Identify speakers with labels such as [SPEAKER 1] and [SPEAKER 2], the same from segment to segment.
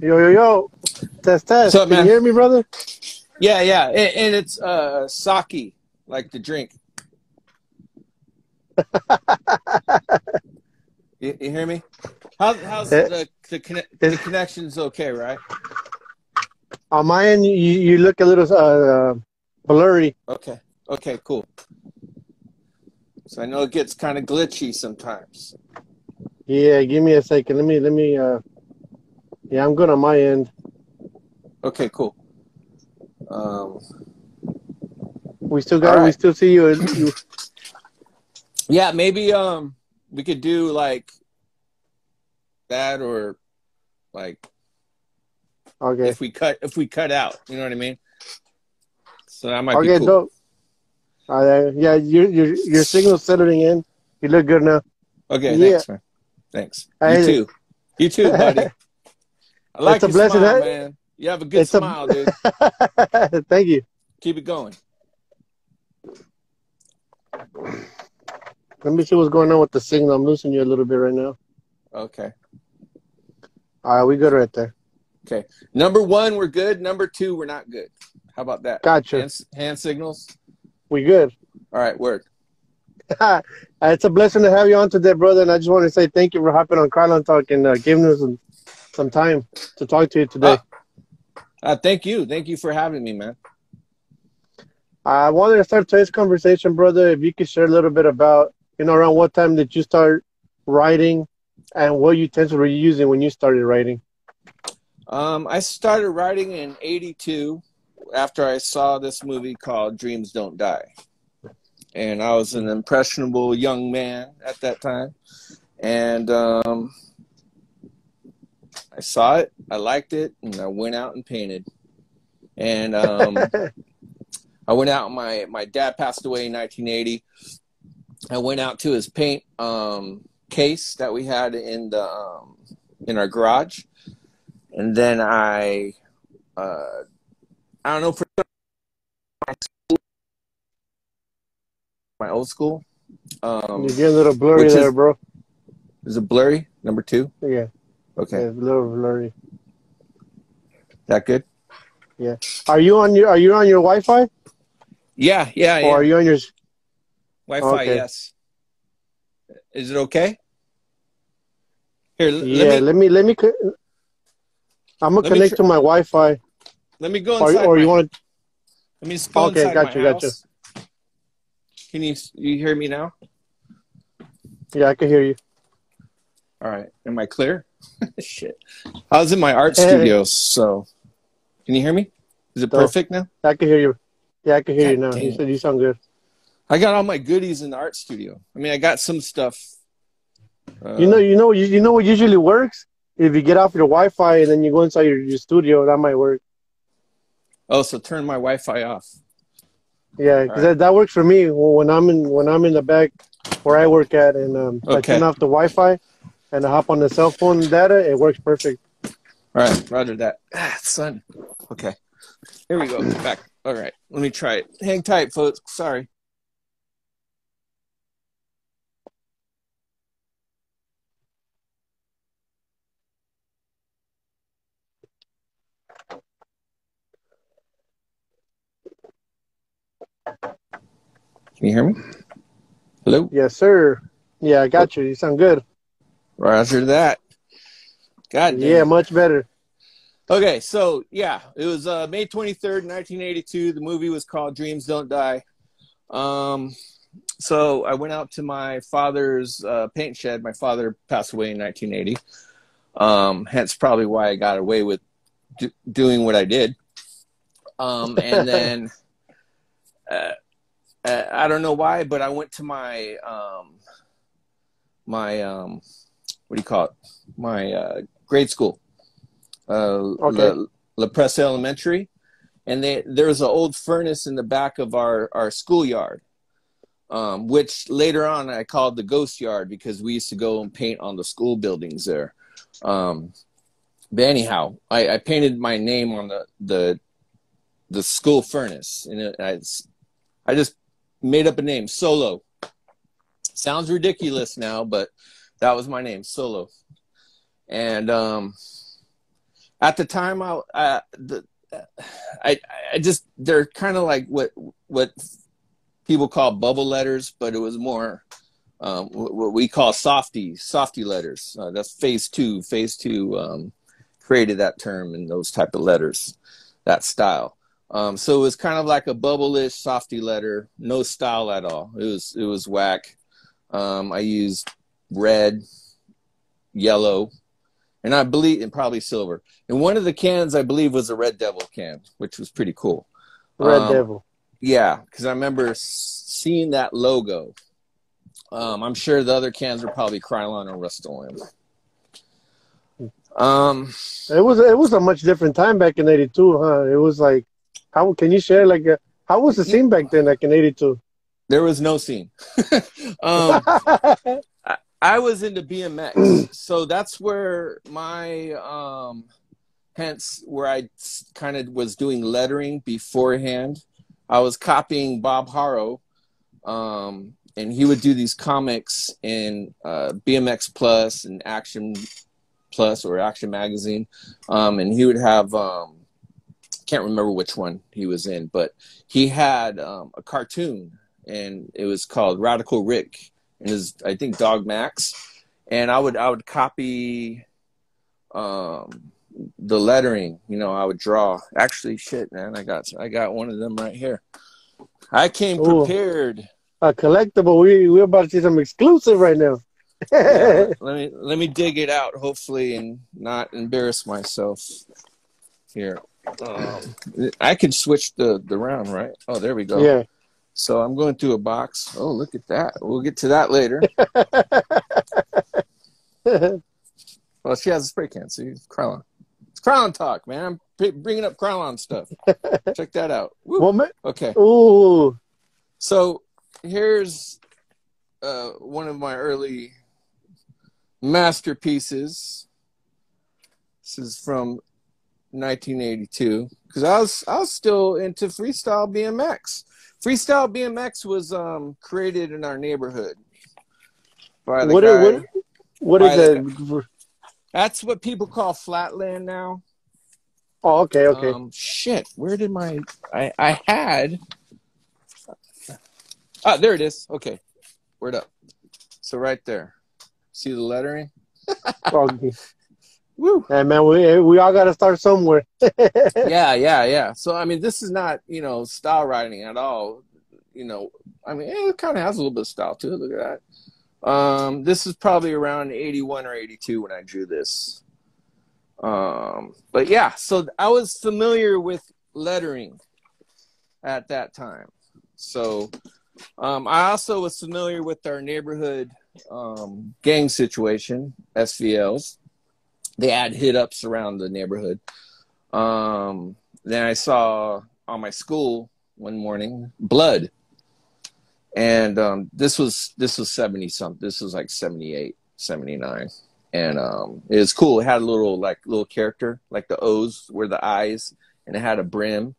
[SPEAKER 1] Yo, yo, yo. Test,
[SPEAKER 2] What's
[SPEAKER 1] test.
[SPEAKER 2] up,
[SPEAKER 1] Can
[SPEAKER 2] man?
[SPEAKER 1] you hear me, brother?
[SPEAKER 2] Yeah, yeah. And it's sake, like the drink. You hear me? How's
[SPEAKER 1] Eh,
[SPEAKER 2] the connection's okay, right?
[SPEAKER 1] on my end, you look a little blurry.
[SPEAKER 2] Okay. Okay, cool. So I know it gets kind of glitchy sometimes.
[SPEAKER 1] Yeah, give me a second. Let me. Yeah, I'm good on my end.
[SPEAKER 2] Okay, cool. All
[SPEAKER 1] We
[SPEAKER 2] right.
[SPEAKER 1] still see you.
[SPEAKER 2] Yeah, maybe we could do like that, or like
[SPEAKER 1] Okay.
[SPEAKER 2] if we cut out, you know what I mean? So that might be
[SPEAKER 1] Okay,
[SPEAKER 2] cool.
[SPEAKER 1] dope. Yeah, your signal's settling in. You look good now.
[SPEAKER 2] Okay,
[SPEAKER 1] Yeah.
[SPEAKER 2] thanks, man. Thanks. You
[SPEAKER 1] Hey,
[SPEAKER 2] too. You too, buddy. I
[SPEAKER 1] it's
[SPEAKER 2] like
[SPEAKER 1] a
[SPEAKER 2] your
[SPEAKER 1] blessing.
[SPEAKER 2] smile, man. You have a good
[SPEAKER 1] It's a.
[SPEAKER 2] smile, dude.
[SPEAKER 1] Thank you.
[SPEAKER 2] Keep it going.
[SPEAKER 1] Let me see what's going on with the signal. I'm losing you a little bit right now.
[SPEAKER 2] Okay.
[SPEAKER 1] All right, we good right there.
[SPEAKER 2] Okay. Number 1, we're good. Number 2, we're not good. How about that?
[SPEAKER 1] Gotcha.
[SPEAKER 2] Hand signals.
[SPEAKER 1] We good.
[SPEAKER 2] All right, word.
[SPEAKER 1] It's a blessing to have you on today, brother. And I just want to say thank you for hopping on krylonTalk and giving us some time to talk to you today.
[SPEAKER 2] Thank you. Thank you for having me, man.
[SPEAKER 1] I wanted to start today's conversation, brother. If you could share a little bit about, around what time did you start writing and what utensils were you using when you started writing?
[SPEAKER 2] I started writing in '82 after I saw this movie called Dreams Don't Die. And I was an impressionable young man at that time. And I saw it, I liked it, and I went out and painted. And I went out, my dad passed away in 1980. I went out to his paint case that we had in our garage. And then I don't know, for my old school.
[SPEAKER 1] You're getting a little blurry there, bro.
[SPEAKER 2] Is it blurry? Number 2?
[SPEAKER 1] Yeah.
[SPEAKER 2] Okay.
[SPEAKER 1] Yeah, a little blurry.
[SPEAKER 2] That good?
[SPEAKER 1] Yeah. Are you on your Wi-Fi?
[SPEAKER 2] Yeah,
[SPEAKER 1] Or are you on your
[SPEAKER 2] Wi-Fi?
[SPEAKER 1] Okay.
[SPEAKER 2] Yes. Is it okay? Here,
[SPEAKER 1] Yeah, let me I'm gonna connect to my Wi-Fi.
[SPEAKER 2] Let me go inside.
[SPEAKER 1] Or you want to?
[SPEAKER 2] Let me just go inside my house. Can you hear me now?
[SPEAKER 1] Yeah, I can hear you.
[SPEAKER 2] All right. Am I clear? Shit. I was in my art studio, so can you hear me? Is it perfect now?
[SPEAKER 1] I can hear you. Yeah, I can hear you now.
[SPEAKER 2] Dang.
[SPEAKER 1] You said you sound good.
[SPEAKER 2] I got all my goodies in the art studio. I mean, I got some stuff.
[SPEAKER 1] You know what usually works? If you get off your Wi-Fi and then you go inside your studio, that might work.
[SPEAKER 2] Oh, so turn my Wi-Fi off.
[SPEAKER 1] Yeah, because that works for me when I'm in the back where I work at, and I turn off the Wi-Fi and I hop on the cell phone data. It works perfect.
[SPEAKER 2] All right, roger that. Son. Okay, here we go. Back. All right, let me try it. Hang tight, folks. Sorry. Can you hear me? Hello?
[SPEAKER 1] Yes, sir. Yeah, I got you. You sound good.
[SPEAKER 2] Roger that. God damn.
[SPEAKER 1] Yeah, much better.
[SPEAKER 2] Okay, so yeah, it was May 23rd, 1982. The movie was called Dreams Don't Die. So I went out to my father's paint shed. My father passed away in 1980. Hence probably why I got away with doing what I did. And then I don't know why, but I went to my what do you call it? My grade school, La Presse Elementary, and there was an old furnace in the back of our schoolyard, which later on I called the ghost yard because we used to go and paint on the school buildings there. But anyhow, I painted my name on the school furnace, and I just made up a name, Solo. Sounds ridiculous now, but that was my name, Solo. And At the time, I just, they're kind of like what people call bubble letters, but it was more what we call softy letters. That's phase two. Phase two created that term and those type of letters, that style. So it was kind of like a bubble-ish softy letter, no style at all. It was whack. I used red, yellow, and I believe, and probably silver. And one of the cans, I believe, was a Red Devil can, which was pretty cool.
[SPEAKER 1] Red Devil.
[SPEAKER 2] Yeah, because I remember seeing that logo. I'm sure the other cans were probably Krylon or Rust-Oleum.
[SPEAKER 1] It was a much different time back in '82, huh? It was like, how can you share like how was the scene back then, like in '82?
[SPEAKER 2] There was no scene. I was into BMX, so that's where my hence where I kind of was doing lettering beforehand. I was copying Bob Harrow, and he would do these comics in BMX Plus and Action Plus or Action Magazine, and he would have can't remember which one he was in, but he had a cartoon, and it was called Radical Rick, and his, I think, Dog Max, and I would copy the lettering. You know, I would draw. Actually, shit, man, I got one of them right here. I came prepared.
[SPEAKER 1] A collectible. We're about to see some exclusive right now.
[SPEAKER 2] Yeah, let me dig it out, hopefully, and not embarrass myself here. I could switch the round, right? Oh, there we go.
[SPEAKER 1] Yeah.
[SPEAKER 2] So I'm going through a box. Oh, look at that. We'll get to that later. Well, she has a spray can. See, it's Krylon. It's krylonTalk, man. I'm bringing up Krylon stuff. Check that out. Woo. Okay.
[SPEAKER 1] Ooh.
[SPEAKER 2] So here's one of my early masterpieces. This is from 1982, because I was still into freestyle BMX. Freestyle BMX was created in our neighborhood by the guy.
[SPEAKER 1] What is that?
[SPEAKER 2] That's what people call flatland now.
[SPEAKER 1] Oh, okay.
[SPEAKER 2] Shit, where did my I had? Ah, there it is. Okay, word up. So right there, see the lettering?
[SPEAKER 1] Okay.
[SPEAKER 2] Woo.
[SPEAKER 1] Hey, man, we all got to start somewhere.
[SPEAKER 2] Yeah. So, I mean, this is not, style writing at all. I mean, it kind of has a little bit of style to it. Look at that. This is probably around 81 or 82 when I drew this. But yeah, so I was familiar with lettering at that time. So, I also was familiar with our neighborhood gang situation, SVLs. They had hit-ups around the neighborhood. Then I saw on my school one morning blood, and this was 70-something. This was like 78, 79, and it was cool. It had a little character, like the O's were the eyes, and it had a brim,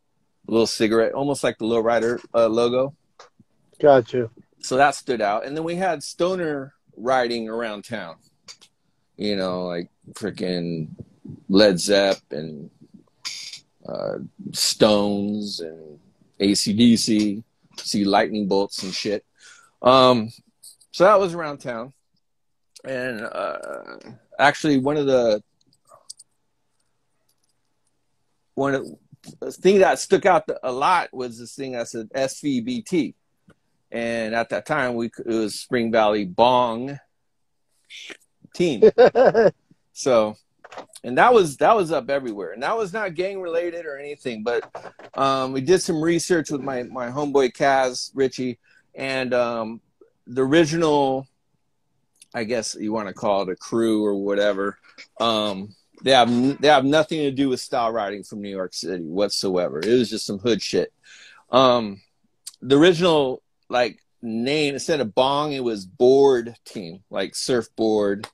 [SPEAKER 2] a little cigarette, almost like the Low Rider logo.
[SPEAKER 1] Gotcha.
[SPEAKER 2] So that stood out. And then we had stoner riding around town. Like freaking Led Zepp and Stones and AC/DC, see lightning bolts and shit. So that was around town. And actually one of the thing that stuck out a lot was this thing that said SVBT. And at that time, it was Spring Valley Bong Team. So, and that was up everywhere, and that was not gang related or anything. But we did some research with my homeboy Kaz Richie, and the original, I guess you want to call it a crew or whatever. They have nothing to do with style writing from New York City whatsoever. It was just some hood shit. The original name, instead of Bong, it was Board Team, like surfboard.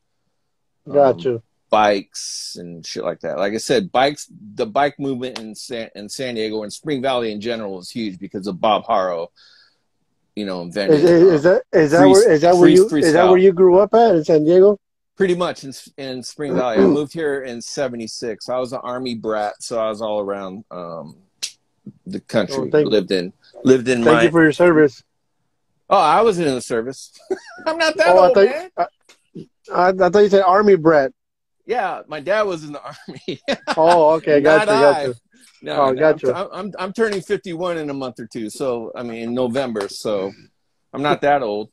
[SPEAKER 1] Gotcha.
[SPEAKER 2] Bikes and shit like that. Like I said, the bike movement in San Diego and Spring Valley in general was huge because of Bob Harrow, invented.
[SPEAKER 1] Is that where you grew up at in San Diego?
[SPEAKER 2] Pretty much in Spring Valley. I moved here in '76. I was an Army brat, so I was all around the country. Lived in
[SPEAKER 1] Thank you
[SPEAKER 2] my.
[SPEAKER 1] for your service.
[SPEAKER 2] Oh, I was in the service. I'm not that
[SPEAKER 1] Oh,
[SPEAKER 2] old, man.
[SPEAKER 1] I thought you said Army brat.
[SPEAKER 2] Yeah, my dad was in the Army.
[SPEAKER 1] Oh, okay,
[SPEAKER 2] Not
[SPEAKER 1] gotcha,
[SPEAKER 2] I.
[SPEAKER 1] gotcha.
[SPEAKER 2] No,
[SPEAKER 1] Oh,
[SPEAKER 2] no,
[SPEAKER 1] gotcha.
[SPEAKER 2] I'm turning 51 in a month or two. So I mean, in November. So I'm not that old.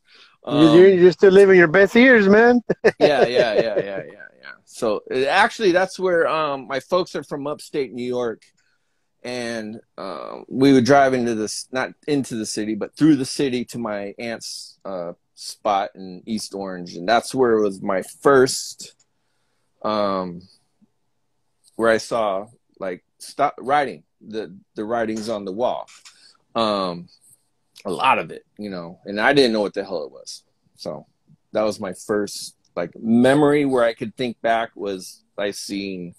[SPEAKER 1] You're still living your best years, man.
[SPEAKER 2] Yeah. So actually, that's where my folks are from upstate New York, and we would drive into this, not into the city, but through the city to my aunt's spot in East Orange, and that's where it was my first, where I saw like stop writing the writings on the wall. A lot of it, and I didn't know what the hell it was. So that was my first like memory where I could think back, was I seen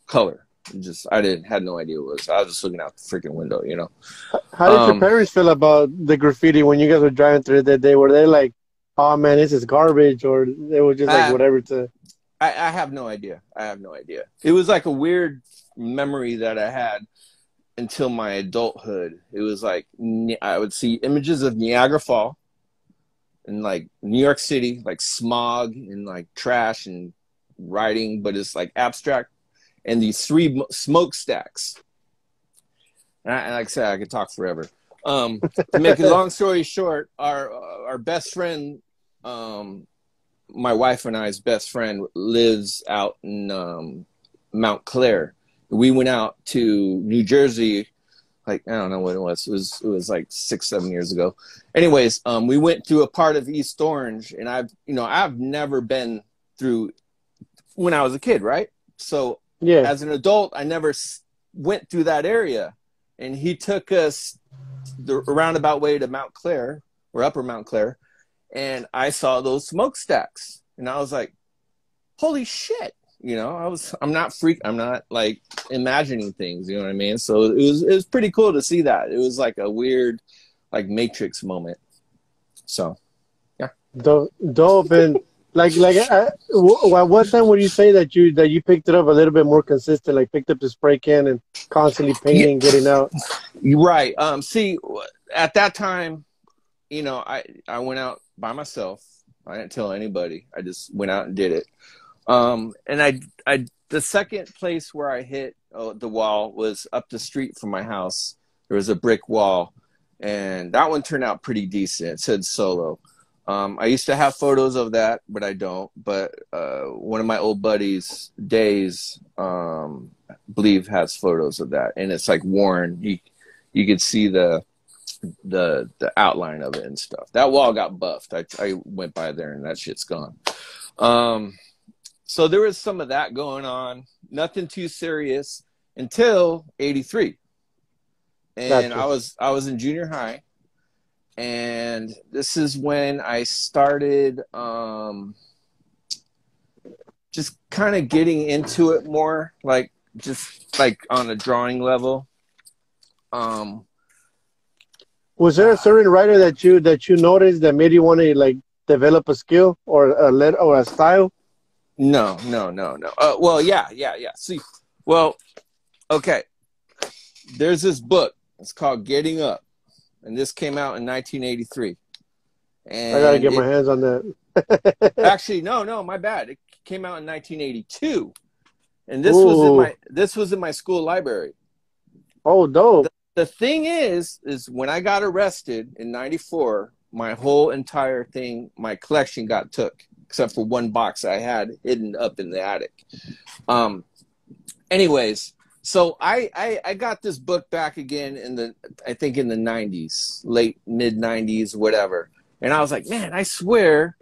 [SPEAKER 2] color. I had no idea what it was. I was just looking out the freaking window,
[SPEAKER 1] How did your parents feel about the graffiti when you guys were driving through that day? Were they like, "Oh man, this is garbage," or they were just like whatever to?
[SPEAKER 2] I have no idea. It was like a weird memory that I had until my adulthood. It was like I would see images of Niagara Falls and like New York City, like smog and like trash and writing, but it's like abstract, and these three smokestacks. And like I said, I could talk forever. To make a long story short, our best friend, my wife and I's best friend, lives out in Mount Clair. We went out to New Jersey, like, I don't know what it was. It was like 6-7 years ago. Anyways, we went through a part of East Orange, and I've never been through when I was a kid, right? So
[SPEAKER 1] yeah,
[SPEAKER 2] as an adult, I never went through that area, and he took us the roundabout way to Mount Clair, or Upper Mount Clair, and I saw those smokestacks, and I was like, holy shit. I'm not like imagining things, you know what I mean? So it was pretty cool to see that. It was like a weird, like Matrix moment. So, yeah.
[SPEAKER 1] Dope. And what time would you say that you picked it up a little bit more consistent, like picked up the spray can and constantly painting, getting out?
[SPEAKER 2] You're right. See, at that time, I went out by myself. I didn't tell anybody. I just went out and did it. And the second place where I hit the wall was up the street from my house. There was a brick wall, and that one turned out pretty decent. It said Solo. I used to have photos of that, but I don't. But one of my old buddies, Days, I believe has photos of that, and it's like worn. You could see the outline of it and stuff. That wall got buffed. I went by there, and that shit's gone. So there was some of that going on, nothing too serious until '83. And gotcha. I was in junior high, and this is when I started just kind of getting into it more, like just like on a drawing level.
[SPEAKER 1] Was there a certain writer that you noticed that made you want to like develop a skill or a style?
[SPEAKER 2] No. Well, yeah. See, well, okay. There's this book. It's called Getting Up, and this came out in 1983. And
[SPEAKER 1] I gotta get my hands on that.
[SPEAKER 2] Actually, no, my bad. It came out in 1982, and this was in my school library.
[SPEAKER 1] Oh, dope.
[SPEAKER 2] The thing is when I got arrested in '94, my whole entire thing, my collection got took, except for one box I had hidden up in the attic. Anyways, so I got this book back again I think in the 90s, mid 90s, whatever. And I was like, man, I swear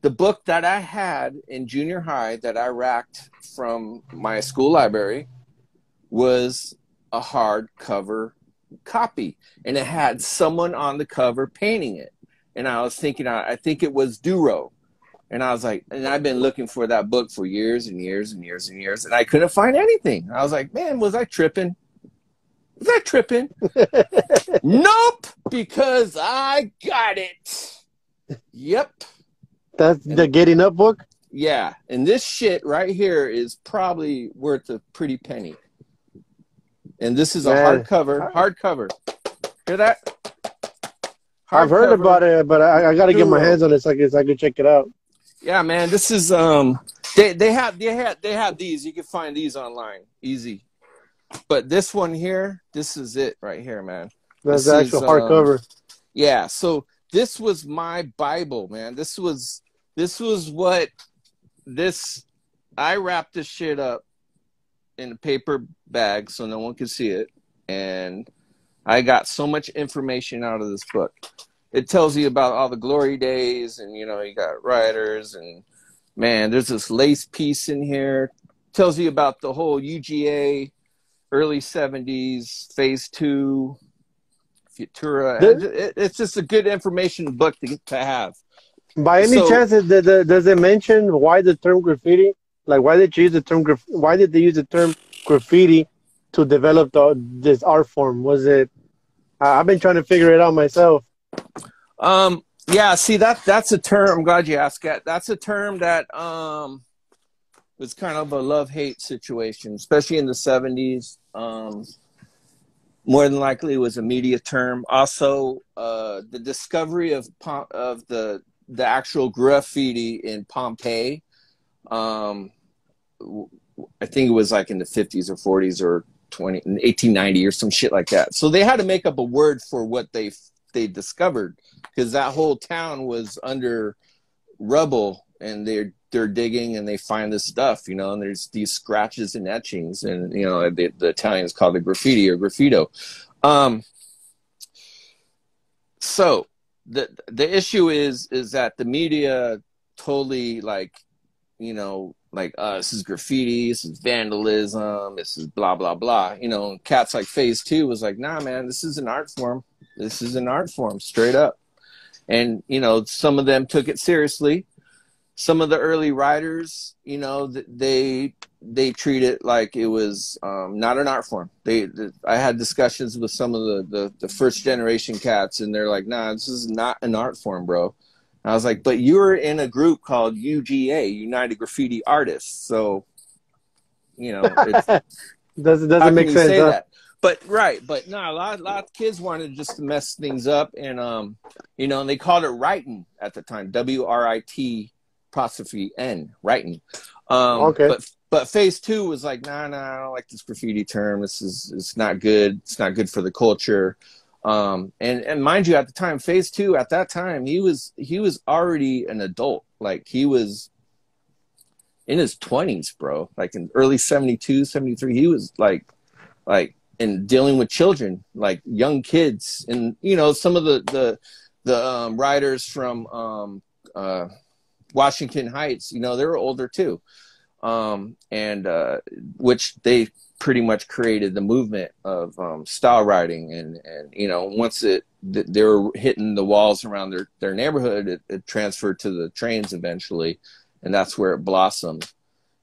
[SPEAKER 2] the book that I had in junior high that I racked from my school library was a hardcover copy, and it had someone on the cover painting it. And I was thinking, I think it was Duro. And I was like, and I've been looking for that book for years and years and years and years, and I couldn't find anything. I was like, man, was I tripping? Nope, because I got it. Yep.
[SPEAKER 1] That's the
[SPEAKER 2] And
[SPEAKER 1] Getting Up book?
[SPEAKER 2] yeah, and this shit right here is probably worth a pretty penny. And this is a
[SPEAKER 1] Man,
[SPEAKER 2] hardcover. Hardcover. Hear that?
[SPEAKER 1] I've heard
[SPEAKER 2] Hardcover.
[SPEAKER 1] about it, but I got to get my
[SPEAKER 2] Duro.
[SPEAKER 1] hands on it so I can check it out.
[SPEAKER 2] Yeah, man. This is they have these. You can find these online, easy. But this one here, this is it right here, man.
[SPEAKER 1] That's
[SPEAKER 2] This
[SPEAKER 1] the
[SPEAKER 2] is
[SPEAKER 1] actual hardcover.
[SPEAKER 2] yeah. So this was my Bible, man. This was what this. I wrapped this shit up in a paper bag so no one could see it, and I got so much information out of this book. It tells you about all the glory days, and you got writers, and man, there's this lace piece in here. Tells you about the whole UGA, early 70s, phase 2, Futura. It's just a good information book to have.
[SPEAKER 1] By any
[SPEAKER 2] So
[SPEAKER 1] chance, does it mention why the term graffiti? Like, why did you use the term why did they use the term graffiti to develop this art form? Was it? I've been trying to figure it out myself.
[SPEAKER 2] yeah, see that's a term. I'm glad you asked that. That's a term that was kind of a love-hate situation, especially in the 70s. More than likely, it was a media term. Also, the discovery of the actual graffiti in Pompeii. I think it was like in the 50s or 40s or 1890 or some shit like that. So they had to make up a word for what they discovered, because that whole town was under rubble, and they're digging and they find this stuff, and there's these scratches and etchings, and the Italians called it graffiti or graffito. So the issue is that the media totally this is graffiti, this is vandalism, this is blah blah blah. Cats like Phase 2 was like, nah, man, this is an art form. This is an art form, straight up. And some of them took it seriously. Some of the early writers, they treat it like it was not an art form. I had discussions with some of the first generation cats, and they're like, nah, this is not an art form, bro. And I was like, but you were in a group called UGA, United Graffiti Artists. So, it's,
[SPEAKER 1] doesn't make sense,
[SPEAKER 2] say
[SPEAKER 1] huh?
[SPEAKER 2] that? But no, a lot of kids wanted just to mess things up, and and they called it writing at the time, WRIT apostrophe N, writing.
[SPEAKER 1] Okay.
[SPEAKER 2] But Phase 2 was like, nah, I don't like this graffiti term. It's not good. It's not good for the culture. And mind you, at the time, Phase 2, at that time, he was already an adult. Like, he was in his 20s, bro. Like in early 72, 73, he was like and dealing with children, like young kids. And some of the writers from Washington Heights, they were older too, and which they pretty much created the movement of style writing, and once they were hitting the walls around their neighborhood, it transferred to the trains eventually, and that's where it blossomed.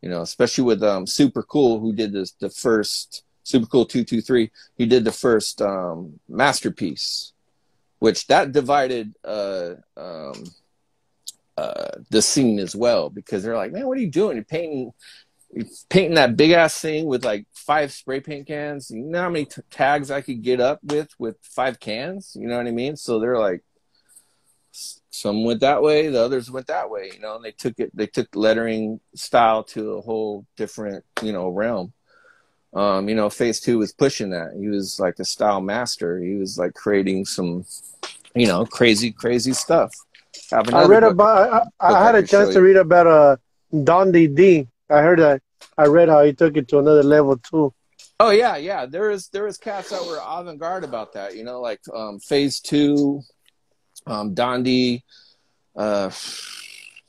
[SPEAKER 2] Especially with Super Cool, who did the first Super Cool 223. He did the first masterpiece, which that divided the scene as well, because they're like, man, what are you doing? You're painting that big ass thing with like 5 spray paint cans. You know how many tags I could get up with 5 cans? You know what I mean? So they're like, some went that way, the others went that way, and they took lettering style to a whole different, realm. Phase 2 was pushing that. He was like a style master. He was like creating some, crazy stuff.
[SPEAKER 1] I read about. I had a chance to read about Dondi D. I heard that. I read how he took it to another level too.
[SPEAKER 2] Oh yeah. There was cats that were avant-garde about that. Like Phase 2, Dondi,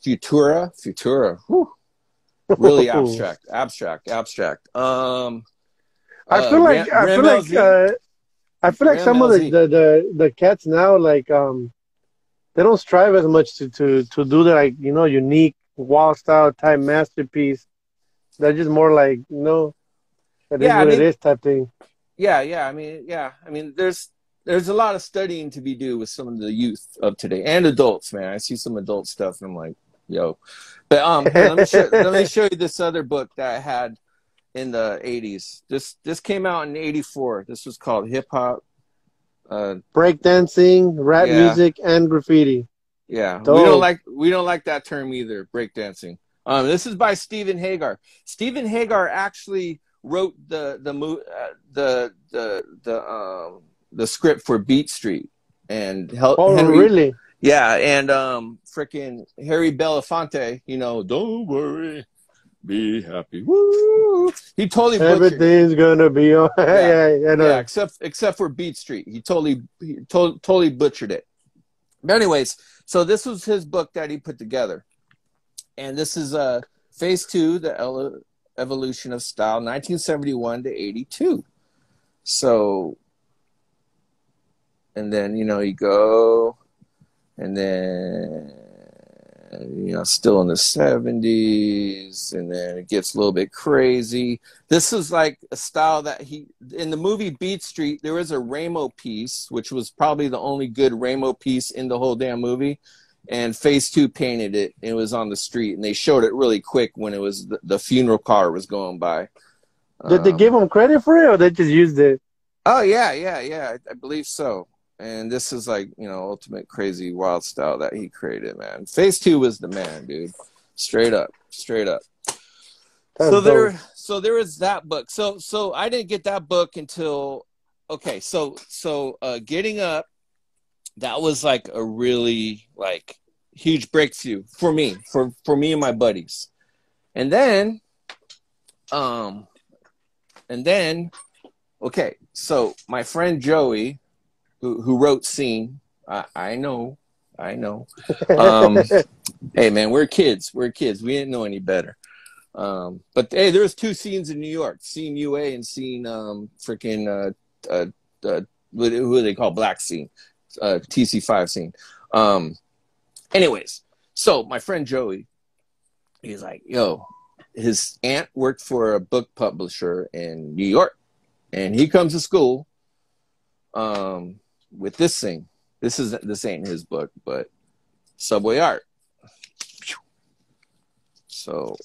[SPEAKER 2] Futura. Whew. Really abstract. I feel like
[SPEAKER 1] some of the cats now, like they don't strive as much to do the unique wall style type masterpiece. They're just more like that is what it is type thing.
[SPEAKER 2] Yeah. I mean, there's a lot of studying to be due with some of the youth of today and adults, man. I see some adult stuff and I'm like, yo. But here, let me show you this other book that I had in the 80s. This came out in 84. This was called Hip Hop.
[SPEAKER 1] Breakdancing, rap
[SPEAKER 2] Yeah,
[SPEAKER 1] music, and graffiti.
[SPEAKER 2] yeah.
[SPEAKER 1] Dope.
[SPEAKER 2] We don't like that term either, breakdancing. This is by Stephen Hagar. Stephen Hagar actually wrote the script for Beat Street, and
[SPEAKER 1] Oh,
[SPEAKER 2] Henry,
[SPEAKER 1] really?
[SPEAKER 2] yeah, and freaking Harry Belafonte. Don't worry, be happy. Woo! He totally butchered it.
[SPEAKER 1] Everything's gonna be all right.
[SPEAKER 2] Yeah,
[SPEAKER 1] Yeah, I
[SPEAKER 2] yeah.
[SPEAKER 1] know.
[SPEAKER 2] Except for Beat Street, he totally butchered it. But anyways, so this was his book that he put together, and this is Phase 2, the Evolution of Style, 1971 to 82. So, and then you go, and then still in the 70s, and then it gets a little bit crazy. This is like a style that in the movie Beat Street, there was a Ramo piece, which was probably the only good Ramo piece in the whole damn movie. And Phase 2 painted it. It was on the street, and they showed it really quick when it was the funeral car was going by.
[SPEAKER 1] Did they give him credit for it, or they just used it?
[SPEAKER 2] Oh yeah. I believe so. And this is like, ultimate crazy wild style that he created, man. Phase 2 was the man, dude. Straight up.
[SPEAKER 1] That's dope.
[SPEAKER 2] So there is that book. So I didn't get that book until Getting Up, that was like a really like huge breakthrough for me and my buddies. And then okay, so my friend Joey, who wrote Scene. I know. Hey man, we're kids. We didn't know any better. But hey, there's two scenes in New York: Scene UA and Scene who do they call Black Scene, TC5 Scene. Anyways, so my friend Joey, he's like, yo, his aunt worked for a book publisher in New York, and he comes to school with this thing. This ain't his book, but Subway Art. So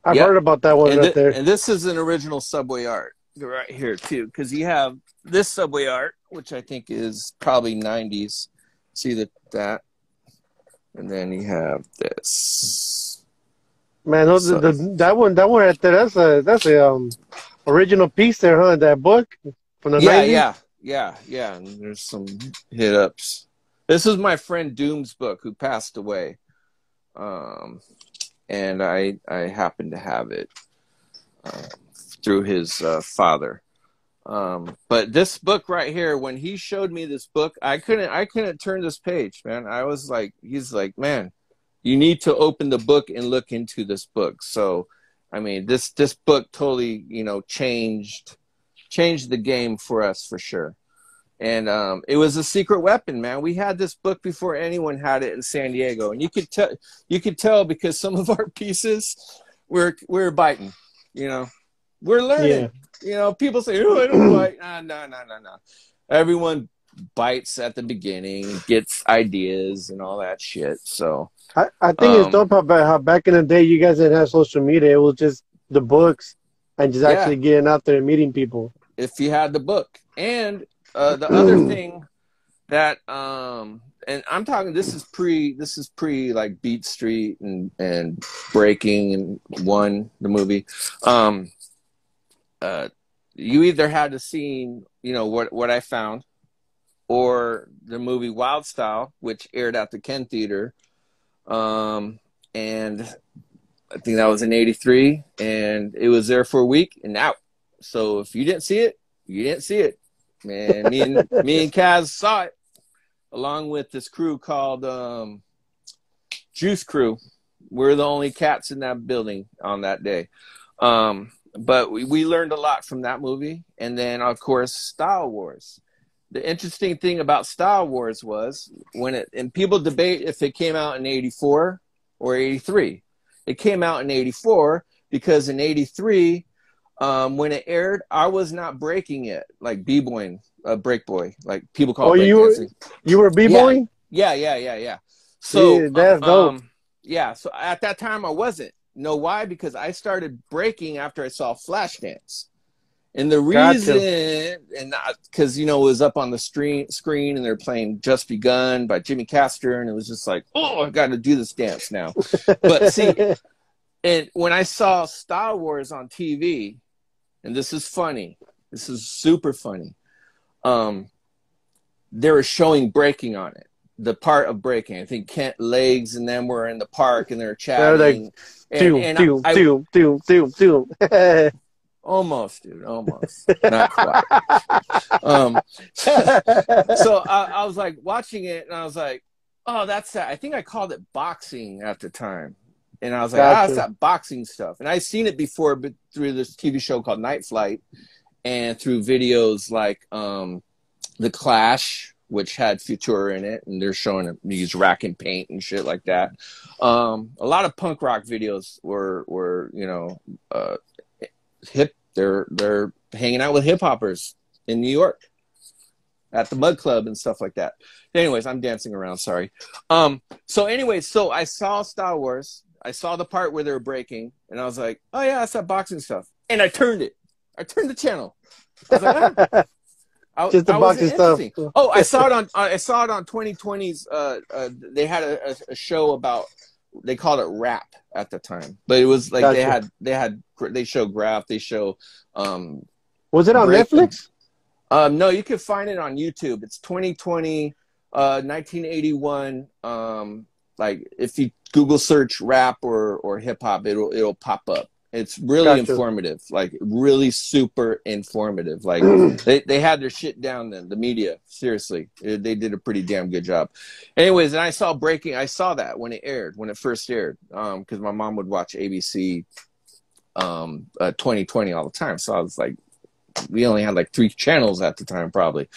[SPEAKER 1] I've heard about that one right there.
[SPEAKER 2] And this is an original Subway Art right here too, because you have this Subway Art, which I think is probably 90s. See that, and then you have this.
[SPEAKER 1] Man, that one right there. That's a original piece there, huh? That book from the 90s.
[SPEAKER 2] Yeah. And there's some hit ups. This is my friend Doom's book, who passed away, and I happen to have it through his father. But this book right here, when he showed me this book, I couldn't turn this page, man. I was like, he's like, man, you need to open the book and look into this book. So, I mean, this book totally, changed the game for us for sure. And it was a secret weapon, man. We had this book before anyone had it in San Diego, and you could tell because some of our pieces we're biting, we're learning.
[SPEAKER 1] Yeah.
[SPEAKER 2] People say, "Oh, I don't bite." No. Everyone bites at the beginning, gets ideas and all that shit. So
[SPEAKER 1] I think it's dope how back in the day you guys didn't have social media. It was just the books and just actually getting out there and meeting people.
[SPEAKER 2] If you had the book. And the other thing that and I'm talking, this is pre like Beat Street and Breaking and the movie. You either had to see, what I found, or the movie Wild Style, which aired at the Ken Theater, and I think that was in '83, and it was there for a week and out. So if you didn't see it, you didn't see it, man. Me and Kaz saw it, along with this crew called Juice Crew. We're the only cats in that building on that day. But we learned a lot from that movie. And then, of course, Style Wars. The interesting thing about Style Wars was and people debate if it came out in 84 or 83. It came out in 84 because in 83, when it aired, I was not breaking it, like b-boying, break boy, like people call it breakdancing.
[SPEAKER 1] You were b-boying?
[SPEAKER 2] Yeah. So,
[SPEAKER 1] See, that's dope.
[SPEAKER 2] yeah. So at that time, I wasn't. You know why? Because I started breaking after I saw Flashdance. And the
[SPEAKER 1] Gotcha.
[SPEAKER 2] reason, and because, you know, it was up on the screen and they're playing Just Begun by Jimmy Castor. And it was just like, oh, I got to do this dance now. But see, and when I saw Star Wars on TV, and this is funny, this is super funny. They were showing breaking on it, the part of breaking. I think Kent Legs and them were in the park and they're
[SPEAKER 1] They're like,
[SPEAKER 2] chatting.
[SPEAKER 1] doom,
[SPEAKER 2] And
[SPEAKER 1] doom,
[SPEAKER 2] I
[SPEAKER 1] doom, doom, doom, doom.
[SPEAKER 2] almost, dude, almost, not quite. So I was like watching it and I was like, oh, that's that. I think I called it boxing at the time. And I was like, it's
[SPEAKER 1] Gotcha.
[SPEAKER 2] that boxing stuff. And I've seen it before, but through this TV show called Night Flight and through videos like The Clash, which had Futura in it, and they're showing these rack and paint and shit like that. A lot of punk rock videos were you know, hip. They're hanging out with hip hoppers in New York at the Mud Club and stuff like that. Anyways, I'm dancing around. Sorry. So anyways, so I saw Star Wars. I saw the part where they were breaking, and I was like, oh yeah, that's that boxing stuff. And I turned it. I turned the channel. I was like,
[SPEAKER 1] Just the
[SPEAKER 2] I
[SPEAKER 1] boxing
[SPEAKER 2] wasn't
[SPEAKER 1] stuff.
[SPEAKER 2] interesting. Oh, I saw it on 2020's. They had a show about, they called it rap at the time, but it was like
[SPEAKER 1] Gotcha.
[SPEAKER 2] they show graph, they show
[SPEAKER 1] Was it on
[SPEAKER 2] break.
[SPEAKER 1] Netflix?
[SPEAKER 2] No, you can find it on YouTube. It's 2020, 1981. Like if you Google search rap or hip hop, it'll pop up. It's really
[SPEAKER 1] Gotcha.
[SPEAKER 2] informative, like really super informative. Like they had their shit down then, the media. Seriously, they did a pretty damn good job. Anyways, and I saw breaking. I saw that when it first aired, because my mom would watch ABC 2020 all the time. So I was like, we only had like 3 channels at the time, probably.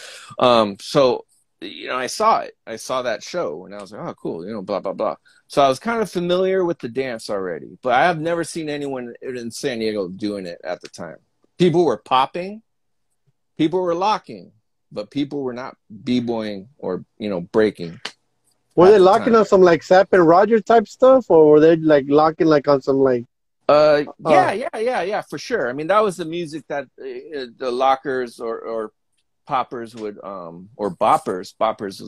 [SPEAKER 2] So you know, I saw it. I saw that show, and I was like, oh, cool. You know, blah blah blah. So I was kind of familiar with the dance already, but I have never seen anyone in San Diego doing it at the time. People were popping, people were locking, but people were not b-boying or, you know, breaking
[SPEAKER 1] Were
[SPEAKER 2] at
[SPEAKER 1] they
[SPEAKER 2] the
[SPEAKER 1] locking
[SPEAKER 2] time.
[SPEAKER 1] on some like Sapp and Roger type stuff, or were they like locking like on some like
[SPEAKER 2] Yeah, for sure. I mean, that was the music that the lockers or poppers would or boppers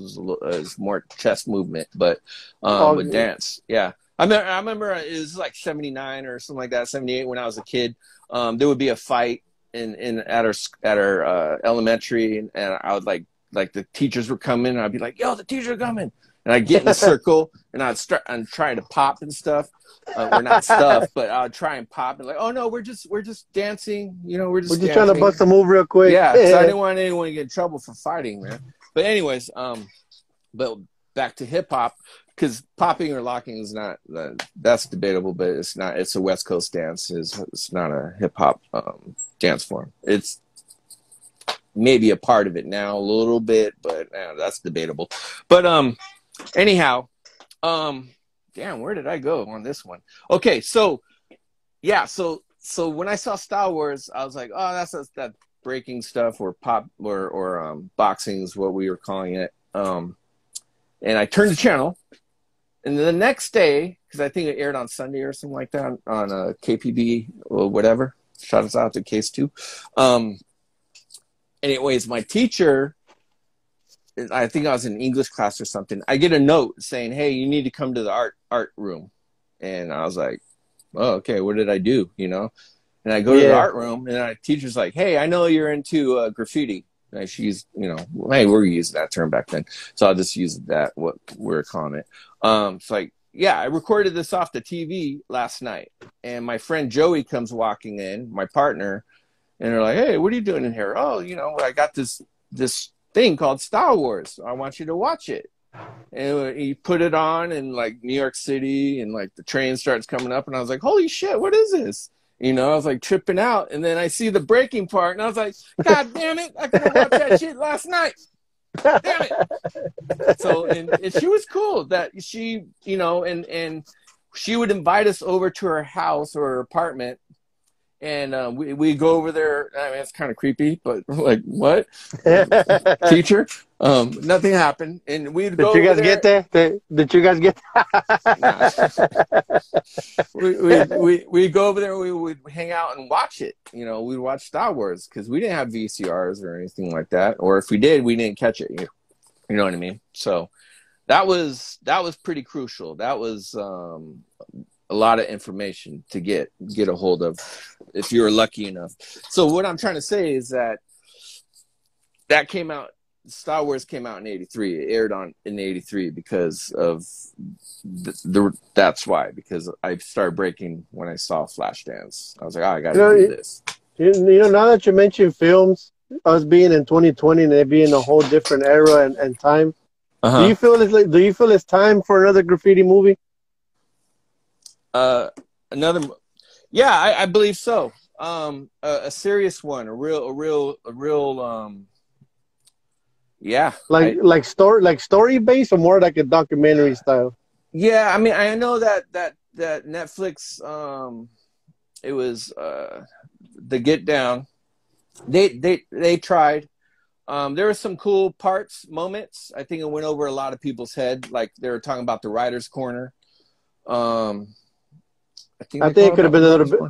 [SPEAKER 2] is more chest movement, but would
[SPEAKER 1] oh,
[SPEAKER 2] dance. Yeah, I remember it was like 79 or something like that, 78 when I was a kid. There would be a fight in at our elementary, and I would like the teachers were coming, and I'd be like, yo, the teachers are coming, and I'd get in a circle and I'd start and trying to pop and stuff. Or not stuff, but I'd try and pop and like, oh no, we're just dancing, you know, we're
[SPEAKER 1] we're
[SPEAKER 2] just
[SPEAKER 1] just trying to
[SPEAKER 2] dancing.
[SPEAKER 1] bust a move real quick.
[SPEAKER 2] Yeah, because I didn't want anyone to get in trouble for fighting, man. But anyways, but back to hip hop, because popping or locking is not that's debatable, but it's not. It's a West Coast dance. It's not a hip hop dance form. It's maybe a part of it now, a little bit, but that's debatable. But anyhow, damn, where did I go on this one? Okay, so yeah, so when I saw Star Wars, I was like, oh, that's that breaking stuff or pop or boxing is what we were calling it. And I turned the channel, and the next day, because I think it aired on Sunday or something like that on KPB or whatever. Shout us out to Case 2. Anyways, my teacher, I think I was in English class or something. I get a note saying, hey, you need to come to the art room. And I was like, oh, okay, what did I do? You know? And I go to the
[SPEAKER 1] Yeah.
[SPEAKER 2] art room, and the teacher's like, hey, I know you're into graffiti. And she's, you know, hey, we're using that term back then. So I'll just use that, what we're calling it. It's like, yeah, I recorded this off the TV last night. And my friend Joey comes walking in, my partner, and they're like, hey, what are you doing in here? Oh, you know, I got this thing called Star Wars. I want you to watch it. And he put it on in like New York City, and like the train starts coming up, and I was like, holy shit, what is this? You know, I was like tripping out, and then I see the breaking part, and I was like, God damn it, I could have watched that shit last night. Damn it. So, and she was cool that she, you know, and she would invite us over to her house or her apartment, And we go over there. I mean, it's kind of creepy, but like, what? Teacher? Nothing happened. And we'd
[SPEAKER 1] Did
[SPEAKER 2] go
[SPEAKER 1] you
[SPEAKER 2] over
[SPEAKER 1] guys get
[SPEAKER 2] there.
[SPEAKER 1] there? Did you guys get
[SPEAKER 2] Nah. we go over there and we would hang out and watch it. You know, we'd watch Star Wars because we didn't have VCRs or anything like that. Or if we did, we didn't catch it. You know what I mean? So that was pretty crucial. That was a lot of information to get a hold of if you were lucky enough. So what I'm trying to say is that came out. Star Wars came out in '83. It aired in '83 because of that's why, because I started breaking when I saw Flashdance. I was like, oh, I got to do this.
[SPEAKER 1] You know, now that you mentioned films, us being in 2020 and it being a whole different era and time, do you feel it's time for another Graffiti movie?
[SPEAKER 2] Another, yeah, I believe so. A serious one, a real yeah.
[SPEAKER 1] Like story based or more like a documentary style?
[SPEAKER 2] Yeah, I mean, I know that Netflix, it was the Get Down. They tried. There were some cool moments. I think it went over a lot of people's head. Like they were talking about the writer's corner.
[SPEAKER 1] I think it could have been a little bit.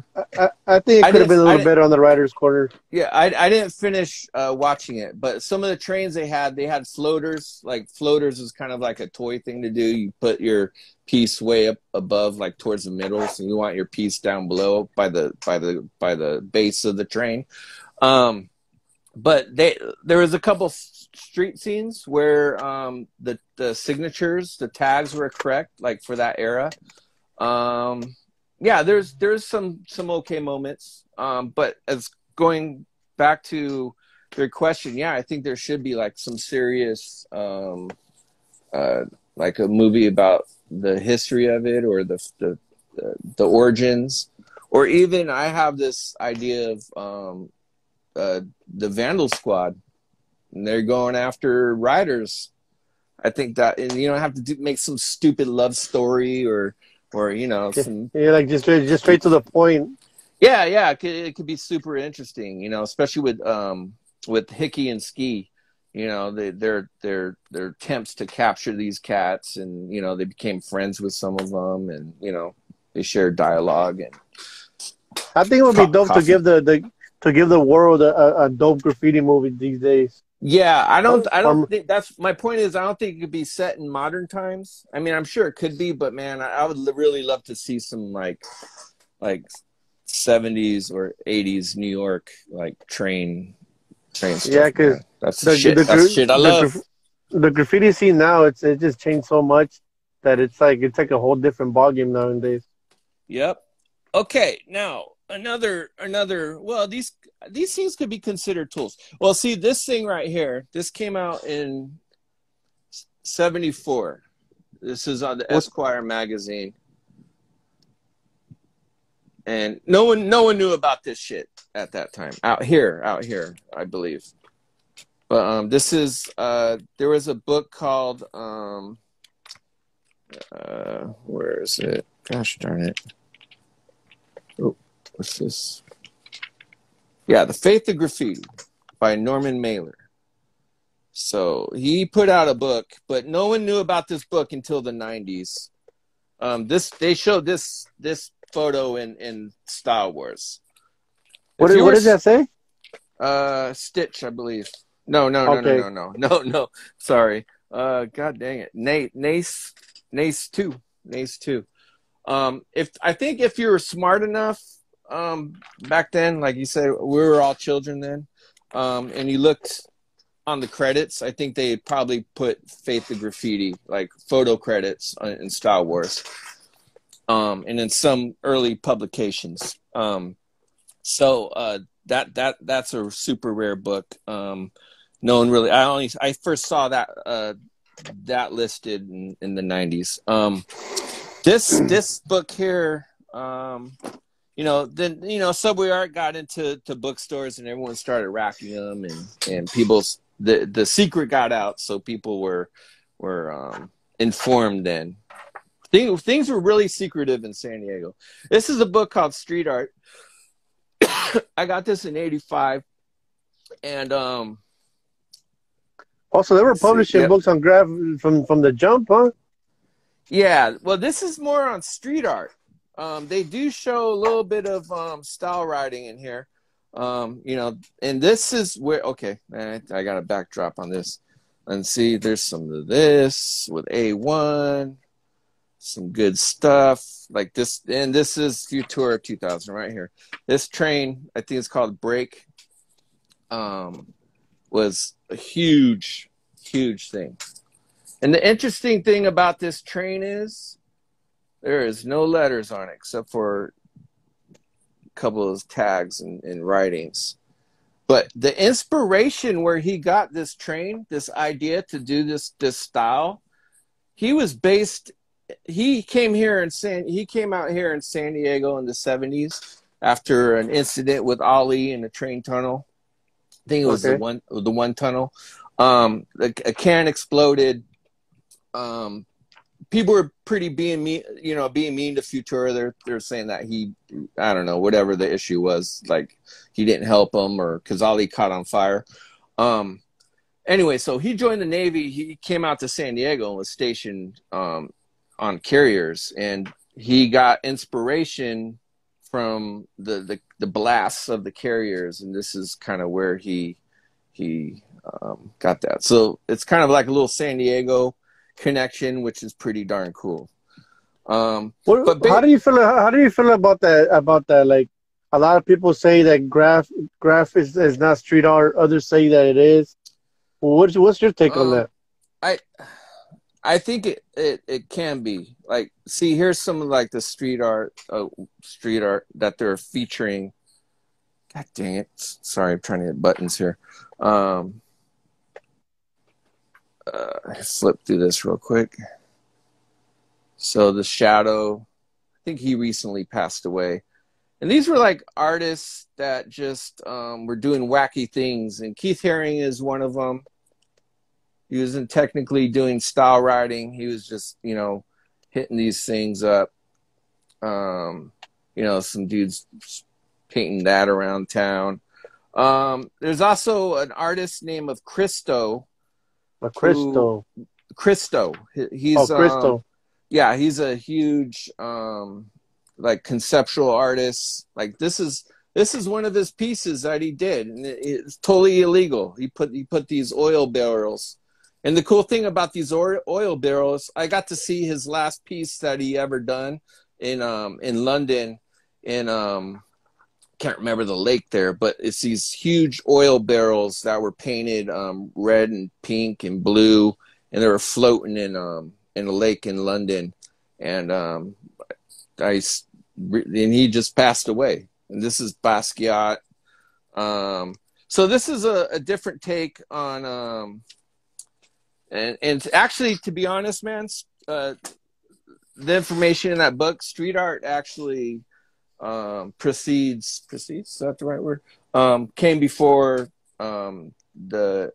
[SPEAKER 1] I think it could have been a little better on the writer's corner.
[SPEAKER 2] Yeah, I didn't finish watching it, but some of the trains they had floaters. Like floaters is kind of like a toy thing to do. You put your piece way up above, like towards the middle, so you want your piece down below by the base of the train. But there was a couple street scenes where the signatures, the tags were correct, like for that era. Yeah, there's some okay moments. But as going back to your question, yeah, I think there should be like some serious like a movie about the history of it, or the origins, or even I have this idea of the Vandal Squad, and they're going after writers. I think that, and you don't have to make some stupid love story or you know, some,
[SPEAKER 1] yeah, like just straight to the point.
[SPEAKER 2] Yeah, it could be super interesting, you know, especially with Hickey and Ski. You know, their attempts to capture these cats, and you know, they became friends with some of them, and you know, they shared dialogue. And
[SPEAKER 1] I think it would be dope to give the world a dope graffiti movie these days.
[SPEAKER 2] Yeah, I don't think that's my point. Is I don't think it could be set in modern times. I mean, I'm sure it could be, but man, I would really love to see some like 70s or 80s New York, like train stuff.
[SPEAKER 1] Yeah, because
[SPEAKER 2] that's shit I love.
[SPEAKER 1] The graffiti scene now, it just changed so much that it's like a whole different ballgame nowadays.
[SPEAKER 2] Yep. Okay, now another. Well, these things could be considered tools. Well, see, this thing right here. This came out in '74. This is on the Esquire magazine, and no one knew about this shit at that time. Out here, I believe. But this is there was a book called where is it? Gosh darn it! Oh, what's this? Yeah, The Faith of Graffiti by Norman Mailer. So he put out a book, but no one knew about this book until the '90s. They showed this photo in Star Wars.
[SPEAKER 1] What does that say?
[SPEAKER 2] Stitch, I believe. No. Sorry. God dang it. Nace 2. If you were smart enough, back then, like you said, we were all children then, and you looked on the credits, I think they probably put Faith of Graffiti, like photo credits in Star Wars, and in some early publications. So that's a super rare book. No one really. I first saw that listed in the '90s. This book here. Then Subway Art got into bookstores, and everyone started racking them, and people's the secret got out, so people were informed then. Things were really secretive in San Diego. This is a book called Street Art. I got this in '85, and
[SPEAKER 1] Also, they were
[SPEAKER 2] let's see.
[SPEAKER 1] publishing
[SPEAKER 2] Yep.
[SPEAKER 1] books on from the jump, huh?
[SPEAKER 2] Yeah. Well, this is more on street art. They do show a little bit of style writing in here. You know, and this is where okay, I got a backdrop on this. And see, there's some of this with A1, some good stuff like this. And this is Futura 2000 right here. This train, I think it's called Break, was a huge, huge thing. And the interesting thing about this train is there is no letters on it except for a couple of tags and writings. But the inspiration where he got this train, this idea to do this style, he was based. He came out here in San Diego in the '70s after an incident with Ali in the train tunnel. I think it was
[SPEAKER 1] Okay.
[SPEAKER 2] the one tunnel. A can exploded. People were pretty being mean to Futura. They're saying that I don't know, whatever the issue was, like he didn't help them or because Ali caught on fire. Anyway, so he joined the Navy. He came out to San Diego and was stationed on carriers, and he got inspiration from the blasts of the carriers, and this is kind of where he got that. So it's kind of like a little San Diego connection, which is pretty darn cool.
[SPEAKER 1] How do you feel? How do you feel about that? About that, like a lot of people say that graph is not street art. Others say that it is. What's your take on that?
[SPEAKER 2] I think it can be. Like, see, here's some of like the street art that they're featuring. God dang it! Sorry, I'm trying to hit buttons here. Flip through this real quick. So the Shadow, I think he recently passed away. And these were like artists that just were doing wacky things. And Keith Haring is one of them. He wasn't technically doing style writing. He was just, hitting these things up. Some dudes painting that around town. There's also an artist named of Cristo.
[SPEAKER 1] Cristo.
[SPEAKER 2] He's
[SPEAKER 1] Cristo.
[SPEAKER 2] yeah, he's a huge like conceptual artist. Like this is one of his pieces that he did, and it's totally illegal. He put these oil barrels. And the cool thing about these oil barrels, I got to see his last piece that he ever done in London, in can't remember the lake there, but it's these huge oil barrels that were painted red and pink and blue, and they were floating in a lake in London. And he just passed away. And this is Basquiat. So this is a different take on and actually, to be honest, man, the information in that book, street art, actually precedes, is that the right word? Came before the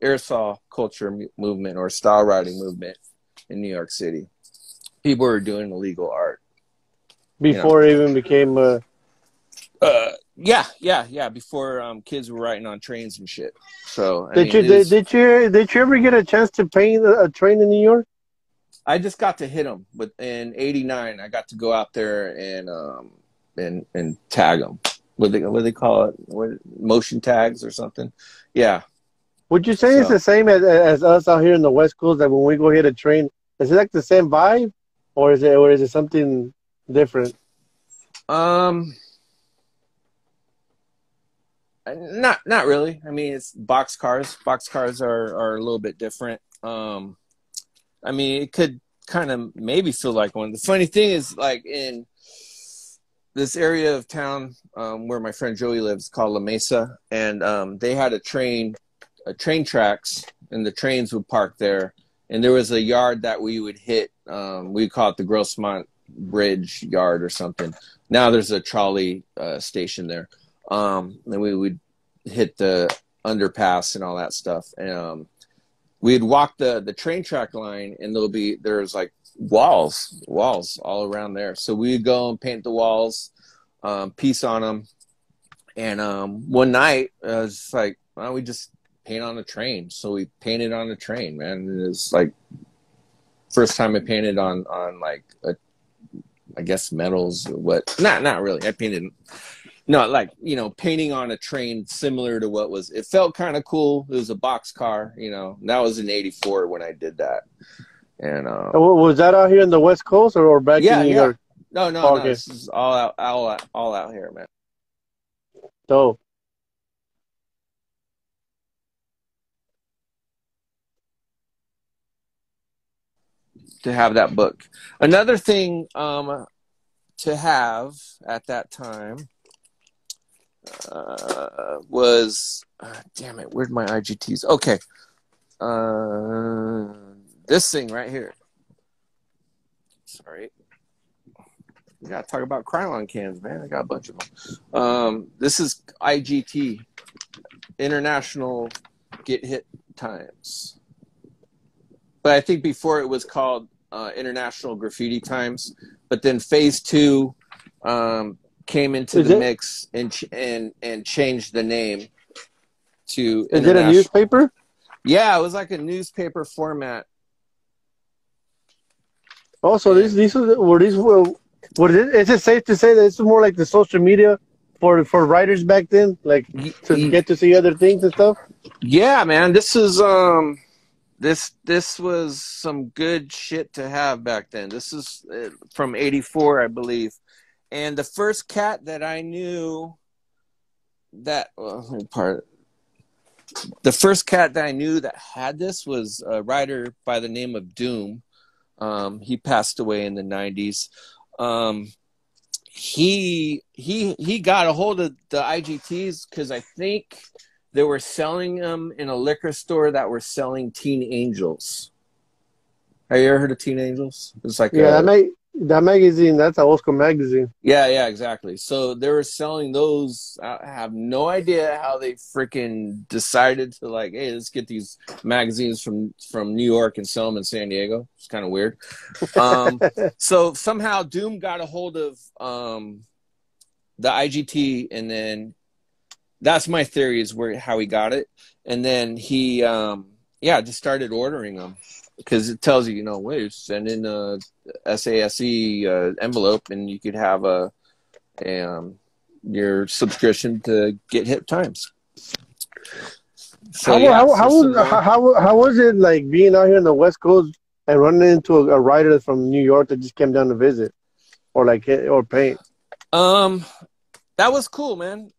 [SPEAKER 2] aerosol culture movement or style writing movement in New York City. People were doing illegal art
[SPEAKER 1] Before it even became
[SPEAKER 2] yeah. Before kids were writing on trains and shit. So
[SPEAKER 1] did you ever get a chance to paint a train in New York?
[SPEAKER 2] I just got to hit them, but in '89 I got to go out there and tag them. What they call it? Motion tags or something? Yeah.
[SPEAKER 1] Would you say it's the same as us out here in the West Coast? That when we go hit a train, is it like the same vibe, or is it something different?
[SPEAKER 2] Not really. I mean, it's box cars. Box cars are a little bit different. I mean, it could kind of maybe feel like one. The funny thing is, like in this area of town where my friend Joey lives, called La Mesa, and they had a train tracks, and the trains would park there. And there was a yard that we would hit. We call it the Grossmont Bridge Yard or something. Now there's a trolley station there. And we would hit the underpass and all that stuff. And we'd walk the train track line, and there's like walls all around there. So we'd go and paint the walls, piece on them, And one night, I was just like, why don't we just paint on a train? So we painted on a train, man. And it was like first time I painted on like I guess metals or what. Not really. I painted no, like, you know, painting on a train similar to what was, it felt kind of cool. It was a box car, you know. That was in '84 when I did that. And
[SPEAKER 1] Was that out here in the West Coast or back in
[SPEAKER 2] yeah,
[SPEAKER 1] New
[SPEAKER 2] yeah.
[SPEAKER 1] York?
[SPEAKER 2] No.
[SPEAKER 1] Okay,
[SPEAKER 2] This is all out here, man.
[SPEAKER 1] dope.
[SPEAKER 2] To have that book. Another thing to have at that time was damn it, where'd my IGTs? Okay. This thing right here. Sorry. We gotta talk about krylon cans, man. I got a bunch of them. This is IGT, International Get Hit Times. But I think before it was called International Graffiti Times. But then Phase 2 came into
[SPEAKER 1] Is
[SPEAKER 2] the
[SPEAKER 1] it
[SPEAKER 2] mix and changed the name to
[SPEAKER 1] is it a
[SPEAKER 2] International.
[SPEAKER 1] newspaper?
[SPEAKER 2] Yeah, it was like a newspaper format.
[SPEAKER 1] Also,
[SPEAKER 2] And
[SPEAKER 1] is it safe to say that it's more like the social media for writers back then, like to get to see other things and stuff?
[SPEAKER 2] yeah, man, this is this was some good shit to have back then. This is from '84, I believe. And the first cat that I knew that the first cat that I knew that had this was a writer by the name of Doom. He passed away in the '90s. He got a hold of the IGTs because I think they were selling them in a liquor store that were selling Teen Angels. Have you ever heard of Teen Angels? It's like
[SPEAKER 1] Yeah,
[SPEAKER 2] a
[SPEAKER 1] that magazine. That's a old school magazine.
[SPEAKER 2] yeah, exactly. So they were selling those. I have no idea how they freaking decided to like, hey, let's get these magazines from New York and sell them in San Diego. It's kind of weird. So somehow Doom got a hold of the IGT, and then that's my theory is how he got it, and then he just started ordering them because it tells you, wait, send in a SASE envelope, and you could have your subscription to Get Hip Times. So
[SPEAKER 1] how was it like being out here in the West Coast and running into a writer from New York that just came down to visit or paint?
[SPEAKER 2] That was cool, man.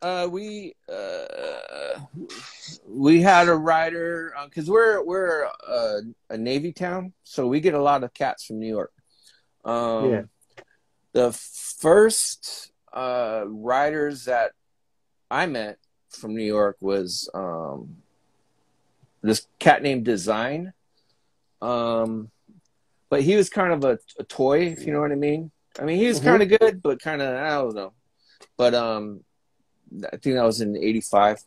[SPEAKER 2] We had a writer because we're a Navy town, so we get a lot of cats from New York.
[SPEAKER 1] Yeah.
[SPEAKER 2] The first writers that I met from New York was this cat named Design. But he was kind of a toy, if you know what I mean. I mean, he was kind of good, but kind of, I don't know. But I think that was in '85.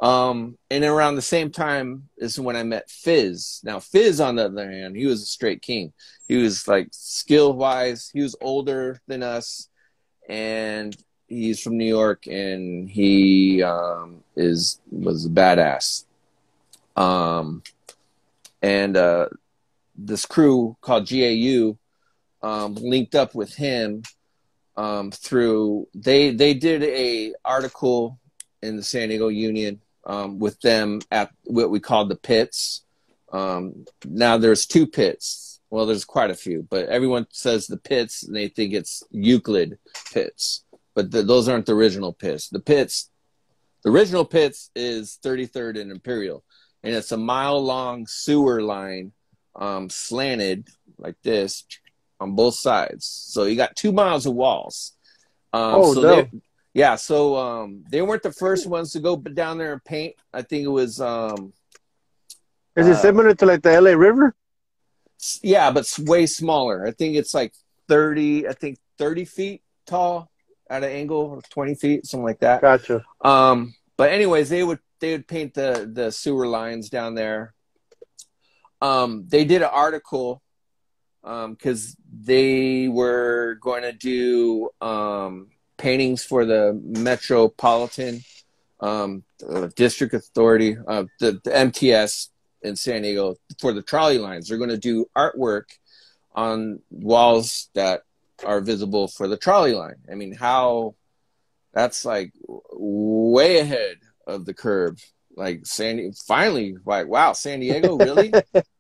[SPEAKER 2] And around the same time is when I met Fizz. Now, Fizz, on the other hand, he was a straight king. He was like skill-wise, he was older than us, and he's from New York, and he was a badass. And this crew called GAU linked up with him through they did a article in the San Diego Union with them at what we called the pits. Now there's two pits. Well, there's quite a few, but everyone says the pits and they think it's Euclid pits, but those aren't the original pits. The original pits is 33rd and Imperial, and it's a mile-long sewer line slanted like this on both sides. So you got 2 miles of walls. So they weren't the first ones to go down there and paint. I think it was
[SPEAKER 1] is it similar to like the LA River?
[SPEAKER 2] Yeah, but it's way smaller. I think it's like 30 feet tall at an angle, or 20 feet, something like that.
[SPEAKER 1] Gotcha.
[SPEAKER 2] But anyways, they would paint the sewer lines down there. They did an article because they were going to do paintings for the Metropolitan District Authority, the MTS in San Diego for the trolley lines. They're going to do artwork on walls that are visible for the trolley line. I mean, that's like way ahead of the curve. Like finally, like, wow, San Diego, really?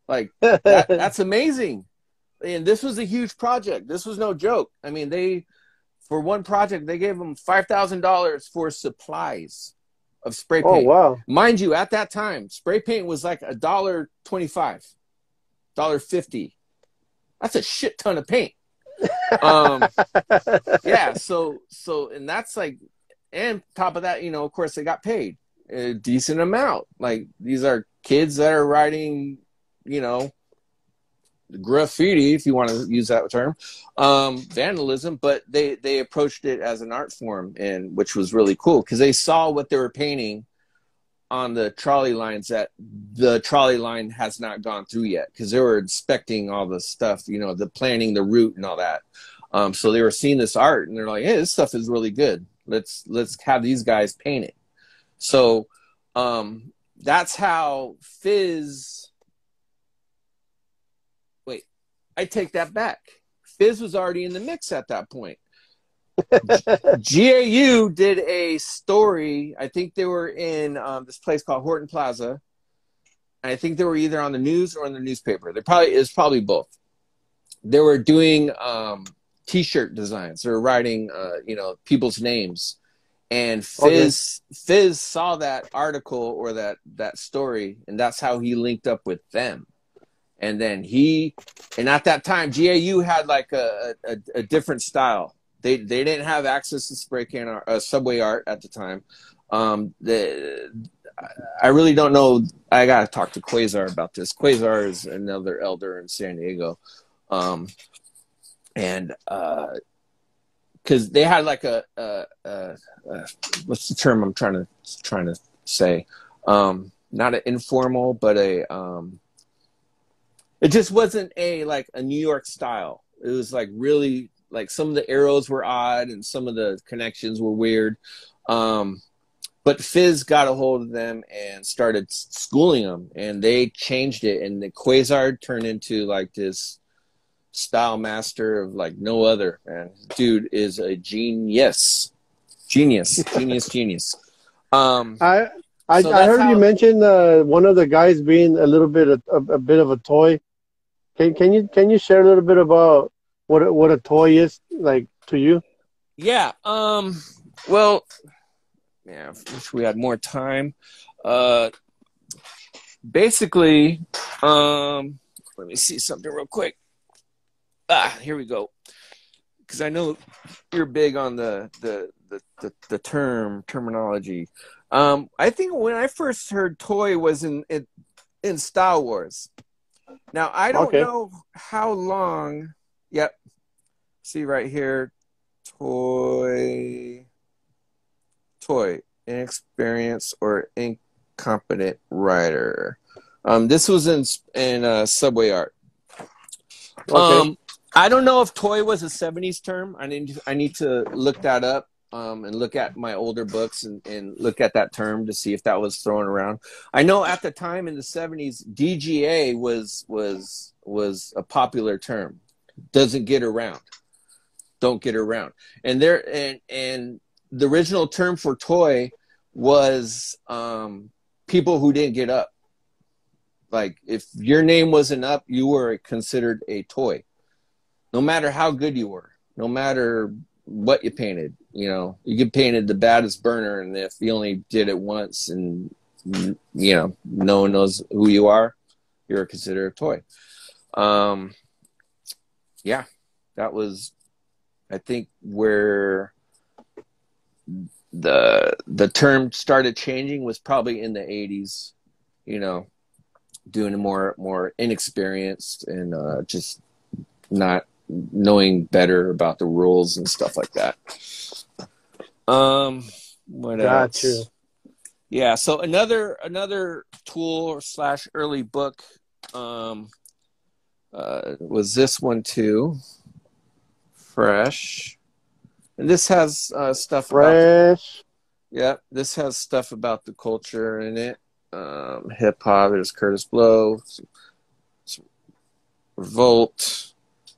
[SPEAKER 2] Like that's amazing. And this was a huge project. This was no joke. I mean, for one project, they gave them $5,000 for supplies of spray
[SPEAKER 1] Oh,
[SPEAKER 2] paint.
[SPEAKER 1] wow.
[SPEAKER 2] Mind you, at that time, spray paint was like $1.25, $1.50. That's a shit ton of paint. Yeah. So, and that's like, and top of that, you know, of course, they got paid a decent amount. Like, these are kids that are writing, you know, graffiti, if you want to use that term, vandalism, but they approached it as an art form, and which was really cool because they saw what they were painting on the trolley lines that the trolley line has not gone through yet, because they were inspecting all the stuff, you know, the planning the route and all that. So they were seeing this art and they're like, hey, this stuff is really good. Let's have these guys paint it. So that's how Fizz. Wait, I take that back. Fizz was already in the mix at that point. GAU did a story. I think they were in this place called Horton Plaza. And I think they were either on the news or in the newspaper. It's probably both. They were doing T-shirt designs. They were writing, you know, people's names. And Fizz saw that article or that story, and that's how he linked up with them. And then at that time, GAU had like a different style. They didn't have access to spray can or subway art at the time. I really don't know. I got to talk to Quasar about this. Quasar is another elder in San Diego. And because they had like what's the term I'm trying to say? Not an informal, but it just wasn't like a New York style. It was like really, like, some of the arrows were odd and some of the connections were weird. But Fizz got a hold of them and started schooling them, and they changed it. And the Quasar turned into like this style master of like no other. And dude is a genius.
[SPEAKER 1] I heard you mention one of the guys being a little bit a bit of a toy. Can you share a little bit about what a toy is like to you?
[SPEAKER 2] Yeah. Well, yeah, I wish we had more time. Basically, let me see something real quick. Here we go. Because I know you're big on the terminology. I think when I first heard toy was in Star Wars. Now, I don't know how long. Yep. See right here, toy, inexperienced or incompetent writer. This was in Subway Art. I don't know if toy was a 70s term. I need to look that up and look at my older books and look at that term to see if that was thrown around. I know at the time in the 70s, DGA was a popular term. Don't get around. And the original term for toy was people who didn't get up. Like, if your name wasn't up, you were considered a toy. No matter how good you were, no matter what you painted, you know, you could painted the baddest burner, and if you only did it once and, you know, no one knows who you are, you're considered a toy. Yeah, that was, I think, where the term started changing was probably in the 80s, you know, doing a more inexperienced and just not knowing better about the rules and stuff like that. What else?
[SPEAKER 1] You.
[SPEAKER 2] Yeah, so another tool / early book was this one too. Fresh. And this has stuff about the,
[SPEAKER 1] Fresh.
[SPEAKER 2] yeah, this has stuff about the culture in it. Hip hop. There's Curtis Blow, some Revolt,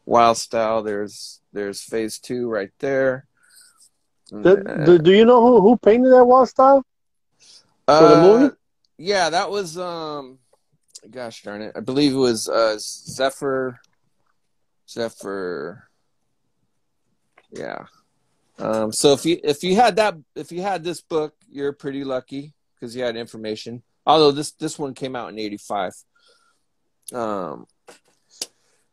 [SPEAKER 2] Wild Style. There's Phase 2 right there.
[SPEAKER 1] Do you know who painted that wall style for the
[SPEAKER 2] Uh,
[SPEAKER 1] movie?
[SPEAKER 2] yeah, that was gosh darn it, I believe it was Zephyr. Yeah. So if you had this book, you're pretty lucky because you had information. Although this one came out in '85. Um,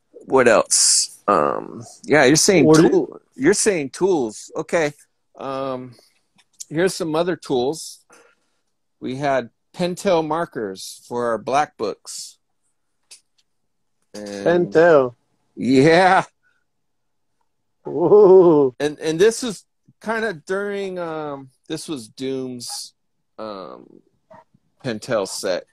[SPEAKER 2] what else? Yeah, you're saying
[SPEAKER 1] Or did-
[SPEAKER 2] tool. You're saying tools. Okay. Um, here's some other tools. We had Pentel markers for our black books, and
[SPEAKER 1] Pentel.
[SPEAKER 2] yeah,
[SPEAKER 1] Ooh.
[SPEAKER 2] and this is kind of during this was Doom's Pentel set.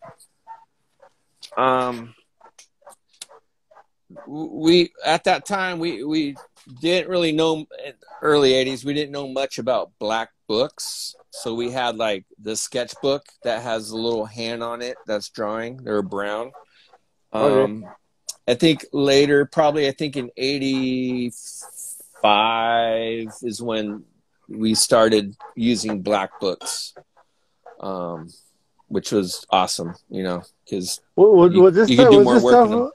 [SPEAKER 2] We at that time we didn't really know, early 80s, we didn't know much about black books, so we had like the sketchbook that has a little hand on it that's drawing. They're brown.
[SPEAKER 1] Okay.
[SPEAKER 2] I think later, probably I think in '85 is when we started using black books, which was awesome, because
[SPEAKER 1] Was this
[SPEAKER 2] you could do
[SPEAKER 1] was
[SPEAKER 2] more
[SPEAKER 1] this
[SPEAKER 2] work in them.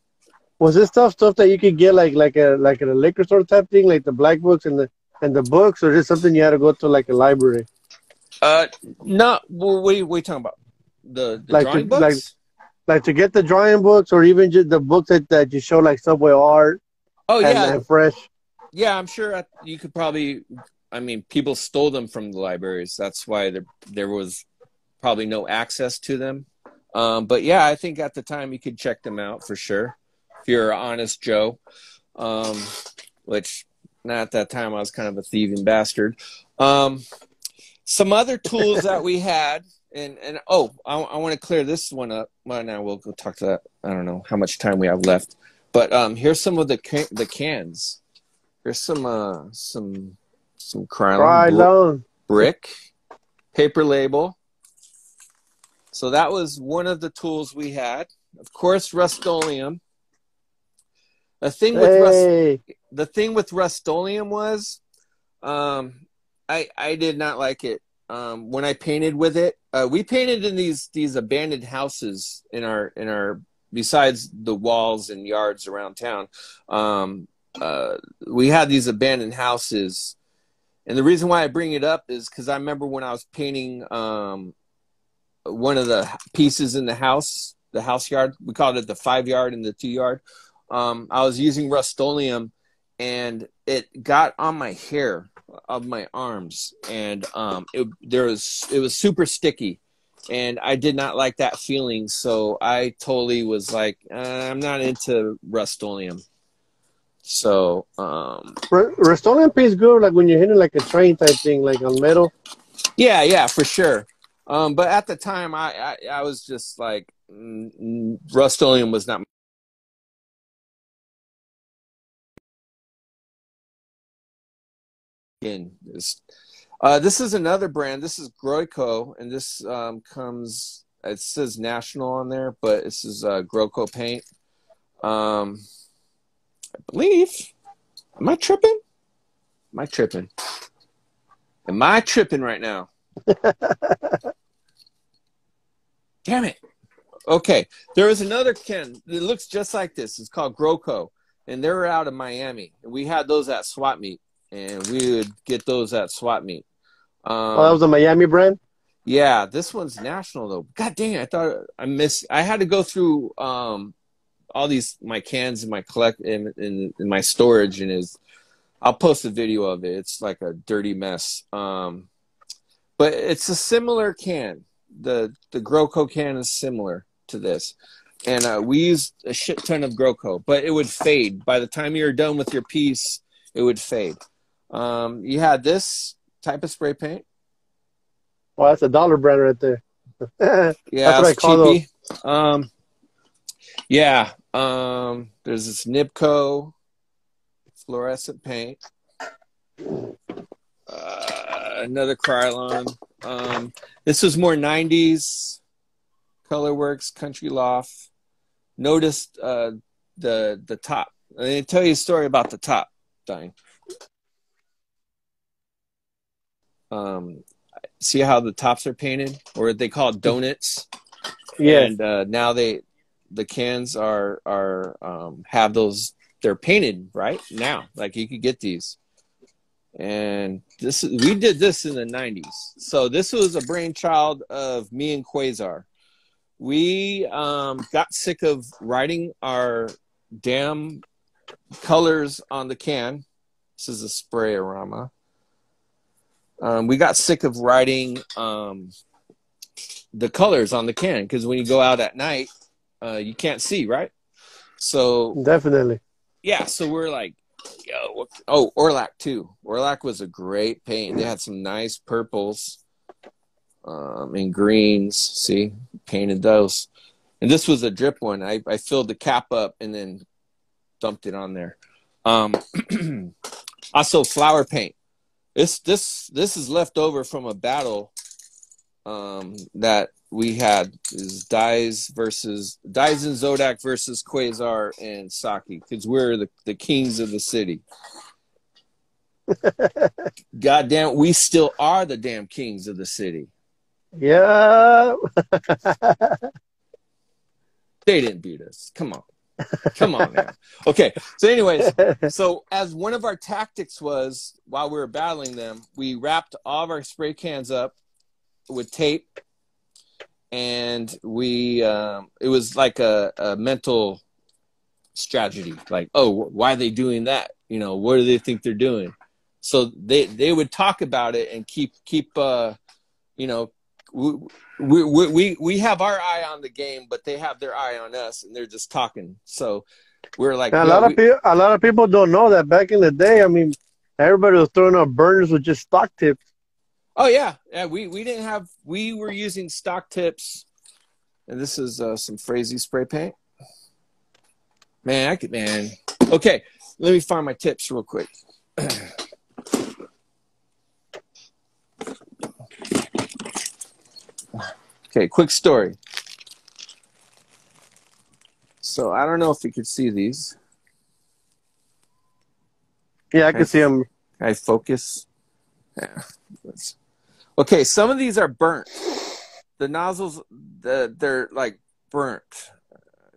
[SPEAKER 1] stuff stuff that you could get like at a liquor store type thing, like the black books and the books, or just something you had to go to like a library,
[SPEAKER 2] Uh, no, what are you talking about? The
[SPEAKER 1] like to
[SPEAKER 2] drawing books?
[SPEAKER 1] to get the drawing books, or even just the books that you show like Subway art
[SPEAKER 2] Oh yeah,
[SPEAKER 1] and fresh.
[SPEAKER 2] yeah. I'm sure you could probably. I mean, people stole them from the libraries. That's why there was probably no access to them. But yeah, I think at the time you could check them out for sure if you're an honest Joe. Um, which not at that time I was kind of a thieving bastard. Some other tools that we had, and oh, I want to clear this one up. Well, now we'll go talk to that. I don't know how much time we have left, but here's some of the cans. Here's some krylon
[SPEAKER 1] Krylon.
[SPEAKER 2] brick paper label. So that was one of the tools we had. Of course, Rust-Oleum. The thing with
[SPEAKER 1] Hey.
[SPEAKER 2] Rust-Oleum was, I did not like it. When I painted with it, we painted in these abandoned houses in our besides the walls and yards around town. We had these abandoned houses, and the reason why I bring it up is because I remember when I was painting one of the pieces in the house yard. We called it the 5 yard and the 2 yard. I was using Rust-Oleum, and it got on my hair of my arms, and it was super sticky, and I did not like that feeling. So I totally was like, I'm not into Rust-Oleum. So
[SPEAKER 1] Rust-Oleum paint's good, like when you're hitting like a train type thing, like on metal.
[SPEAKER 2] yeah, for sure. But at the time, I was just like, Rust-Oleum was not. This is another brand. This is Groico, and this comes. It says National on there, but this is Groico paint. I believe. Am I tripping? Am I tripping? Am I tripping right now? Damn it. Okay. There is another can that looks just like this. It's called Groico, and they're out of Miami. And we had those at swap meet, and we would get those at swap meet.
[SPEAKER 1] Oh, that was a Miami brand.
[SPEAKER 2] Yeah, this one's national though. God dang it! I thought I had to go through all these my cans in my in my storage, and I'll post a video of it. It's like a dirty mess. But it's a similar can. The Groco can is similar to this, and we used a shit ton of Groco, but it would fade by the time you're done with your piece. It would fade. You had this type of spray paint.
[SPEAKER 1] Well, that's a dollar brand right there. That's
[SPEAKER 2] Yeah,
[SPEAKER 1] what I
[SPEAKER 2] it's
[SPEAKER 1] call those.
[SPEAKER 2] cheapy. Yeah. There's this Nibco fluorescent paint. Another Krylon. This was more 90s. Colorworks, Country Loft. Noticed the top. I'm going to tell you a story about the top thing. See how the tops are painted, or they call it donuts.
[SPEAKER 1] Yes.
[SPEAKER 2] And now the cans are have those. They're painted right now. Like you could get these. And we did this in the 90s. So this was a brainchild of me and Quasar. We got sick of writing our damn colors on the can. This is a Sprayarama. We got sick of writing the colors on the can because when you go out at night, you can't see, right? So
[SPEAKER 1] Definitely.
[SPEAKER 2] yeah, so we're like, yo, Orlac too. Orlac was a great paint. They had some nice purples and greens. See, painted those. And this was a drip one. I filled the cap up and then dumped it on there. Also, flower paint. This is left over from a battle that we had. Is Dies and Zodak versus Quasar and Saki, because we're the kings of the city. Goddamn, we still are the damn kings of the city.
[SPEAKER 1] Yeah.
[SPEAKER 2] They didn't beat us. Come on, man. Okay, so anyways, so as one of our tactics was, while we were battling them, we wrapped all of our spray cans up with tape, and we it was like a mental strategy, like, oh, why are they doing that? You know, what do they think they're doing? So they would talk about it and keep you know, we have our eye on the game, but they have their eye on us, and they're just talking. So we're like,
[SPEAKER 1] And
[SPEAKER 2] yo,
[SPEAKER 1] a lot of people don't know that back in the day. I mean, everybody was throwing out burners with just stock tips.
[SPEAKER 2] oh yeah, we didn't have. We were using stock tips, and this is some Frazee spray paint. Man, Okay, let me find my tips real quick. Okay, quick story. So I don't know if you could see these.
[SPEAKER 1] Yeah, I can see them.
[SPEAKER 2] Can I focus? Yeah. Okay, some of these are burnt. The nozzles, they're like burnt.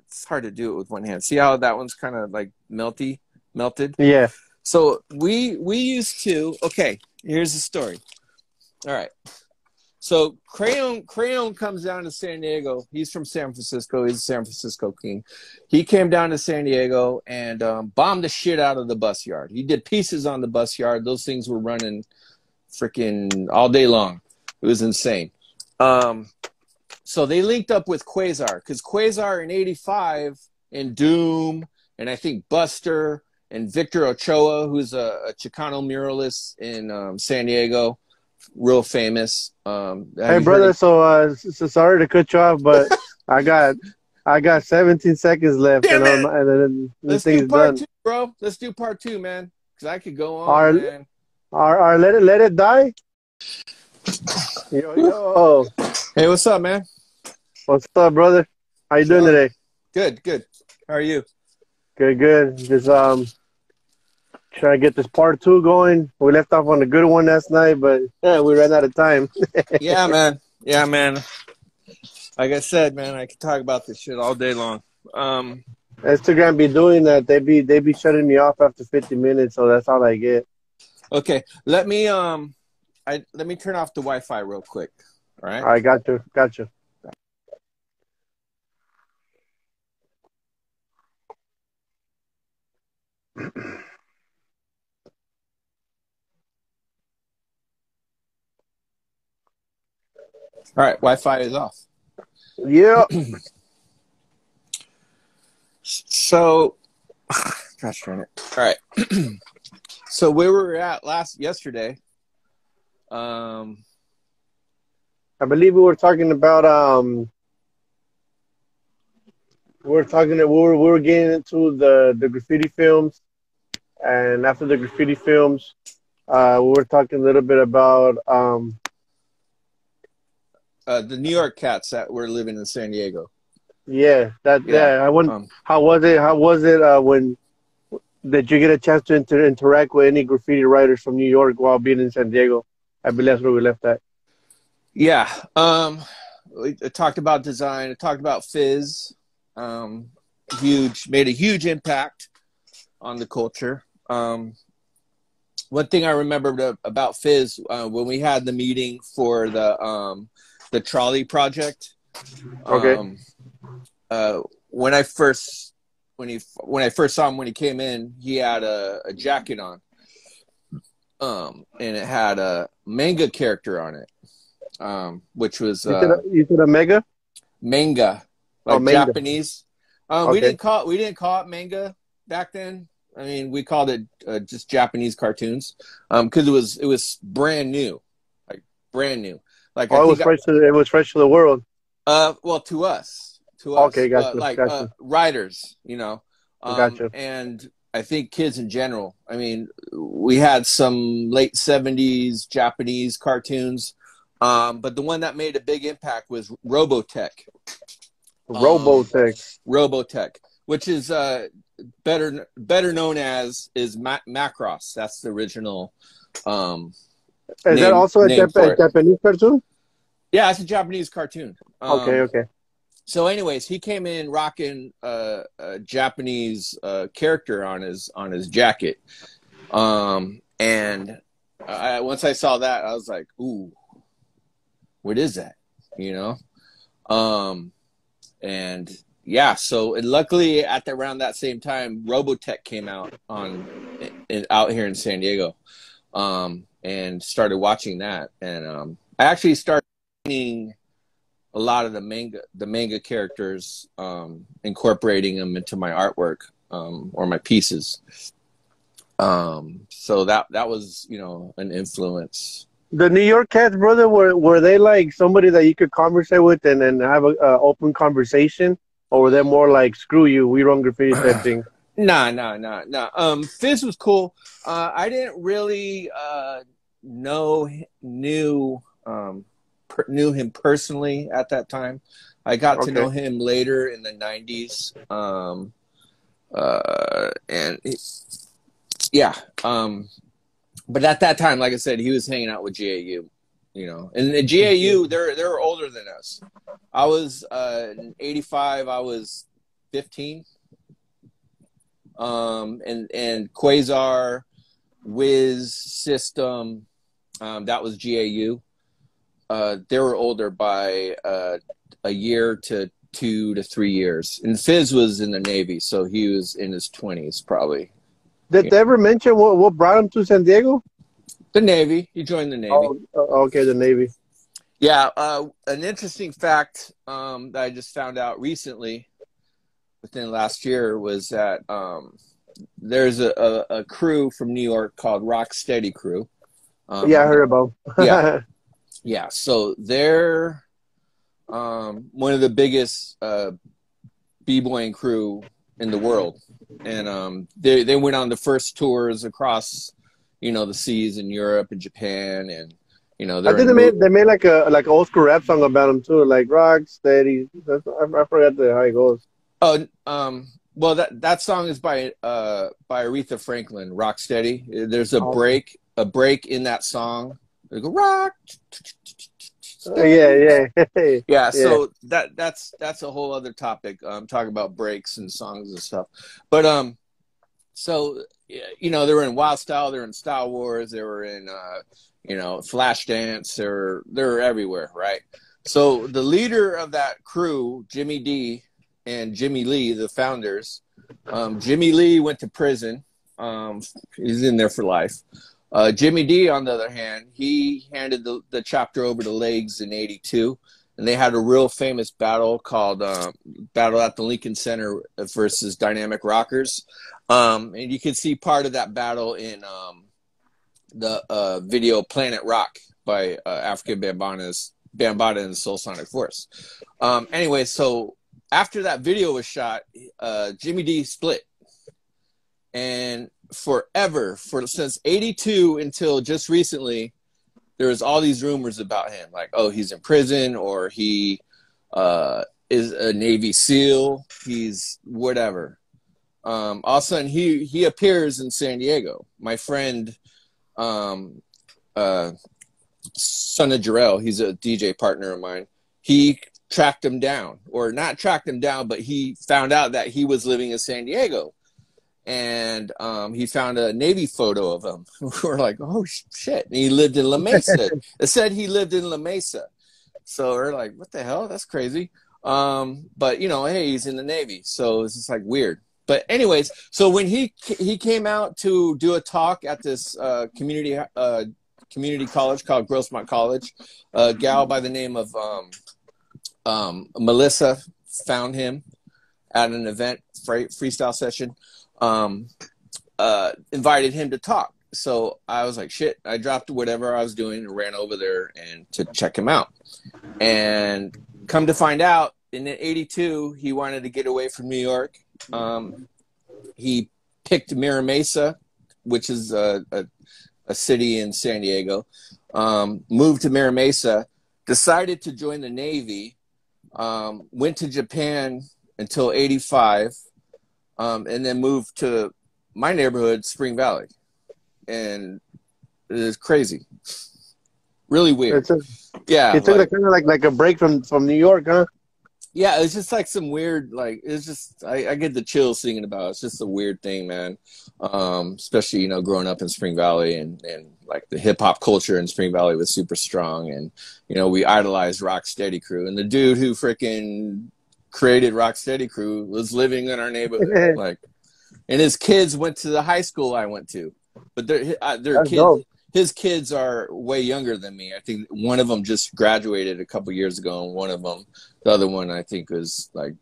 [SPEAKER 2] It's hard to do it with one hand. See how that one's kind of like melted?
[SPEAKER 1] Yeah.
[SPEAKER 2] So we used to. Okay, here's the story. All right. So Crayon comes down to San Diego. He's from San Francisco. He's a San Francisco king. He came down to San Diego and bombed the shit out of the bus yard. He did pieces on the bus yard. Those things were running freaking all day long. It was insane. So they linked up with Quasar, because Quasar in '85 and Doom and I think Buster and Victor Ochoa, who's a Chicano muralist in San Diego, real famous.
[SPEAKER 1] Hey, brother. So sorry to cut you off, but I got 17 seconds left,
[SPEAKER 2] Damn
[SPEAKER 1] and then
[SPEAKER 2] Let's
[SPEAKER 1] thing
[SPEAKER 2] do
[SPEAKER 1] is
[SPEAKER 2] part
[SPEAKER 1] done.
[SPEAKER 2] 2, bro. Let's do part 2, man. Because I could go on, man.
[SPEAKER 1] Let it die. Yo.
[SPEAKER 2] Hey, what's up, man?
[SPEAKER 1] What's up, brother? How you doing today?
[SPEAKER 2] Good. How are you?
[SPEAKER 1] Good. Just trying to get this part 2 going. We left off on a good one last night, but we ran out of time.
[SPEAKER 2] Yeah, man. Like I said, man, I could talk about this shit all day long.
[SPEAKER 1] Instagram be doing that. They be shutting me off after 50 minutes, so that's all I get.
[SPEAKER 2] Okay, let me turn off the Wi-Fi real quick. All right.
[SPEAKER 1] All right, got you.
[SPEAKER 2] All right, Wi-Fi is off.
[SPEAKER 1] Yeah.
[SPEAKER 2] So, gosh darn it. All right. So where we were at yesterday.
[SPEAKER 1] I believe we were talking about we were getting into the graffiti films, and after the graffiti films, We were talking a little bit about
[SPEAKER 2] The New York cats that were living in San Diego.
[SPEAKER 1] yeah, that
[SPEAKER 2] Yeah.
[SPEAKER 1] yeah. I wonder how was it? How was it when did you get a chance to interact with any graffiti writers from New York while being in San Diego? I believe that's where we left at.
[SPEAKER 2] Yeah. We talked about design. I talked about Fizz. Made a huge impact on the culture. One thing I remember about Fizz when we had the meeting for the trolley project.
[SPEAKER 1] Okay.
[SPEAKER 2] When I first saw him when he came in, he had a jacket on, and it had a manga character on it, which was
[SPEAKER 1] You said a mega?
[SPEAKER 2] manga,
[SPEAKER 1] Oh,
[SPEAKER 2] like
[SPEAKER 1] manga.
[SPEAKER 2] Japanese. We
[SPEAKER 1] Okay.
[SPEAKER 2] didn't call it manga back then. I mean, we called it just Japanese cartoons because it was brand new, like brand new. Like I
[SPEAKER 1] Oh,
[SPEAKER 2] think
[SPEAKER 1] it was fresh to the world.
[SPEAKER 2] well to us,
[SPEAKER 1] Okay,
[SPEAKER 2] but
[SPEAKER 1] gotcha,
[SPEAKER 2] like
[SPEAKER 1] gotcha,
[SPEAKER 2] writers,
[SPEAKER 1] gotcha.
[SPEAKER 2] and I think kids in general. I mean, we had some late '70s Japanese cartoons, but the one that made a big impact was Robotech.
[SPEAKER 1] Robotech.
[SPEAKER 2] Robotech, which is better known as Macross. That's the original
[SPEAKER 1] Is that also
[SPEAKER 2] name
[SPEAKER 1] a
[SPEAKER 2] for it.
[SPEAKER 1] Japanese cartoon?
[SPEAKER 2] Yeah, it's a Japanese cartoon.
[SPEAKER 1] Okay, okay.
[SPEAKER 2] So, anyways, he came in rocking a Japanese character on his jacket, and once I saw that, I was like, "Ooh, what is that?" You know, and yeah. So, and luckily, around that same time, Robotech came out out here in San Diego, and started watching that, and I actually started reading a lot of the manga characters, incorporating them into my artwork, or my pieces. So that was, an influence.
[SPEAKER 1] The New York cats, brother, were they like somebody that you could conversate with and have a open conversation, or were they more like screw you, we run graffiti type thing?
[SPEAKER 2] Nah. Fizz was cool. I didn't really knew him personally at that time. I got to
[SPEAKER 1] Okay.
[SPEAKER 2] know him later in the '90s, yeah. But at that time, like I said, he was hanging out with GAU, and the GAU they're older than us. I was in '85. I was 15. And Quasar, Wiz, System, that was GAU. They were older by a year to 2 to 3 years. And Fizz was in the Navy, so he was in his 20s probably.
[SPEAKER 1] Did they ever mention what brought him to San Diego?
[SPEAKER 2] The Navy. He joined the Navy.
[SPEAKER 1] Oh, okay, the Navy.
[SPEAKER 2] Yeah. An interesting fact that I just found out recently, within last year, was that there's a crew from New York called Rocksteady Crew.
[SPEAKER 1] Yeah, I heard about.
[SPEAKER 2] Yeah. So they're one of the biggest b-boying crew in the world, and they went on the first tours across, the seas in Europe and Japan, and
[SPEAKER 1] I think they made like an old school rap song about him too, like Rocksteady. I forgot how it goes.
[SPEAKER 2] Oh, well, that song is by Aretha Franklin, Rocksteady. There's a break in that song. They go rock.
[SPEAKER 1] Yeah.
[SPEAKER 2] Yeah. So that's a whole other topic. Talking about breaks and songs and stuff. But so they were in Wild Style, they were in Style Wars, they were in Flashdance, they were everywhere, right? So the leader of that crew, Jimmy D and Jimmy Lee, the founders, Jimmy Lee went to prison. He's in there for life. Jimmy D, on the other hand, he handed the chapter over to Legs in '82, and they had a real famous battle called Battle at the Lincoln Center versus Dynamic Rockers. And you can see part of that battle in the video Planet Rock by African Bambaataa and Soul Sonic Force. Anyway, so after that video was shot, Jimmy D split. And forever, since '82 until just recently, there was all these rumors about him, like, oh, he's in prison, or he is a Navy SEAL, he's whatever. All of a sudden, he appears in San Diego. My friend, son of Jarrell, he's a DJ partner of mine. He tracked him down, or not tracked him down, but he found out that he was living in San Diego. And he found a Navy photo of him. We're like, oh, shit. And he lived in La Mesa. It said he lived in La Mesa. So we're like, what the hell? That's crazy. But, you know, hey, he's in the Navy. So it's just like weird. But anyways, so when he came out to do a talk at this community college called Grossmont College, a gal by the name of Melissa found him at an event, freestyle session, invited him to talk. So I was like, shit, I dropped whatever I was doing and ran over there and to check him out. And come to find out, in '82, he wanted to get away from New York. He picked Mira Mesa, which is a city in San Diego, moved to Mira Mesa, decided to join the Navy, went to Japan until '85, and then moved to my neighborhood, Spring Valley. And it is crazy. Really weird. Yeah.
[SPEAKER 1] He took like, kind of like a break from New York, huh?
[SPEAKER 2] Yeah, it's just like some weird, like, it's just, I get the chills thinking about it. It's just a weird thing, man. Especially, you know, growing up in Spring Valley and like the hip hop culture in Spring Valley was super strong. And, you know, we idolized Rocksteady Crew. And the dude who freaking created Rocksteady Crew was living in our neighborhood. Like, and his kids went to the high school I went to. But their kids, dope. His kids are way younger than me. I think one of them just graduated a couple years ago, and one of them, the other one, I think was like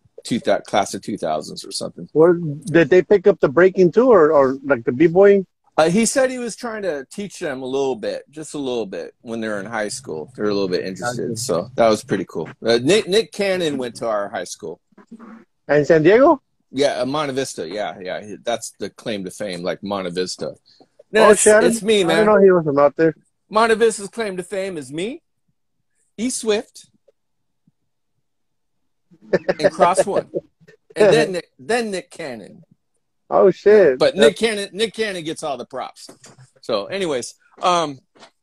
[SPEAKER 2] class of 2000s or something.
[SPEAKER 1] Or did they pick up the breaking too, or like the b-boying?
[SPEAKER 2] He said he was trying to teach them a little bit, just a little bit, when they were in high school. They're a little bit interested, so that was pretty cool. Nick Cannon went to our high school.
[SPEAKER 1] And San Diego?
[SPEAKER 2] Yeah, Monte Vista. Yeah. That's the claim to fame, like Monte Vista.
[SPEAKER 1] No,
[SPEAKER 2] it's me, man.
[SPEAKER 1] I didn't know he was from out there.
[SPEAKER 2] Monte Vista's claim to fame is me, E. Swift, and Cross One, and then Nick Cannon.
[SPEAKER 1] Oh shit!
[SPEAKER 2] But Nick Cannon gets all the props. So, anyways, and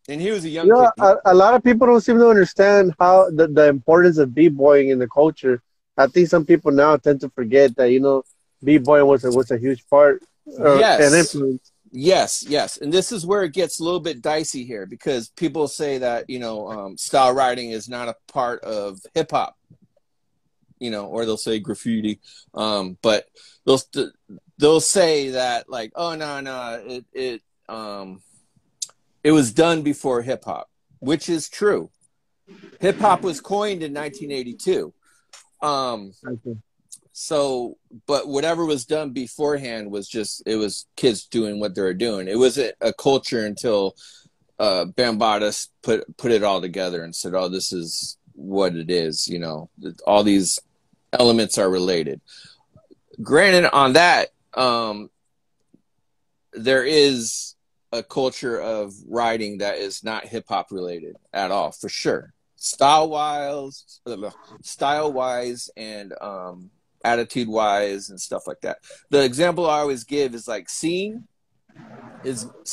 [SPEAKER 2] he was a young kid.
[SPEAKER 1] A lot of people don't seem to understand how the importance of b-boying in the culture. I think some people now tend to forget that, you know, b-boying was a huge part and influence.
[SPEAKER 2] Yes. And this is where it gets a little bit dicey here, because people say that, you know, style writing is not a part of hip hop, you know, or they'll say graffiti. But they'll say that, like, oh, no, it was done before hip hop, which is true. Hip hop was coined in 1982. So, but whatever was done beforehand was it was kids doing what they were doing. It wasn't a culture until Bambaataa put it all together and said, oh, this is what it is. You know, all these elements are related. Granted, on that, there is a culture of writing that is not hip hop related at all, for sure. Style wise, and attitude wise and stuff like that. The example I always give is like Scene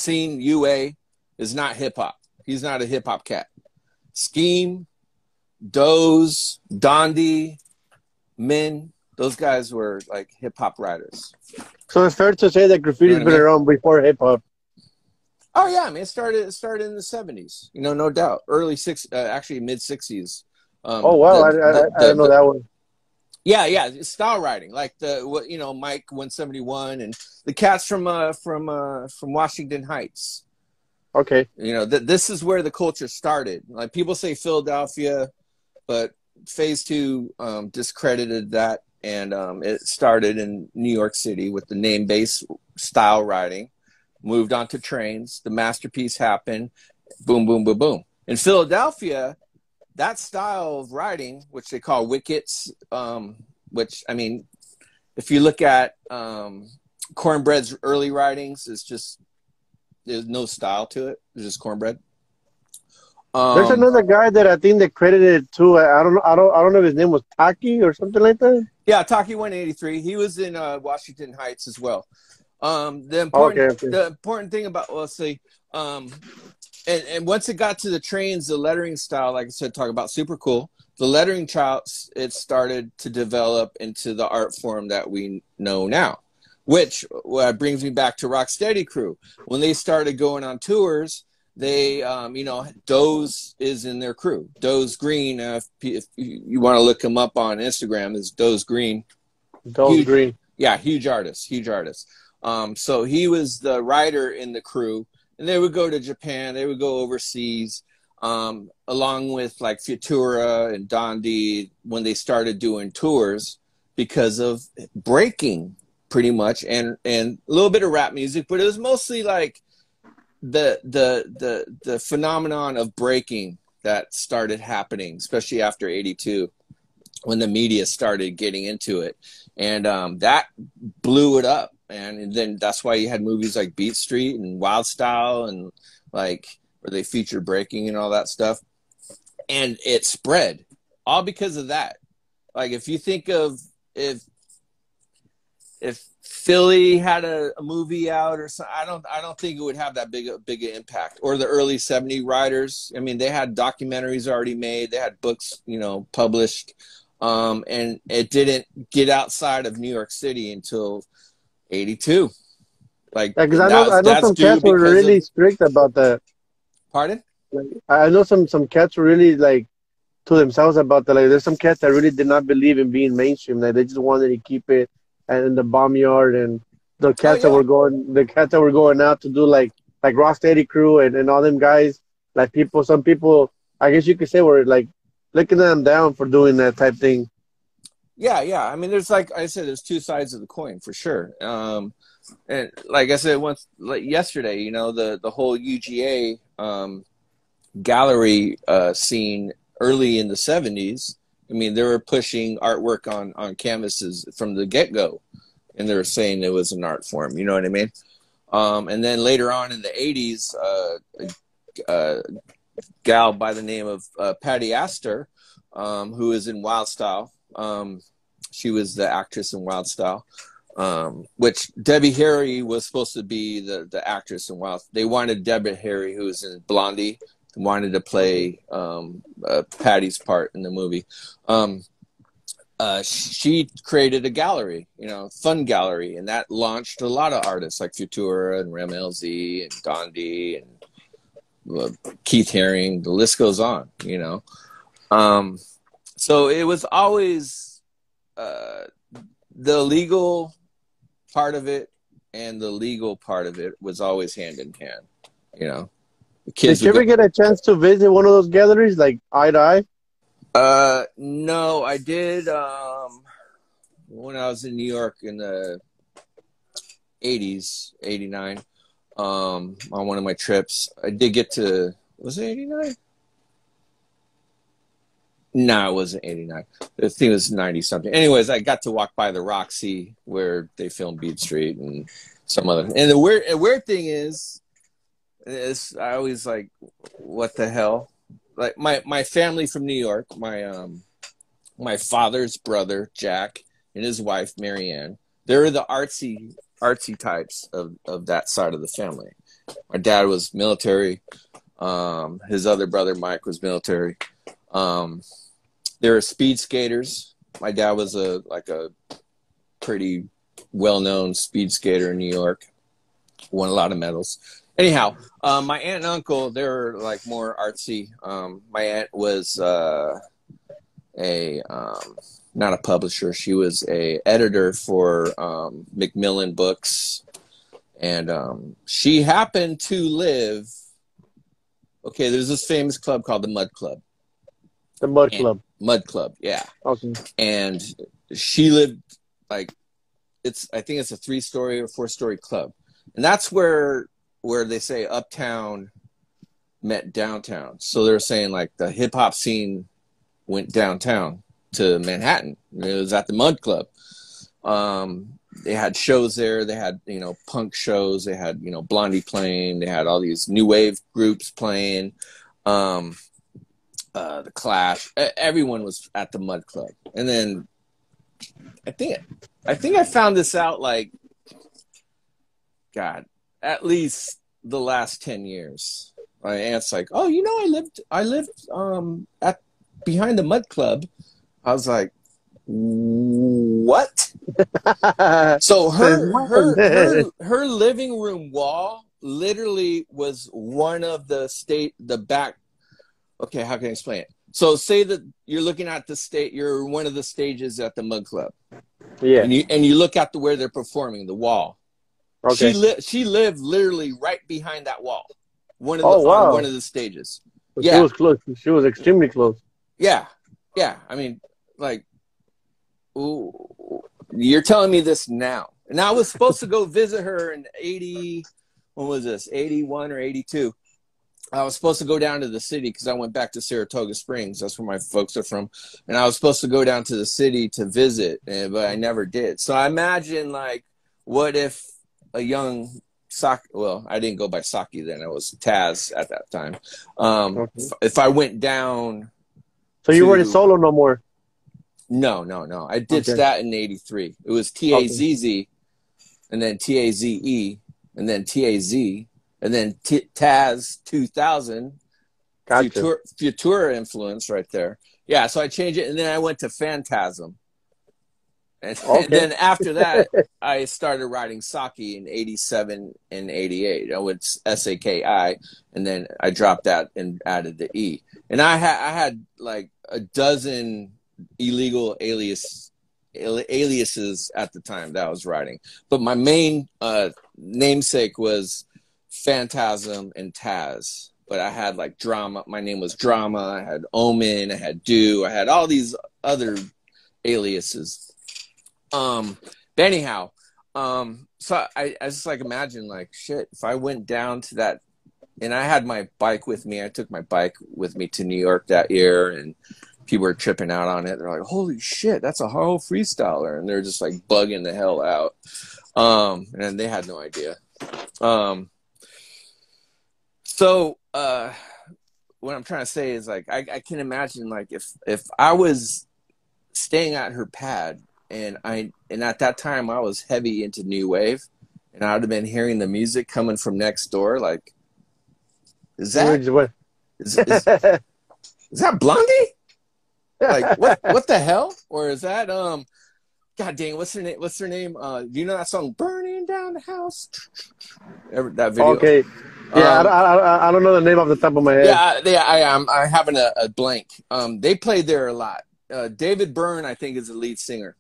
[SPEAKER 2] UA is not hip hop. He's not a hip hop cat. Scheme, Doze, Dondi, Min, those guys were like hip hop writers.
[SPEAKER 1] So it's fair to say that graffiti's been around before hip hop.
[SPEAKER 2] Oh yeah, I mean, it started in the 70s. You know, no doubt. Actually mid 60s.
[SPEAKER 1] Oh wow, I didn't know that one.
[SPEAKER 2] Yeah, style writing, like Mike 171 and the cats from Washington Heights.
[SPEAKER 1] Okay.
[SPEAKER 2] You know, this is where the culture started. Like, people say Philadelphia, but Phase 2 discredited that, and it started in New York City with the name-based style writing. Moved on to trains. The masterpiece happened. Boom, boom, boom, boom. In Philadelphia, that style of writing, which they call wickets, which, I mean, if you look at Cornbread's early writings is just, there's no style to it. It's just Cornbread.
[SPEAKER 1] There's another guy that I think they credited too. I don't know if his name was Taki or something like that.
[SPEAKER 2] Yeah, Taki 183. He was in Washington Heights as well.
[SPEAKER 1] Okay.
[SPEAKER 2] The important thing about, let's see, and once it got to the trains, the lettering style, like I said, talk about super cool. The lettering charts, it started to develop into the art form that we know now, which brings me back to Rocksteady Crew. When they started going on tours, they, Doze is in their crew. Doze Green, if you want to look him up on Instagram, is Doze Green.
[SPEAKER 1] Doze Green.
[SPEAKER 2] Yeah, huge artist. So he was the writer in the crew, and they would go to Japan, they would go overseas, along with like Futura and Dondi when they started doing tours because of breaking pretty much, and a little bit of rap music, but it was mostly like the phenomenon of breaking that started happening, especially after 82 when the media started getting into it, and that blew it up. And then that's why you had movies like Beat Street and Wild Style, and like where they featured breaking and all that stuff. And it spread all because of that. Like if you think of if Philly had a movie out or something, I don't think it would have that big an impact. Or the early 70 writers. I mean, they had documentaries already made, they had books, published. And it didn't get outside of New York City until 82. Like,
[SPEAKER 1] because I know some cats were really strict about that.
[SPEAKER 2] Pardon?
[SPEAKER 1] Like, I know some cats were really like to themselves about that. Like, there's some cats that really did not believe in being mainstream. Like, they just wanted to keep it in the Bombyard, and the cats that were going out to do like Rocksteady Crew and all them guys. Like some people, I guess you could say, were like looking them down for doing that type thing.
[SPEAKER 2] Yeah. I mean, there's like I said, there's two sides of the coin for sure. And like I said yesterday, the whole UGA gallery scene early in the 70s. I mean, they were pushing artwork on canvases from the get-go, and they were saying it was an art form. You know what I mean? And then later on in the 80s, a gal by the name of Patty Astor, who is in Wild Style. She was the actress in Wild Style, which Debbie Harry was supposed to be the actress in Wild. They wanted Debbie Harry, who was in Blondie, wanted to play Patty's part in the movie. She created a gallery, fun gallery, and that launched a lot of artists like Futura and Rem LZ and Dondi and Keith Haring. The list goes on, So it was always the legal part of it and the legal part of it was always hand in hand, The kids
[SPEAKER 1] Did you ever get a chance to visit one of those galleries, like eye to eye?
[SPEAKER 2] No, I did when I was in New York in the 80s, 89, on one of my trips. I did get to, was it 89? No, it wasn't 89. I think it was 90 something. Anyways, I got to walk by the Roxy where they filmed Beat Street and some other. And the weird thing is I always like, what the hell? Like my family from New York, my father's brother Jack and his wife Marianne, they're the artsy types of that side of the family. My dad was military. His other brother Mike was military. They were speed skaters. My dad was a pretty well-known speed skater in New York. Won a lot of medals. Anyhow, my aunt and uncle, they were like more artsy. My aunt was not a publisher. She was a editor for Macmillan Books, and she happened to live. Okay, there's this famous club called the Mud Club.
[SPEAKER 1] The Mud Club,
[SPEAKER 2] yeah.
[SPEAKER 1] Okay.
[SPEAKER 2] And she lived I think it's a 3-story or 4-story club, and that's where they say uptown met downtown. So they're saying like the hip hop scene went downtown to Manhattan. It was at the Mud Club. they had shows there. They had, you know, punk shows. They had, you know, Blondie playing. They had all these new wave groups playing. The Clash. Everyone was at the Mud Club. And then I think I found this out like, God, at least the last 10 years. My aunt's like, oh, you know, I lived at behind the Mud Club. I was like, what? So her living room wall literally was one of the back. Okay, how can I explain it? So say that you're looking at you're one of the stages at the Mud Club.
[SPEAKER 1] Yeah.
[SPEAKER 2] And you look at where they're performing, the wall.
[SPEAKER 1] Okay.
[SPEAKER 2] She lived literally right behind that wall.
[SPEAKER 1] Wow.
[SPEAKER 2] On one of the stages.
[SPEAKER 1] So
[SPEAKER 2] yeah.
[SPEAKER 1] She was close. She was extremely close.
[SPEAKER 2] Yeah. Yeah. I mean, like, ooh, you're telling me this now. And I was supposed to go visit her in 80, when was this? 81 or 82. I was supposed to go down to the city because I went back to Saratoga Springs. That's where my folks are from. And I was supposed to go down to the city to visit, but I never did. So I imagine, like, what if a young well, I didn't go by Saki then. I was Taz at that time.
[SPEAKER 1] Okay.
[SPEAKER 2] If I went down.
[SPEAKER 1] So you weren't solo no more?
[SPEAKER 2] No. I ditched that in 83. It was T-A-Z-Z, and then T-A-Z-E, and then T-A-Z, and then Taz 2000.
[SPEAKER 1] Gotcha.
[SPEAKER 2] Futura influence right there. Yeah, so I changed it, and then I went to Phantasm. And then after that, I started writing Saki in 87 and 88. I went S-A-K-I, and then I dropped that and added the E. And I had like a dozen illegal aliases at the time that I was writing. But my main namesake was Phantasm and Taz. But I had like Drama. My name was Drama. I had Omen. I had Do. I had all these other aliases. But anyhow, so I just like imagine like shit, if I went down to that, and I had my bike with me, I took my bike with me to New York that year, and people were tripping out on it. They're like, holy shit, that's a whole freestyler. And they're just like bugging the hell out. And they had no idea. So what I'm trying to say is like, I can imagine like if I was staying at her pad, and at that time I was heavy into new wave, and I would have been hearing the music coming from next door. Like, is that Blondie? Like, what the hell? Or is that God dang, what's her name? Do you know that song "Burning Down the House"? That video.
[SPEAKER 1] Okay. Yeah, I don't know the name off the top of my head.
[SPEAKER 2] Yeah, I am. I'm having a blank. They played there a lot. David Byrne, I think, is the lead singer.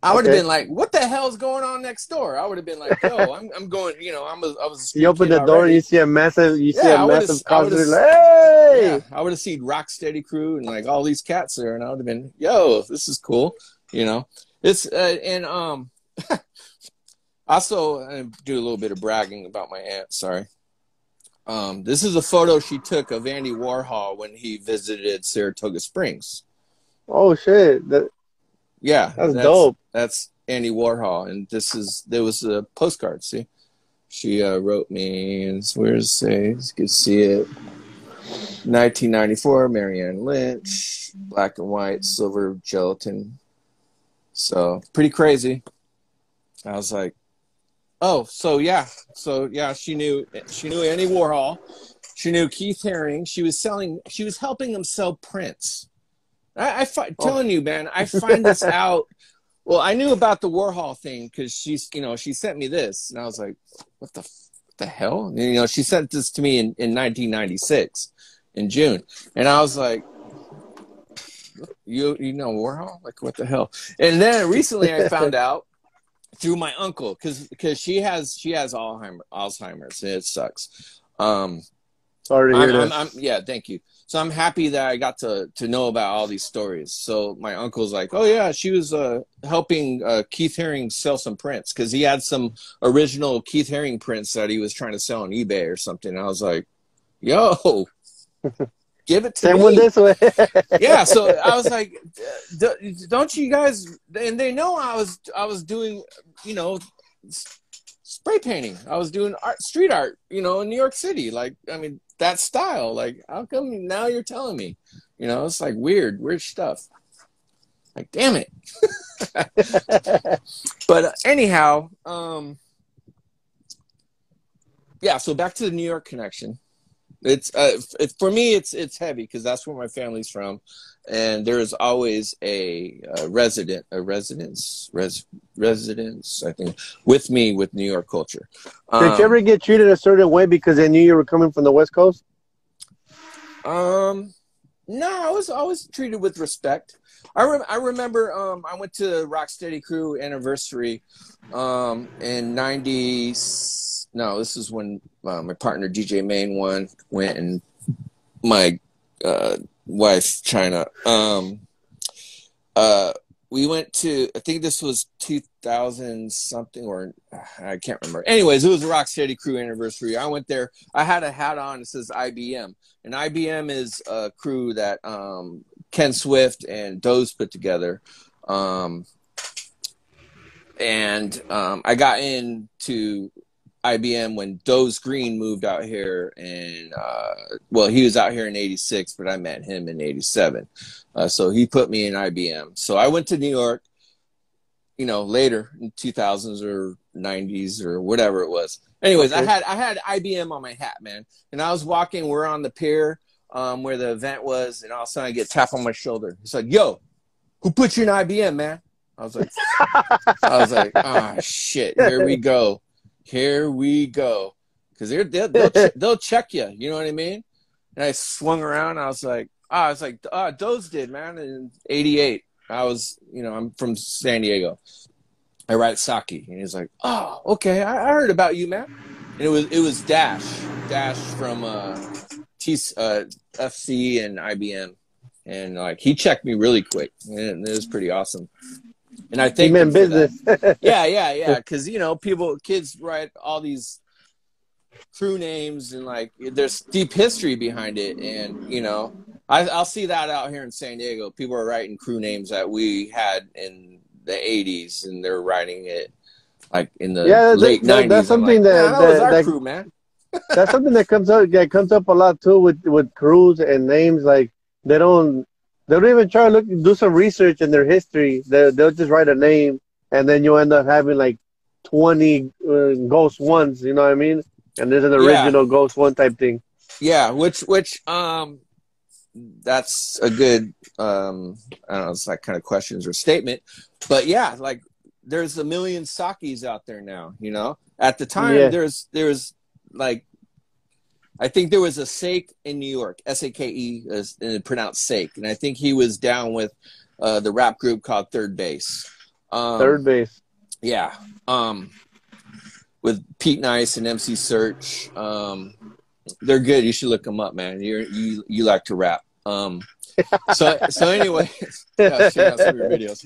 [SPEAKER 2] I would have been like, what the hell's going on next door? I would have been like, yo, I'm going, you know, I was
[SPEAKER 1] you open the door
[SPEAKER 2] already.
[SPEAKER 1] And you see a massive concert. Like,
[SPEAKER 2] hey! Yeah, I would have seen Rocksteady Crew and like all these cats there, and I would have been, yo, this is cool. You know, it's, also, I do a little bit of bragging about my aunt, sorry. This is a photo she took of Andy Warhol when he visited Saratoga Springs.
[SPEAKER 1] Oh shit.
[SPEAKER 2] Yeah,
[SPEAKER 1] that's dope.
[SPEAKER 2] That's Andy Warhol, and there was a postcard. See, she wrote me, and where's you can see it. 1994, Marianne Lynch, black and white, silver gelatin. So pretty crazy. I was like, oh, so yeah, she knew Andy Warhol, she knew Keith Haring. She was helping them sell prints. Telling you, man, I find this out. Well, I knew about the Warhol thing because she sent me this, and I was like, what the hell? And, you know, she sent this to me in 1996 in June, and I was like, you know Warhol? Like, what the hell? And then recently I found out through my uncle because she has Alzheimer's, and it sucks.
[SPEAKER 1] Sorry to hear that.
[SPEAKER 2] Yeah, thank you. So I'm happy that I got to know about all these stories. So my uncle's like, oh yeah, she was helping Keith Haring sell some prints because he had some original Keith Haring prints that he was trying to sell on eBay or something. And I was like, yo, give it to
[SPEAKER 1] Same one
[SPEAKER 2] me.
[SPEAKER 1] this way.
[SPEAKER 2] Yeah, so I was like, don't you guys? And they know I was doing, you know, spray painting. I was doing street art, you know, in New York City. Like, I mean, that style. Like, how come now you're telling me? You know, it's like weird stuff. Like, damn it. But anyhow, yeah. So back to the New York connection. It's for me, it's heavy because that's where my family's from, and there is always a residence, I think, with me with New York culture.
[SPEAKER 1] Did you ever get treated a certain way because they knew you were coming from the West Coast?
[SPEAKER 2] No, I was always treated with respect. I remember I went to Rocksteady Crew anniversary in 90. No, this is when my partner DJ Main went, and my wife China. We went to, I think this was 2000 something, or I can't remember. Anyways, it was a Rocksteady Crew anniversary. I went there. I had a hat on that says IBM, and IBM is a crew that Ken Swift and Doze put together. I got into IBM when Doze Green moved out here, and well, he was out here in '86, but I met him in '87. So he put me in IBM. So I went to New York, you know, later in 2000s or 90s or whatever it was. Anyways, okay. I had IBM on my hat, man, and I was walking. We're on the pier where the event was, and all of a sudden I get tapped on my shoulder. He's like, "Yo, who put you in IBM, man?" I was like, "Ah, oh, shit, here we go." Here we go, because they'll check you. You know what I mean? And I swung around. I was like, Doze did, man. In '88, I was, you know, I'm from San Diego. I write Sake, and he's like, "Oh, okay, I heard about you, man." And it was Dash from FC and IBM, and like he checked me really quick, and it was pretty awesome. And I think him for that. Yeah. Because, you know, kids write all these crew names, and like there's deep history behind it. And, you know, I'll see that out here in San Diego. People are writing crew names that we had in the 80s, and they're writing it like in the late 90s.
[SPEAKER 1] That's something
[SPEAKER 2] like, that was our crew, man.
[SPEAKER 1] That's something that comes up a lot too with crews and names. Like they don't even try to do some research in their history. They'll just write a name, and then you end up having like 20 Ghost Ones. You know what I mean? And there's an original Ghost One type thing.
[SPEAKER 2] Yeah, which that's a good I don't know, it's like kind of questions or statement, but yeah, like there's a million Sakis out there now. You know, at the time there's like, I think there was a Sake in New York, Sake, and pronounced Sake, and I think he was down with the rap group called Third Base.
[SPEAKER 1] Third Base. Yeah.
[SPEAKER 2] With Pete Nice and MC Search. They're good. You should look them up, man. You like to rap. So anyway, check out some of your videos.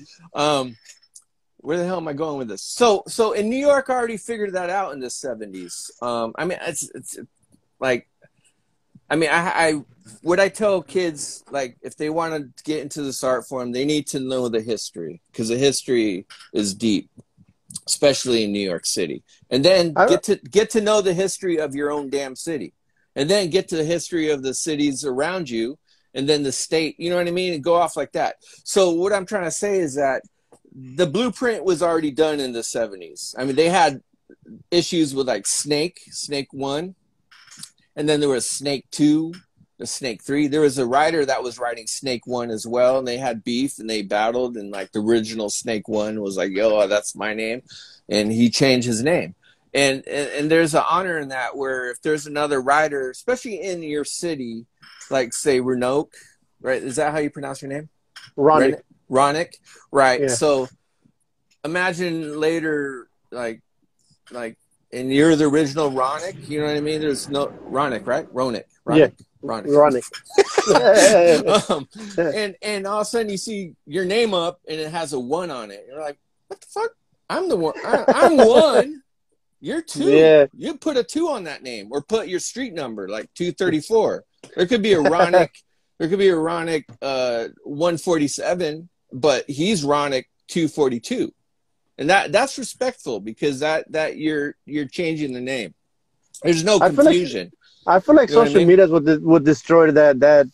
[SPEAKER 2] Where the hell am I going with this? So in New York, I already figured that out in the 70s. I mean, it's like, I mean, I would I tell kids, like, if they want to get into this art form, they need to know the history, because the history is deep, especially in New York City. And then get to know the history of your own damn city, and then get to the history of the cities around you, and then the state. You know what I mean? And go off like that. So what I'm trying to say is that the blueprint was already done in the 70s. I mean, they had issues with like Snake 1. And then there was Snake 2, the Snake 3. There was a writer that was writing Snake 1 as well, and they had beef, and they battled, and like the original Snake 1 was like, "Yo, that's my name," and he changed his name. And there's an honor in that, where if there's another writer, especially in your city, like say Roanoke, right? Is that how you pronounce your name? Ronick, right? Yeah. So imagine later, like. And you're the original Ronick, you know what I mean? There's no Ronick, right? Ronick.
[SPEAKER 1] Yeah.
[SPEAKER 2] Ronick. And all of a sudden you see your name up and it has a 1 on it. You're like, what the fuck? I'm the one. I'm 1. You're 2. Yeah. You put a 2 on that name, or put your street number, like 234. There could be a Ronick There could be a Ronick 147, but he's Ronick 242, and that's respectful because that you're changing the name. There's no
[SPEAKER 1] I feel like
[SPEAKER 2] confusion.
[SPEAKER 1] I feel like
[SPEAKER 2] You know what I
[SPEAKER 1] social
[SPEAKER 2] mean?
[SPEAKER 1] media would destroy that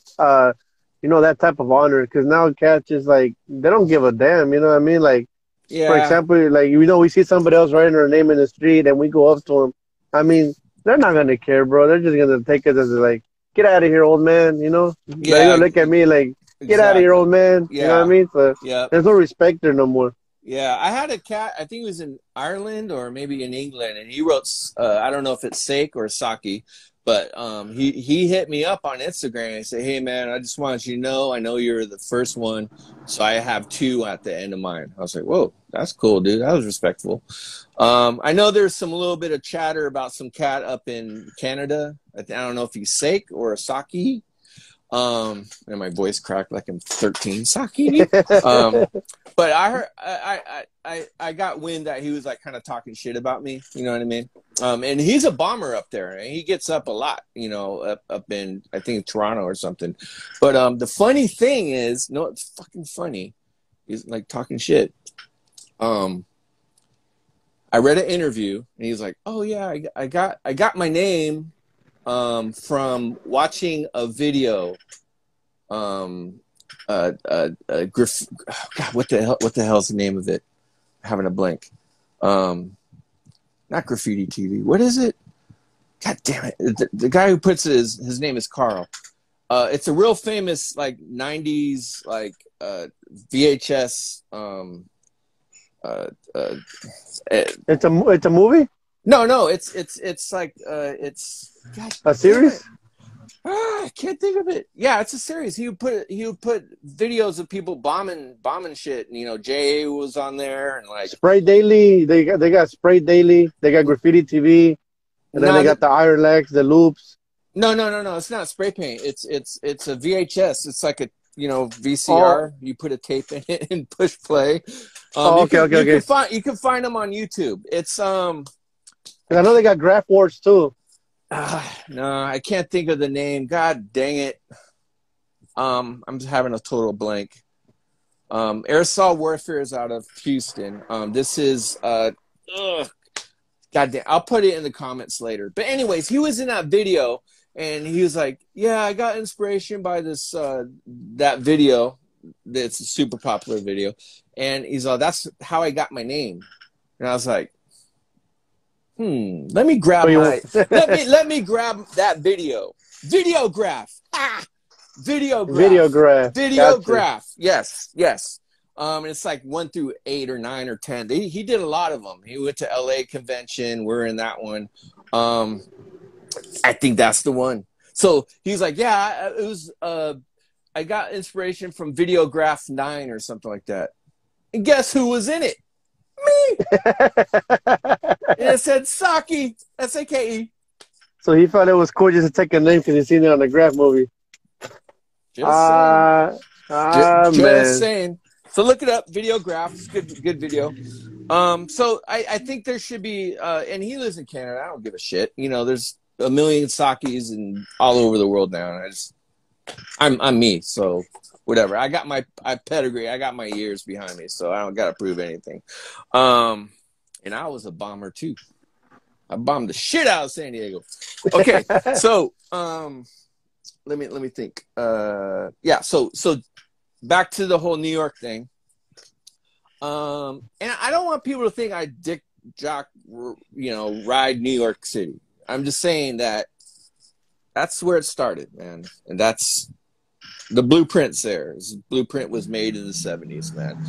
[SPEAKER 1] you know, that type of honor, because now cats just like they don't give a damn. You know what I mean? Like, for
[SPEAKER 2] Yeah,
[SPEAKER 1] example, like, you know, we see somebody else writing their name in the street and we go up to them. I mean, they're not gonna care, bro. They're just gonna take it as like, get out of here, old man. You know, they're
[SPEAKER 2] yeah,
[SPEAKER 1] gonna look at me like, get out of here,
[SPEAKER 2] exactly.
[SPEAKER 1] old man. You know what I
[SPEAKER 2] Yeah,
[SPEAKER 1] mean? So
[SPEAKER 2] yeah.
[SPEAKER 1] there's no respect there no more.
[SPEAKER 2] Yeah, I had a cat. I think it was in Ireland or maybe in England, and he wrote. I don't know if it's Sake or Saki, but he hit me up on Instagram and said, "Hey man, I just wanted you to know. I know you're the first one, so I have two at the end of mine." I was like, "Whoa, that's cool, dude. That was respectful." I know there's some little bit of chatter about some cat up in Canada. I don't know if he's Sake or a Saki. And my voice cracked like I'm 13. Saki. But I heard I got wind that he was like kind of talking shit about me. You know what I mean? And he's a bomber up there, and he gets up a lot. You know, up in I think Toronto or something. But the funny thing is, no, it's fucking funny. He's like talking shit. I read an interview, and he's like, "Oh yeah, I got my name from watching a video." God, what the hell's the name of it? I'm having a blank. Not Graffiti TV. What is it? God damn it! The guy who puts it his name is Carl. It's a real famous like '90s like VHS.
[SPEAKER 1] It's a movie,
[SPEAKER 2] No, it's like it's God
[SPEAKER 1] a
[SPEAKER 2] damn it.
[SPEAKER 1] series.
[SPEAKER 2] I can't think of it. Yeah, it's a series. He would put videos of people bombing shit, and you know, Jay was on there, and like
[SPEAKER 1] Spray Daily. They got Spray Daily. They got Graffiti TV, and then they
[SPEAKER 2] no,
[SPEAKER 1] got the Iron Legs, the loops.
[SPEAKER 2] no. It's not spray paint. It's a VHS. It's like a
[SPEAKER 1] Oh,
[SPEAKER 2] VCR. You put a tape in it and push play.
[SPEAKER 1] oh, okay, okay, okay.
[SPEAKER 2] You can find them on YouTube. It's
[SPEAKER 1] 'Cause I know they got Graph Wars too.
[SPEAKER 2] no, I can't think of the name. God dang it. I'm just having a total blank. Airsoft Warfare is out of Houston. This is God damn. I'll put it in the comments later. But anyways, he was in that video, and he was like, "Yeah, I got inspiration by this that video. That's a super popular video." And he's like, "That's how I got my name." And I was like, let me
[SPEAKER 1] So
[SPEAKER 2] grab
[SPEAKER 1] you,
[SPEAKER 2] let me grab that video. Videograph. Ah! Videograph.
[SPEAKER 1] Videograph. Gotcha.
[SPEAKER 2] Videograph. Yes. And it's like 1 through 8 or 9 or 10. He did a lot of them. He went to LA convention. We're in that one. I think that's the one. So he's like, yeah, it was. I got inspiration from Videograph 9 or something like that. And guess who was in it? Me. And it said Saki, Sake.
[SPEAKER 1] So he thought it was cool just to take a name because he seen it on the Graph movie.
[SPEAKER 2] Just saying. Just
[SPEAKER 1] Man.
[SPEAKER 2] saying. So look it up. Videograph. It's good video. So I think there should be, and he lives in Canada. I don't give a shit. You know, there's a million Sakis and all over the world now. And I'm me. So whatever. I got my pedigree. I got my years behind me. So I don't got to prove anything. And I was a bomber too. I bombed the shit out of San Diego. Okay. So, let me think. Yeah. So back to the whole New York thing. And I don't want people to think I dick jock, ride New York City. I'm just saying that's where it started, man. And that's the blueprint's there. The blueprint was made in the 70s, man.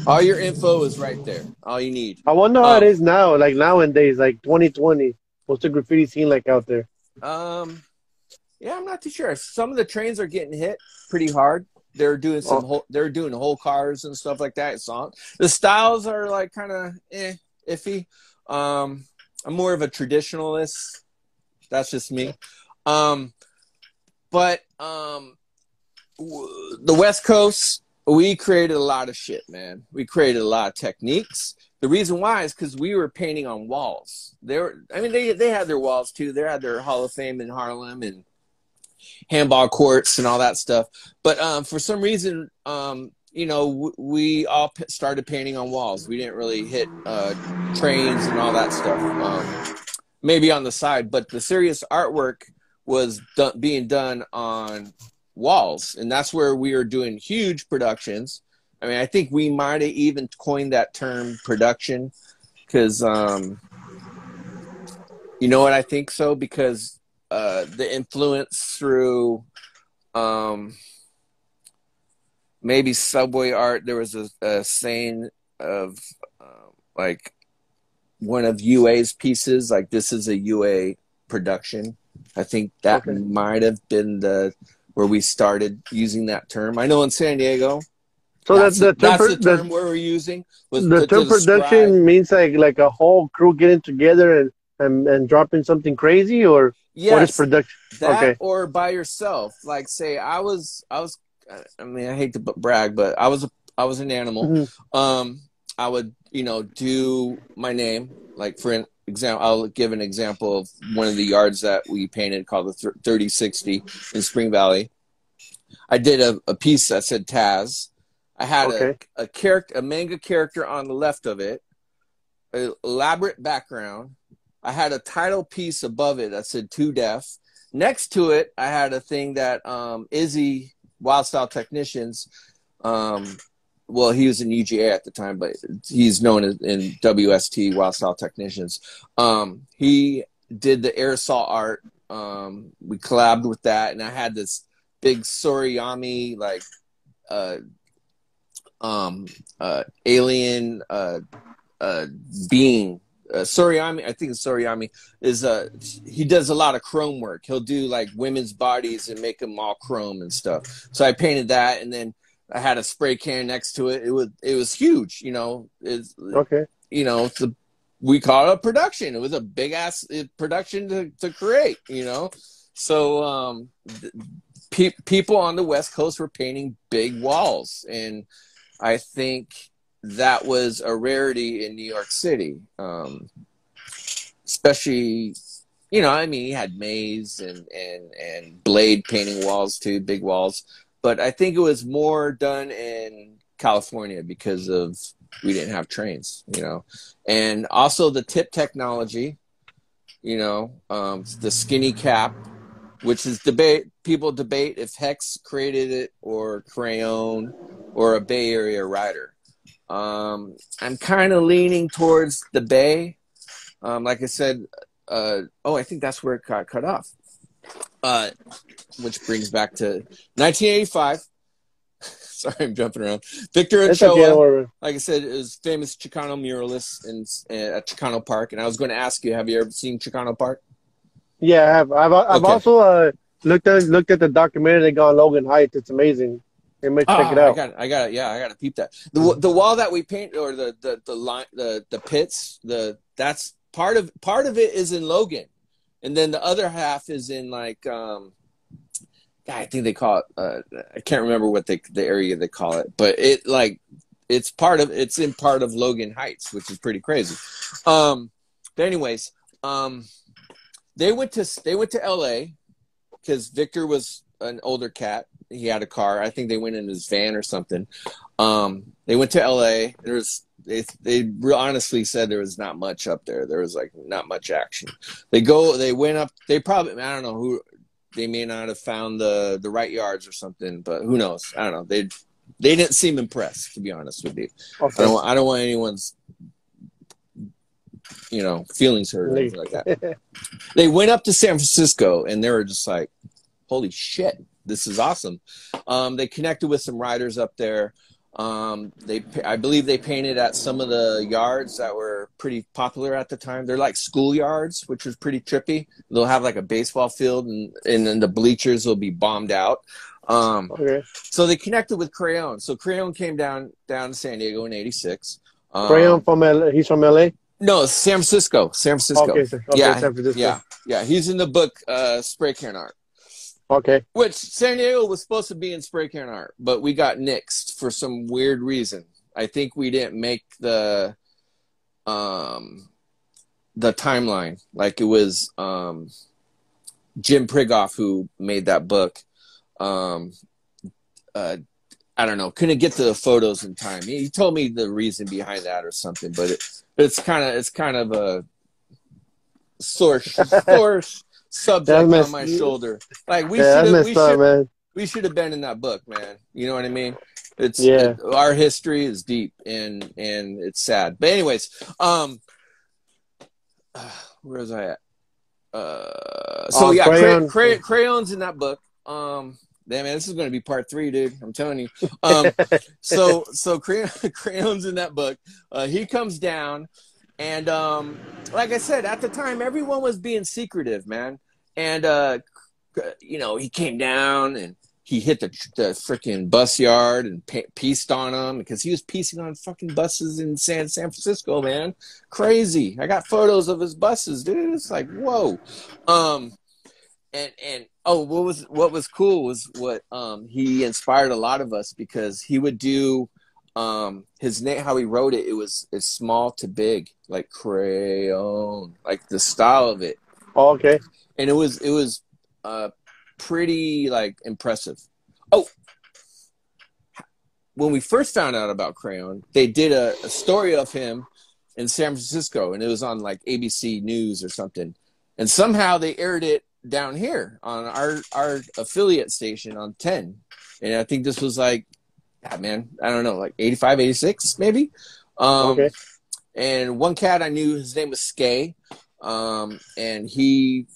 [SPEAKER 2] All your info is right there. All you need.
[SPEAKER 1] I wonder how it is now, like nowadays, like 2020. What's the graffiti scene like out there?
[SPEAKER 2] Yeah, I'm not too sure. Some of the trains are getting hit pretty hard. They're doing they're doing whole cars and stuff like that. The styles are like kind of iffy. I'm more of a traditionalist. That's just me. But the West Coast, we created a lot of shit, man. We created a lot of techniques. The reason why is because we were painting on walls. They had their walls too. They had their Hall of Fame in Harlem, and handball courts and all that stuff. But for some reason, you know, we all started painting on walls. We didn't really hit trains and all that stuff. Maybe on the side, but the serious artwork was being done on walls, and that's where we were doing huge productions. I mean, I think we might have even coined that term production, because you know what, I think so, because the influence through maybe subway art. There was a saying of like one of UA's pieces, like, this is a UA production. I think that might have been where we started using that term. I know in San Diego,
[SPEAKER 1] So
[SPEAKER 2] that's the term
[SPEAKER 1] the,
[SPEAKER 2] we were using, was
[SPEAKER 1] the term
[SPEAKER 2] to describe.
[SPEAKER 1] production means like a whole crew getting together and dropping something crazy, or what is
[SPEAKER 2] Yes,
[SPEAKER 1] production?
[SPEAKER 2] that,
[SPEAKER 1] Okay.
[SPEAKER 2] or by yourself. Like, say I mean, I hate to brag, but I was an animal.
[SPEAKER 1] Hmm.
[SPEAKER 2] I would, you know, do my name. Like, for example, I'll give an example of one of the yards that we painted called the 3060 in Spring Valley. I did a piece that said Taz. I had
[SPEAKER 1] Okay.
[SPEAKER 2] a manga character on the left of it, an elaborate background. I had a title piece above it that said "To Deaf." Next to it, I had a thing that Izzy, Wild Style Technicians, well, he was in UGA at the time, but he's known as in WST, Wild Style Technicians. He did the aerosol art. We collabed with that, and I had this big Soriyami, like alien being. Soriyami, I think it's Soriyami, is he does a lot of chrome work. He'll do like women's bodies and make them all chrome and stuff. So I painted that, and then I had a spray can next to it. It was huge, you know.
[SPEAKER 1] Okay.
[SPEAKER 2] You know, we call it a production. It was a big ass production to create, you know. So people on the West Coast were painting big walls, and I think that was a rarity in New York City, especially, you know, I mean, he had Maze and Blade painting walls too, big walls. But I think it was more done in California because we didn't have trains, you know. And also the tip technology, you know, the skinny cap, which is people debate if Hex created it or Crayon or a Bay Area writer. I'm kind of leaning towards the Bay. Like I said, I think that's where it got cut off. Which brings back to 1985. Sorry, I'm jumping around. Victor
[SPEAKER 1] It's okay. Don't
[SPEAKER 2] Ochoa,
[SPEAKER 1] worry.
[SPEAKER 2] like I said, is famous Chicano muralist at Chicano Park. And I was going to ask you, have you ever seen Chicano Park?
[SPEAKER 1] Yeah, I have. I've
[SPEAKER 2] Okay.
[SPEAKER 1] also looked at the documentary they got on Logan Heights. It's amazing. You might check it
[SPEAKER 2] I
[SPEAKER 1] out.
[SPEAKER 2] got it. Yeah, I got to peep that. The wall that we paint, or the line, the pits, that's part of it is in Logan, and then the other half is in like I think they call it. I can't remember what the area they call it, but it's in part of Logan Heights, which is pretty crazy. But anyways, they went to L.A. because Victor was an older cat. He had a car. I think they went in his van or something. They went to L.A. They honestly said there was not much up there. There was like not much action. They went up. They probably, I don't know who. They may not have found the right yards or something, but who knows? I don't know. They didn't seem impressed, to be honest with you.
[SPEAKER 1] Okay.
[SPEAKER 2] I don't want anyone's, you know, feelings hurt or anything like that. They went up to San Francisco and they were just like, holy shit, this is awesome. They connected with some riders up there. I believe they painted at some of the yards that were pretty popular at the time. They're like school yards, which was pretty trippy. They'll have like a baseball field, and then the bleachers will be bombed out.
[SPEAKER 1] Okay.
[SPEAKER 2] So they connected with Crayon. So Crayon came down to San Diego in '86.
[SPEAKER 1] Crayon from LA. He's from LA.
[SPEAKER 2] No, San Francisco.
[SPEAKER 1] Okay. Okay.
[SPEAKER 2] Yeah,
[SPEAKER 1] San Francisco.
[SPEAKER 2] yeah. He's in the book Spray Can Art.
[SPEAKER 1] Okay.
[SPEAKER 2] Which San Diego was supposed to be in Spray Can Art, but we got nixed for some weird reason. I think we didn't make the timeline. Like it was Jim Prigoff, who made that book, um, I don't know, couldn't get the photos in time. He told me the reason behind that or something, but it's kind of a sore subject on my shoulder. Like we should have been in that book, man. You know what I mean? Our history is deep and it's sad. But anyways, where was I at? So yeah, crayons in that book. Man, this is going to be part 3, dude. I'm telling you. So crayons in that book. He comes down, and like I said, at the time, everyone was being secretive, man. And you know, he came down and he hit the freaking bus yard and pieced on them because he was piecing on fucking buses in San Francisco, man. Crazy. I got photos of his buses, dude. It's like, whoa. And what was cool was what he inspired a lot of us because he would do his name, how he wrote it. It's small to big, like crayon, like the style of it.
[SPEAKER 1] Oh, okay.
[SPEAKER 2] And it was pretty like impressive. Oh, when we first found out about crayon, they did a story of him in San Francisco, and it was on like ABC News or something. And somehow they aired it down here on our affiliate station on 10. And I think this was like, I don't know, like 85, 86 maybe.
[SPEAKER 1] Okay.
[SPEAKER 2] And one cat I knew, his name was Skay, and he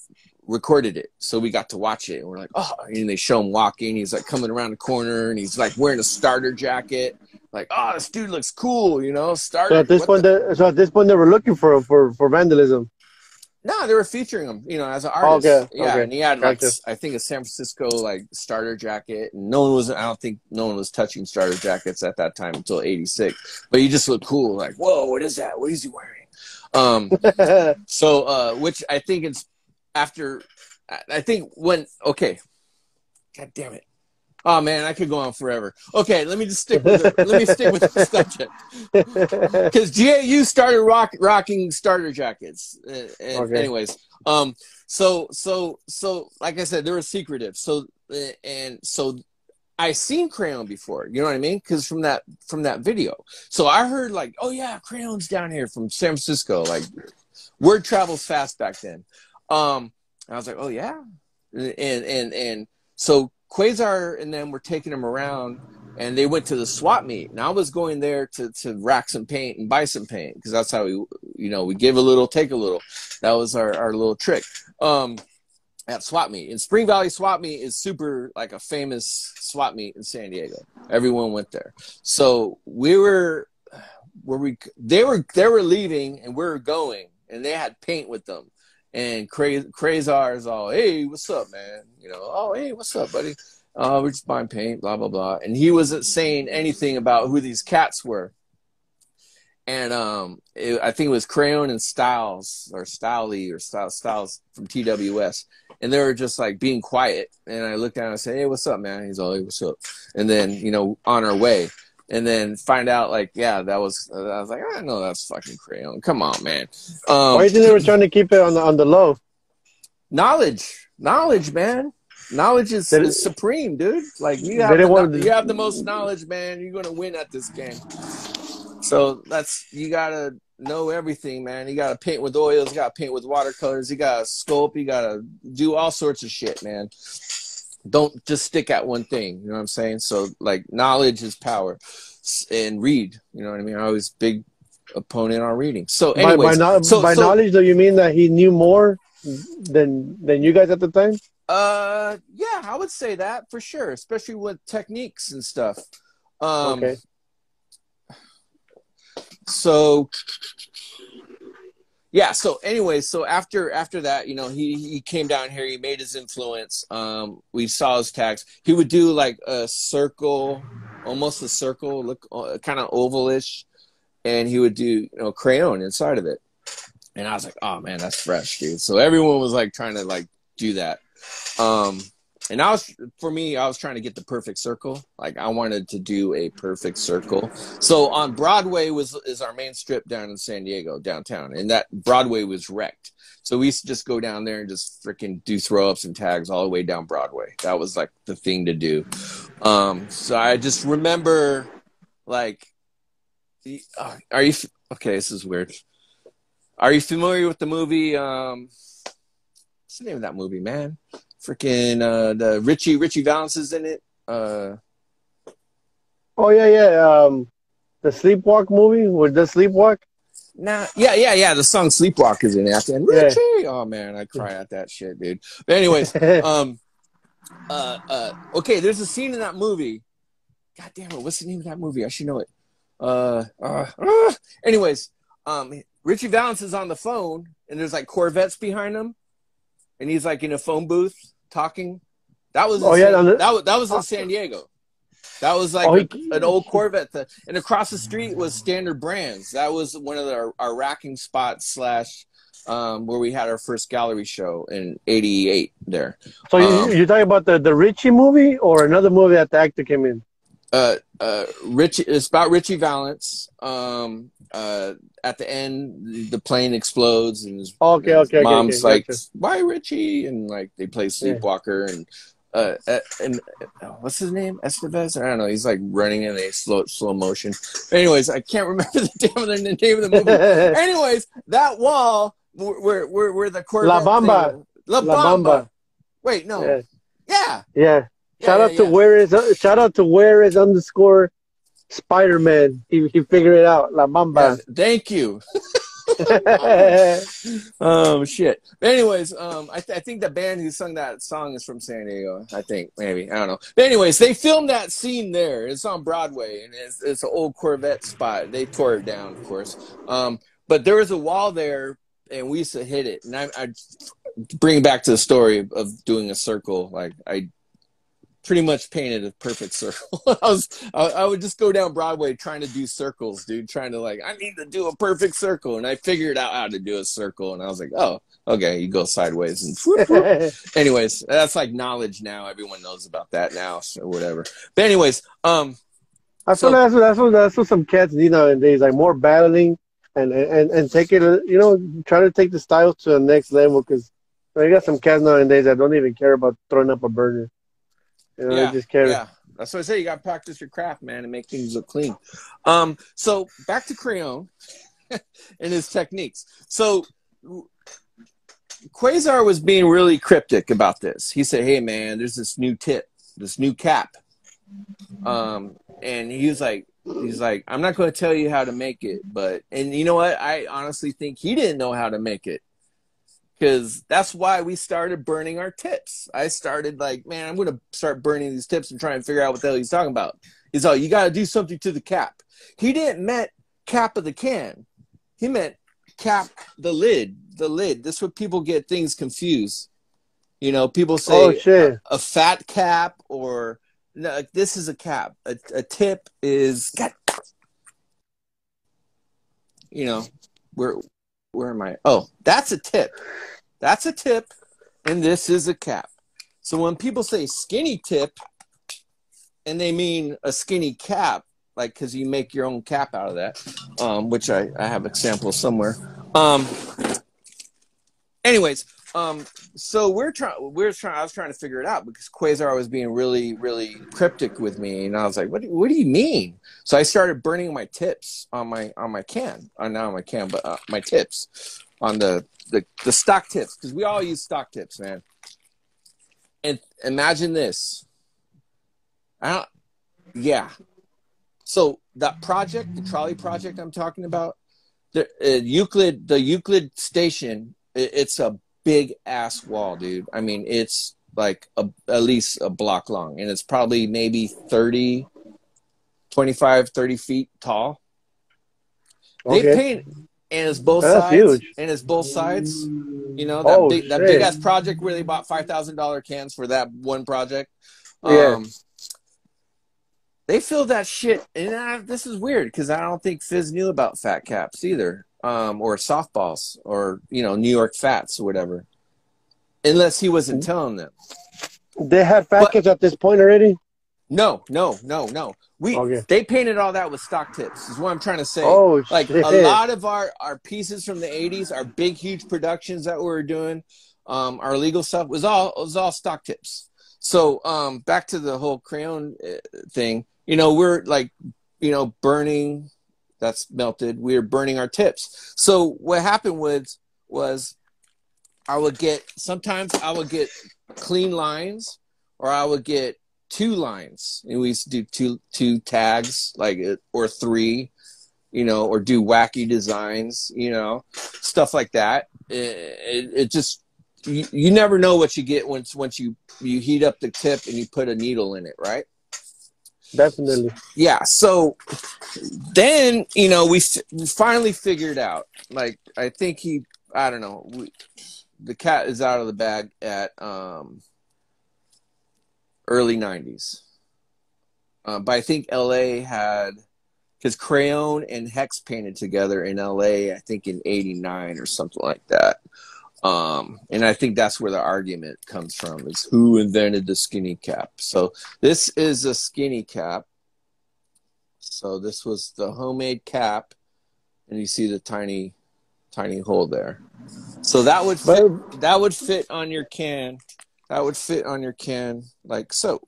[SPEAKER 2] recorded it. So we got to watch it. And we're like, oh, and they show him walking. He's like coming around the corner and he's like wearing a starter jacket. Like, oh, this dude looks cool, you know, starter.
[SPEAKER 1] So at this point they were looking for vandalism.
[SPEAKER 2] No, they were featuring him, you know, as an artist.
[SPEAKER 1] Okay.
[SPEAKER 2] Yeah, and he had like I think a San Francisco like starter jacket, and I don't think no one was touching starter jackets at that time until '86. But he just looked cool, like, whoa, what is that? What is he wearing? Which I think it's after. I think when God damn it. Oh man, I could go on forever. Okay, let me stick with the subject because GAU started rocking starter jackets. Anyways, so like I said, they were secretive. So I seen crayon before. You know what I mean? Because from that video. So I heard like, oh yeah, crayon's down here from San Francisco. Like word travels fast back then. I was like, oh yeah, and so Quasar and them were taking him around, and they went to the swap meet. And I was going there to rack some paint and buy some paint because that's how we give a little, take a little. That was our little trick at swap meet. And Spring Valley swap meet is super like a famous swap meet in San Diego. Everyone went there. So they were leaving and we were going, and they had paint with them. And Quasar is all, hey, what's up, man? You know, oh, hey, what's up, buddy? We're just buying paint, blah, blah, blah. And he wasn't saying anything about who these cats were. And I think it was Crayon and Styles, or Styley, or Styles from TWS. And they were just like being quiet. And I looked down and I said, hey, what's up, man? He's all, hey, what's up? And then, you know, on our way. And then find out, like, yeah, I was like, I know that's fucking Crayon. Come on, man.
[SPEAKER 1] Why do you think they were trying to keep it on the low?
[SPEAKER 2] Knowledge, man. Knowledge is supreme, dude. Like, you have the most knowledge, man. You're going to win at this game. So you got to know everything, man. You got to paint with oils. You got to paint with watercolors. You got to sculpt. You got to do all sorts of shit, man. Don't just stick at one thing. You know what I'm saying? So, like, knowledge is power. And read. You know what I mean? I was big opponent on reading. So, anyways.
[SPEAKER 1] By knowledge, do you mean that he knew more than you guys at the time?
[SPEAKER 2] Yeah, I would say that for sure, especially with techniques and stuff.
[SPEAKER 1] Okay.
[SPEAKER 2] So... Yeah. So anyway, so after that, you know, he came down here, he made his influence. We saw his tags. He would do like a circle, almost a circle, look kind of ovalish. And he would do, you know, crayon inside of it. And I was like, oh man, that's fresh, dude. So everyone was like trying to like do that. And for me, I was trying to get the perfect circle. Like I wanted to do a perfect circle. So on Broadway is our main strip down in San Diego, downtown. And that Broadway was wrecked. So we used to just go down there and just freaking do throw ups and tags all the way down Broadway. That was like the thing to do. So I just remember like, okay, this is weird. Are you familiar with the movie? What's the name of that movie, man? Freaking the Richie Valens is in it.
[SPEAKER 1] Oh yeah. The Sleepwalk movie with the Sleepwalk.
[SPEAKER 2] Nah, yeah. The song "Sleepwalk" is in it. And Richie.
[SPEAKER 1] Yeah.
[SPEAKER 2] Oh man, I cry at that shit, dude. But anyways, okay. There's a scene in that movie. God damn it! What's the name of that movie? I should know it. Anyways, Richie Valens is on the phone, and there's like Corvettes behind him, and he's like in a phone booth talking. That was that was in San Diego. That was like an old Corvette. And across the street was Standard Brands. That was one of our racking spots / where we had our first gallery show in '88 there.
[SPEAKER 1] So you're talking about the Richie movie or another movie that the actor came in?
[SPEAKER 2] Richie. It's about Richie Valens. At the end, the plane explodes, and his mom's like, gotcha. "Why Richie?" And like they play Sleepwalker, and what's his name? Estevez? I don't know. He's like running in a slow motion. But anyways, I can't remember the name of the movie. Anyways, that wall where the Corvette
[SPEAKER 1] La Bamba.
[SPEAKER 2] La Bamba. Wait, no.
[SPEAKER 1] Yeah. Shout out to where is _ Spider-Man. He figured it out. La Bamba.
[SPEAKER 2] Yeah, thank you. Oh shit. But anyways, I think the band who sung that song is from San Diego. I think maybe I don't know. But anyways, they filmed that scene there. It's on Broadway, and it's an old Corvette spot. They tore it down, of course. But there was a wall there, and we used to hit it. And I bring it back to the story of doing a circle. Like I pretty much painted a perfect circle. I would just go down Broadway trying to do circles, dude, trying to like, I need to do a perfect circle. And I figured out how to do a circle. And I was like, oh, okay, you go sideways. And whoop, whoop. Anyways, that's like knowledge now. Everyone knows about that now, so whatever. But anyways,
[SPEAKER 1] I feel that's what some cats need nowadays, like more battling and take it, try to take the styles to the next level, because you got some cats nowadays that don't even care about throwing up a burger. Just care.
[SPEAKER 2] Yeah. That's what I say. You got to practice your craft, man, and make things look clean. So back to Krylon and his techniques. So Quasar was being really cryptic about this. He said, "Hey, man, there's this new tip, this new cap." And he's like, "I'm not going to tell you how to make it, and you know what? I honestly think he didn't know how to make it." Because that's why we started burning our tips. I started like, man, I'm going to start burning these tips and try and figure out what the hell he's talking about. He's like, you got to do something to the cap. He didn't meant cap of the can. He meant cap the lid. The lid. This is what people get things confused. People say a fat cap or no, this is a cap. A tip is, where am I? Oh, that's a tip. That's a tip, and this is a cap. So when people say skinny tip, and they mean a skinny cap, like because you make your own cap out of that, which I have examples somewhere. Anyways, so I was trying to figure it out because Quasar was being really, really cryptic with me, and I was like, "What do you mean?" So I started burning my tips on my can, not on my can, but my tips on the stock tips, because we all use stock tips, man. And imagine this. So that project, the trolley project I'm talking about, the Euclid station, it's a big ass wall, dude. I mean, it's like at least a block long, and it's probably maybe 25, 30 feet tall. They paint, and it's both sides. Huge. And it's both sides. That big ass project where they bought $5,000 cans for that one project. They filled that shit, and this is weird because I don't think Fizz knew about fat caps either, or softballs, or New York Fats or whatever, unless he wasn't telling them.
[SPEAKER 1] They had fat
[SPEAKER 2] But
[SPEAKER 1] tips at this point already?
[SPEAKER 2] no.
[SPEAKER 1] Okay.
[SPEAKER 2] They painted all that with stock tips, is what I'm trying to say.
[SPEAKER 1] Oh,
[SPEAKER 2] Like a
[SPEAKER 1] shit.
[SPEAKER 2] lot of our pieces from the 80s, our big, huge productions that we were doing, our legal stuff was all stock tips. So back to the whole crayon thing, we're like, burning, that's melted. We were burning our tips. So what happened was sometimes I would get clean lines, or I would get 2 lines, and we used to do two tags, like, or 3, or do wacky designs, stuff like that. It just, you never know what you get once you heat up the tip and you put a needle in it, right?
[SPEAKER 1] Definitely.
[SPEAKER 2] Yeah. So then, we finally figured out, like, I think I don't know, the cat is out of the bag at early 90s. But I think LA had, because crayon and hex painted together in LA, I think in 89 or something like that. And I think that's where the argument comes from, is who invented the skinny cap. So this is a skinny cap. So this was the homemade cap, and you see the tiny hole there. So that would fit on your can. That would fit on your can like so.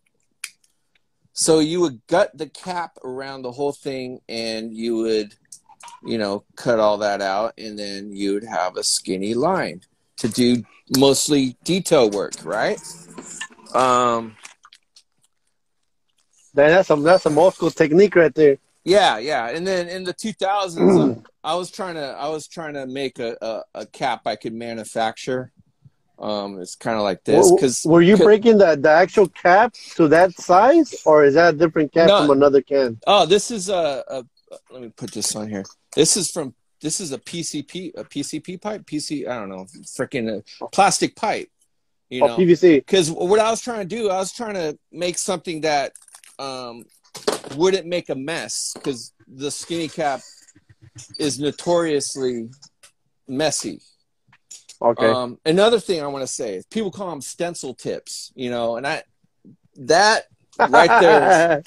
[SPEAKER 2] So you would gut the cap around the whole thing, and you would, cut all that out, and then you would have a skinny line to do mostly detail work, right?
[SPEAKER 1] That's some old school technique right there.
[SPEAKER 2] Yeah. And then in the 2000s, I was trying to make a cap I could manufacture. It's kind of like this, because
[SPEAKER 1] were you breaking the actual cap to that size, or is that a different cap
[SPEAKER 2] no,
[SPEAKER 1] from another can?
[SPEAKER 2] oh, this is let me put this on here. This is a PCP pipe, I don't know, freaking plastic pipe,
[SPEAKER 1] PVC.
[SPEAKER 2] because what I was trying to do, I was trying to make something that wouldn't make a mess, because the skinny cap is notoriously messy.
[SPEAKER 1] Okay.
[SPEAKER 2] Another thing I want to say is people call them stencil tips, and that right there,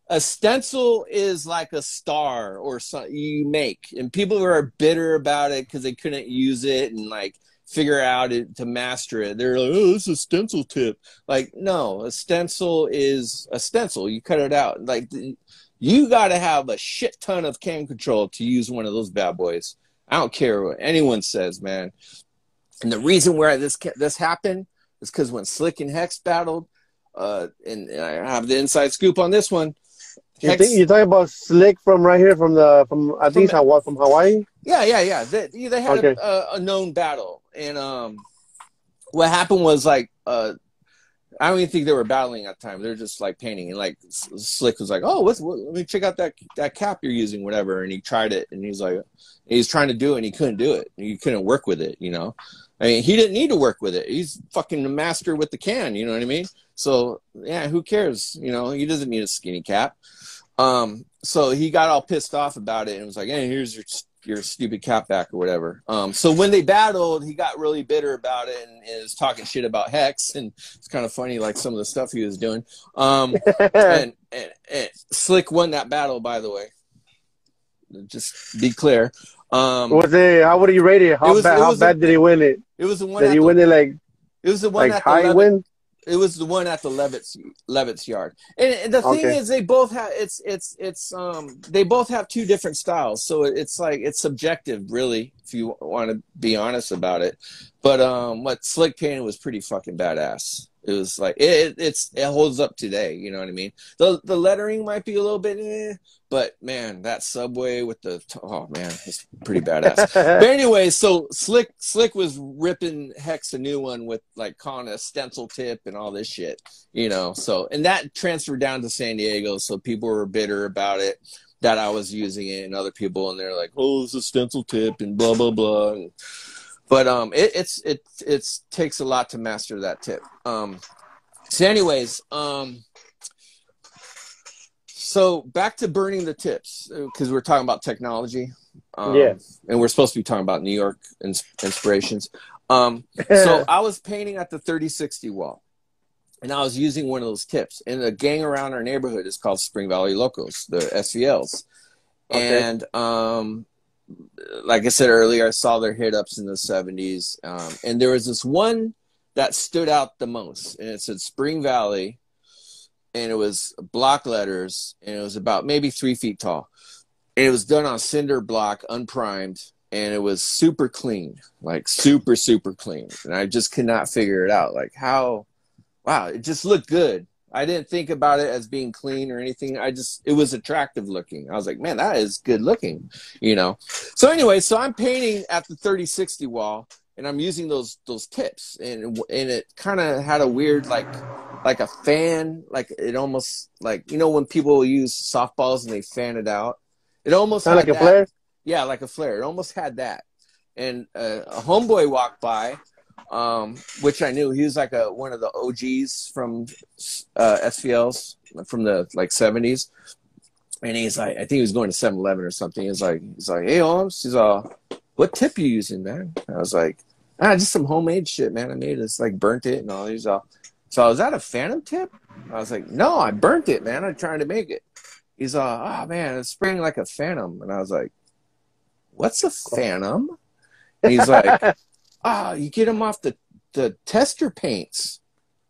[SPEAKER 2] a stencil is like a star or something you make, and people are bitter about it because they couldn't use it and like figure out it to master it. They're like, oh, this is a stencil tip. Like, no, a stencil is a stencil. You cut it out. Like, you got to have a shit ton of can control to use one of those bad boys. I don't care what anyone says, man. And the reason where this happened is because when Slick and Hex battled, and I have the inside scoop on this one.
[SPEAKER 1] You're talking about Slick from right here, from I think it's from Hawaii?
[SPEAKER 2] Yeah. They had a known battle. And what happened was, like, I don't even think they were battling at the time. They're just like painting, and like Slick was like, "Oh, let me check out that cap you're using, whatever." And he tried it, and he's trying to do it, and he couldn't do it. He couldn't work with it, I mean, he didn't need to work with it. He's fucking the master with the can, you know what I mean? So yeah, who cares? He doesn't need a skinny cap. So he got all pissed off about it and was like, "Hey, here's your stupid cap back," or whatever. So when they battled, he got really bitter about it and is talking shit about Hex, and it's kind of funny, like some of the stuff he was doing. And Slick won that battle, by the way. Just be clear.
[SPEAKER 1] How would you rate it? How bad did he win it?
[SPEAKER 2] It was the one.
[SPEAKER 1] Did he win it like?
[SPEAKER 2] It was the one
[SPEAKER 1] like
[SPEAKER 2] at
[SPEAKER 1] high
[SPEAKER 2] the
[SPEAKER 1] win.
[SPEAKER 2] It was the one at the Levitt's yard. And the thing is, they both have they both have 2 different styles. So it's like, it's subjective, really, if you want to be honest about it. But what Slick painted was pretty fucking badass. It was like it holds up today, you know what I mean? The lettering might be a little bit but man, that subway with oh man, it's pretty badass. But anyway, so Slick was ripping Hex a new one with like calling it a stencil tip and all this shit, So, and that transferred down to San Diego, so people were bitter about it, that I was using it, and other people, and they're like, "Oh, it's a stencil tip," and blah blah blah. But it takes a lot to master that tip. So anyways, so back to burning the tips, because we're talking about technology. And we're supposed to be talking about New York inspirations. So I was painting at the 3060 wall. and I was using one of those tips. And the gang around our neighborhood is called Spring Valley Locos, the SVLs.
[SPEAKER 1] Okay.
[SPEAKER 2] And like I said earlier, I saw their hit ups in the 70s. And there was this one that stood out the most, and it said Spring Valley, and it was block letters, and it was about maybe 3 feet tall. And it was done on cinder block, unprimed, and it was super clean, like super, super clean. And I just could not figure it out. Like how, wow, it just looked good. I didn't think about it as being clean or anything. It was attractive looking. I was like, man, that is good looking, you know? So anyway, so I'm painting at the 3060 wall, and I'm using those tips, and it kind of had a weird, like a fan, like it almost like, you know, when people use softballs and they fan it out, it almost
[SPEAKER 1] Kind of
[SPEAKER 2] had
[SPEAKER 1] like a
[SPEAKER 2] that.
[SPEAKER 1] flare.
[SPEAKER 2] Yeah, like a flare. It almost had that. And a homeboy walked by, which I knew. He was like one of the OGs from SVLs from the like 70s. And he's like, I think he was going to 7-Eleven or something. He's like, hey, Holmes, he's all, what tip you using, man? And I was like, just some homemade shit, man. I made it. It's like burnt it and all. He's all, so is that a Phantom tip? I was like, no, I burnt it, man. I'm trying to make it. He's all, oh, man, it's spraying like a Phantom. And I was like, what's a Phantom? And he's like, you get them off the tester paints,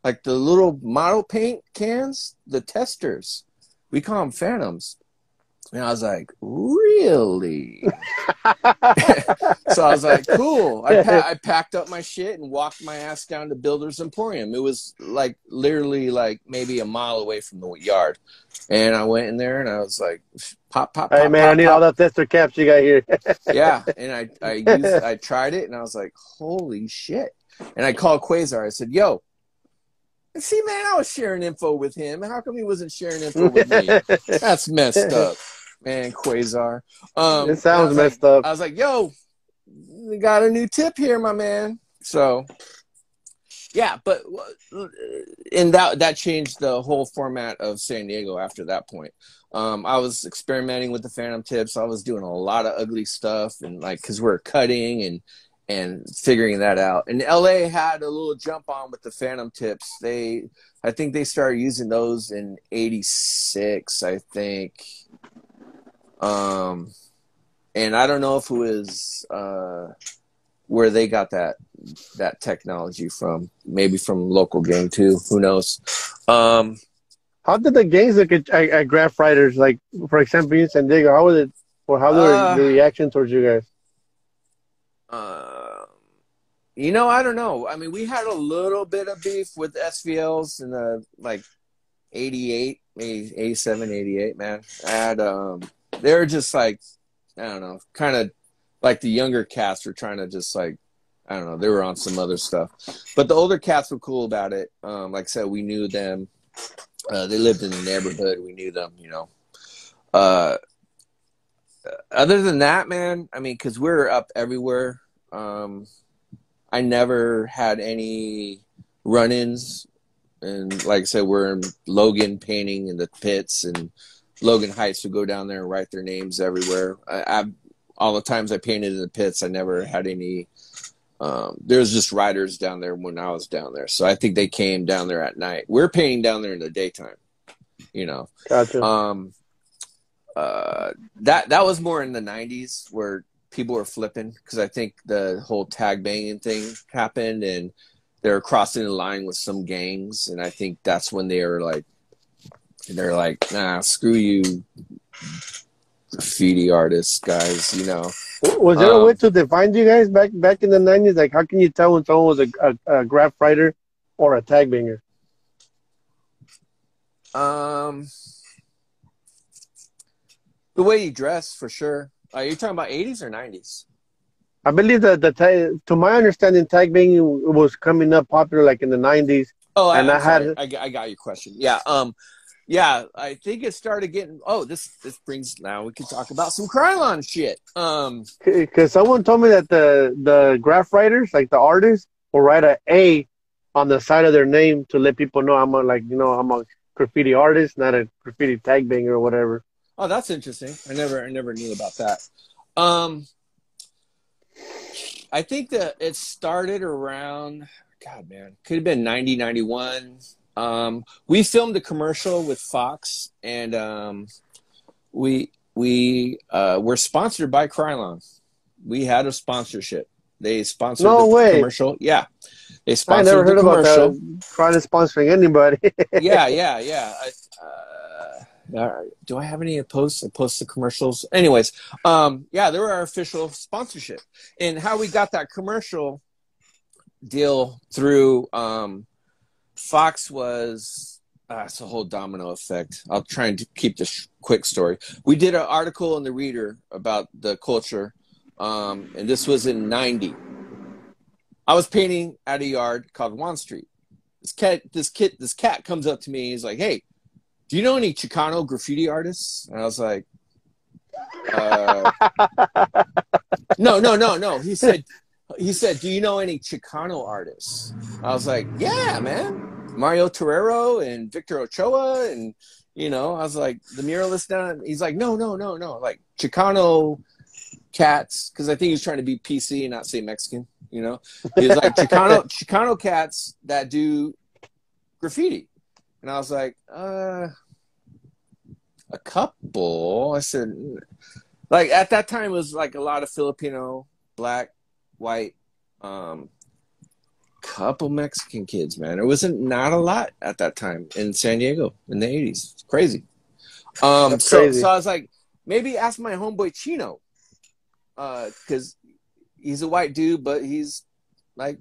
[SPEAKER 2] like the little model paint cans, the testers. We call them Phantoms. And I was like, really? So I was like, cool. I packed up my shit and walked my ass down to Builder's Emporium. It was like literally like maybe a mile away from the yard. And I went in there and I was like, pop, pop,
[SPEAKER 1] Hey
[SPEAKER 2] pop,
[SPEAKER 1] man, I
[SPEAKER 2] pop,
[SPEAKER 1] need all
[SPEAKER 2] pop.
[SPEAKER 1] the tester caps you got here.
[SPEAKER 2] Yeah. And I tried it and I was like, holy shit. And I called Quasar. I said, yo, see, man, I was sharing info with him. How come he wasn't sharing info with me? That's messed up, man, Quasar.
[SPEAKER 1] It sounds messed up.
[SPEAKER 2] I was like, yo, we got a new tip here, my man. So, yeah, but and that changed the whole format of San Diego after that point. I was experimenting with the Phantom tips. I was doing a lot of ugly stuff, and like, because we're cutting and figuring that out. And LA had a little jump on with the Phantom tips. I think they started using those in '86, I think. And I don't know if it was where they got that technology from. Maybe from local gang too. Who knows?
[SPEAKER 1] How did the gangs look at Graph Riders? Like, for example, in San Diego, how was it, or how was the reaction towards you guys?
[SPEAKER 2] You know, I don't know. I mean, we had a little bit of beef with SVLs in the like 88, maybe 87, 88, man. They were just like, I don't know, kind of like the younger cats were trying to just like, I don't know, they were on some other stuff. But the older cats were cool about it. Like I said, we knew them. They lived in the neighborhood. We knew them, you know. Other than that, man, I mean, because we're up everywhere. I never had any run-ins. And like I said, we're in Logan painting in the pits, and Logan Heights would go down there and write their names everywhere. All the times I painted in the pits, I never had any. There was just riders down there when I was down there. So I think they came down there at night. We're painting down there in the daytime, you know.
[SPEAKER 1] Gotcha.
[SPEAKER 2] That was more in the 90s where people were flipping, because I think the whole tag banging thing happened and they were crossing the line with some gangs, and I think that's when they're like, nah, screw you graffiti artists, guys, you know.
[SPEAKER 1] Was there a way to define you guys back in the 90s? Like, how can you tell when someone was a graph writer or a tag banger?
[SPEAKER 2] The way you dress, for sure. Are you talking about 80s or 90s?
[SPEAKER 1] I believe that to my understanding, tag banging was coming up popular like in the 90s.
[SPEAKER 2] Oh, I'm sorry. I got your question. Yeah. Yeah, I think it started getting. Oh, this brings. Now we can talk about some krylon shit.
[SPEAKER 1] Because someone told me that the graph writers, like the artists, will write an A on the side of their name to let people know I'm a graffiti artist, not a graffiti tag banger or whatever.
[SPEAKER 2] Oh, that's interesting. I never knew about that. I think that it started around, God, man, could have been 90, 91. We filmed a commercial with Fox, and we were sponsored by Krylon. We had a sponsorship. They sponsored
[SPEAKER 1] No
[SPEAKER 2] the
[SPEAKER 1] way.
[SPEAKER 2] commercial. Yeah, they
[SPEAKER 1] I never
[SPEAKER 2] sponsored the
[SPEAKER 1] heard about
[SPEAKER 2] commercial.
[SPEAKER 1] that. Trying to sponsoring anybody.
[SPEAKER 2] Yeah. Do I have any posts? I post the commercials. Anyways, yeah, they were our official sponsorship. And how we got that commercial deal through Fox was it's a whole domino effect. I'll try and keep this quick story. We did an article in the Reader about the culture, and this was in '90. I was painting at a yard called Juan Street. This cat comes up to me. He's like, "Hey, do you know any Chicano graffiti artists?" And I was like, No. He said, "Do you know any Chicano artists?" I was like, "Yeah, man, Mario Torero and Victor Ochoa." And, I was like, the muralist down. He's like, no. Like Chicano cats. Cause I think he was trying to be PC and not say Mexican, He was like Chicano cats that do graffiti. And I was like, a couple. I said, like at that time it was like a lot of Filipino, black, white, couple Mexican kids, man. It wasn't not a lot at that time in San Diego in the 80s. It's crazy.
[SPEAKER 1] That's crazy.
[SPEAKER 2] So I was like, maybe ask my homeboy Chino, because he's a white dude, but he's a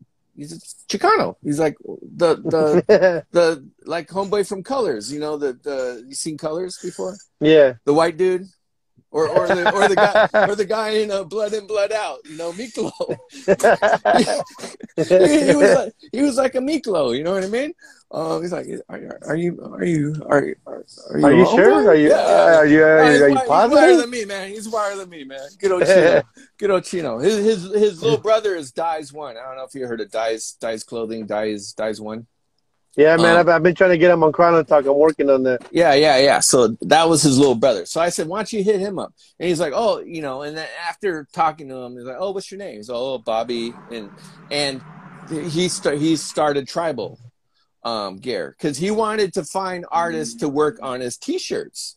[SPEAKER 2] Chicano. He's like the like homeboy from Colors. You seen Colors before?
[SPEAKER 1] Yeah.
[SPEAKER 2] The white dude. Or the guy in Blood In Blood Out, Miklo. he was like a Miklo, you know what I mean? He's like, are you
[SPEAKER 1] sure? Are you positive?
[SPEAKER 2] He's wider than me, man. He's wider than me, man. Good old Chino. Good old Chino. His little brother is Dies One. I don't know if you heard of Dies Clothing. Dies One.
[SPEAKER 1] Yeah, man, I've been trying to get him on krylonTalk. I'm working on that.
[SPEAKER 2] Yeah. So that was his little brother. So I said, why don't you hit him up? And he's like, oh, and then after talking to him, he's like, oh, what's your name? He's like, oh, Bobby. And he started Tribal gear because he wanted to find artists to work on his T-shirts.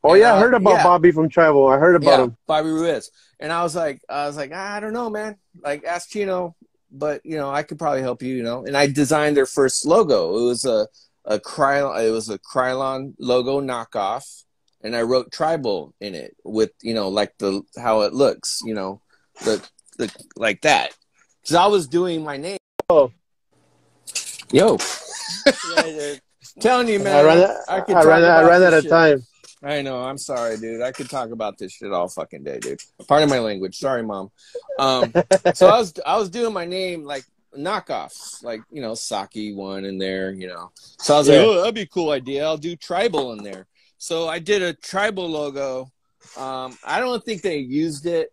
[SPEAKER 1] Oh, yeah, I heard about Bobby from Tribal. I heard about him.
[SPEAKER 2] Bobby Ruiz. And I was like, I don't know, man. Like, ask Chino. But I could probably help you, And I designed their first logo. It was a Krylon logo knockoff, and I wrote Tribal in it with like how it looks, the like that. Because I was doing my name.
[SPEAKER 1] Oh,
[SPEAKER 2] yo, telling you, man.
[SPEAKER 1] I ran out of time.
[SPEAKER 2] I know. I'm sorry, dude. I could talk about this shit all fucking day, dude. Pardon my language. Sorry, Mom. So I was doing my name like knockoffs, like Sake one in there, So I was like, oh, that'd be a cool idea. I'll do Tribal in there. So I did a Tribal logo. I don't think they used it.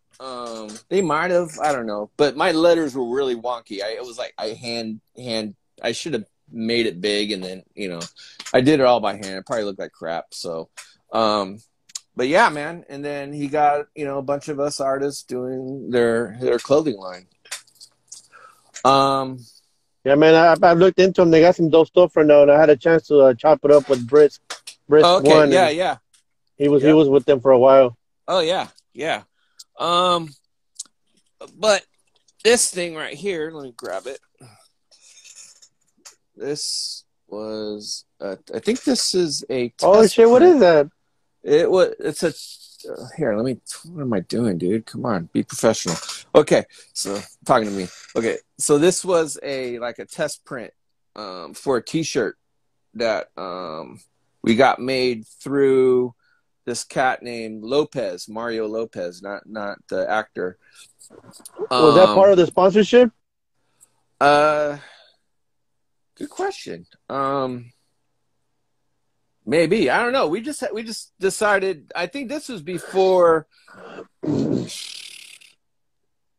[SPEAKER 2] They might have. I don't know. But my letters were really wonky. It was like I I should have made it big, and then I did it all by hand. It probably looked like crap. So. But yeah, man. And then he got, a bunch of us artists doing their clothing line.
[SPEAKER 1] Yeah, man, I looked into them. They got some dope stuff for now, and I had a chance to chop it up with Brisk
[SPEAKER 2] okay,
[SPEAKER 1] one.
[SPEAKER 2] Yeah.
[SPEAKER 1] He was with them for a while.
[SPEAKER 2] Oh yeah. But this thing right here, let me grab it. This was, I think this is a test
[SPEAKER 1] oh shit! What is that?
[SPEAKER 2] It's a here. What am I doing, dude? Come on, be professional. Okay, so talking to me. Okay, so this was a test print for a T-shirt that we got made through this cat named Mario Lopez, not the actor.
[SPEAKER 1] Was that part of the sponsorship?
[SPEAKER 2] Good question. Maybe. I don't know. We just decided. I think this was before.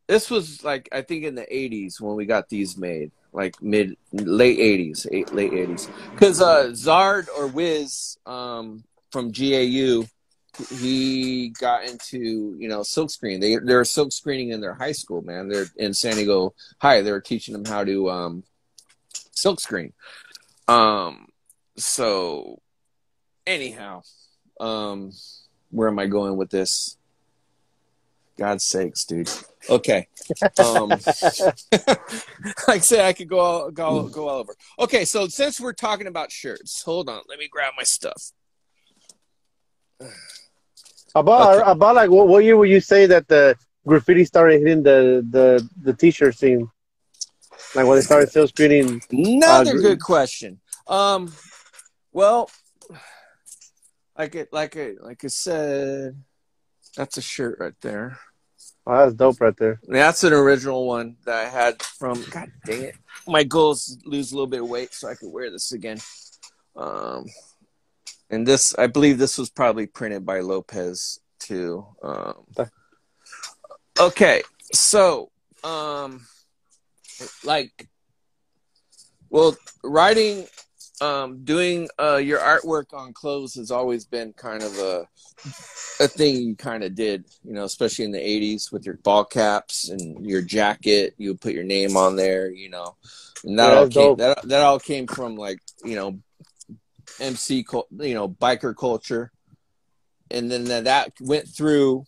[SPEAKER 2] This was I think in the 80s when we got these made, like late 80s. Because Zard or Wiz from GAU, he got into silkscreen. They're silk screening in their high school, man. They're in San Diego High. They were teaching them how to silk screen. So anyhow, where am I going with this? God's sakes, dude. Okay. Like I said, I could go all over. Okay, so since we're talking about shirts, hold on, let me grab my stuff. Okay.
[SPEAKER 1] About like what year would you say that the graffiti started hitting the t-shirt scene? Like when they started still screening.
[SPEAKER 2] Another good question. Well, like I said, that's a shirt right there.
[SPEAKER 1] Oh, that's dope right there.
[SPEAKER 2] That's an original one that I had from. God dang it! My goal is to lose a little bit of weight so I could wear this again. And this, I believe, this was probably printed by Lopez too. Okay, so like, well, writing, doing your artwork on clothes has always been kind of a thing you kind of did, you know, especially in the 80s with your ball caps and your jacket. You would put your name on there, you know, and that all came that all came from, like, you know, MC, you know, biker culture, and then that went through,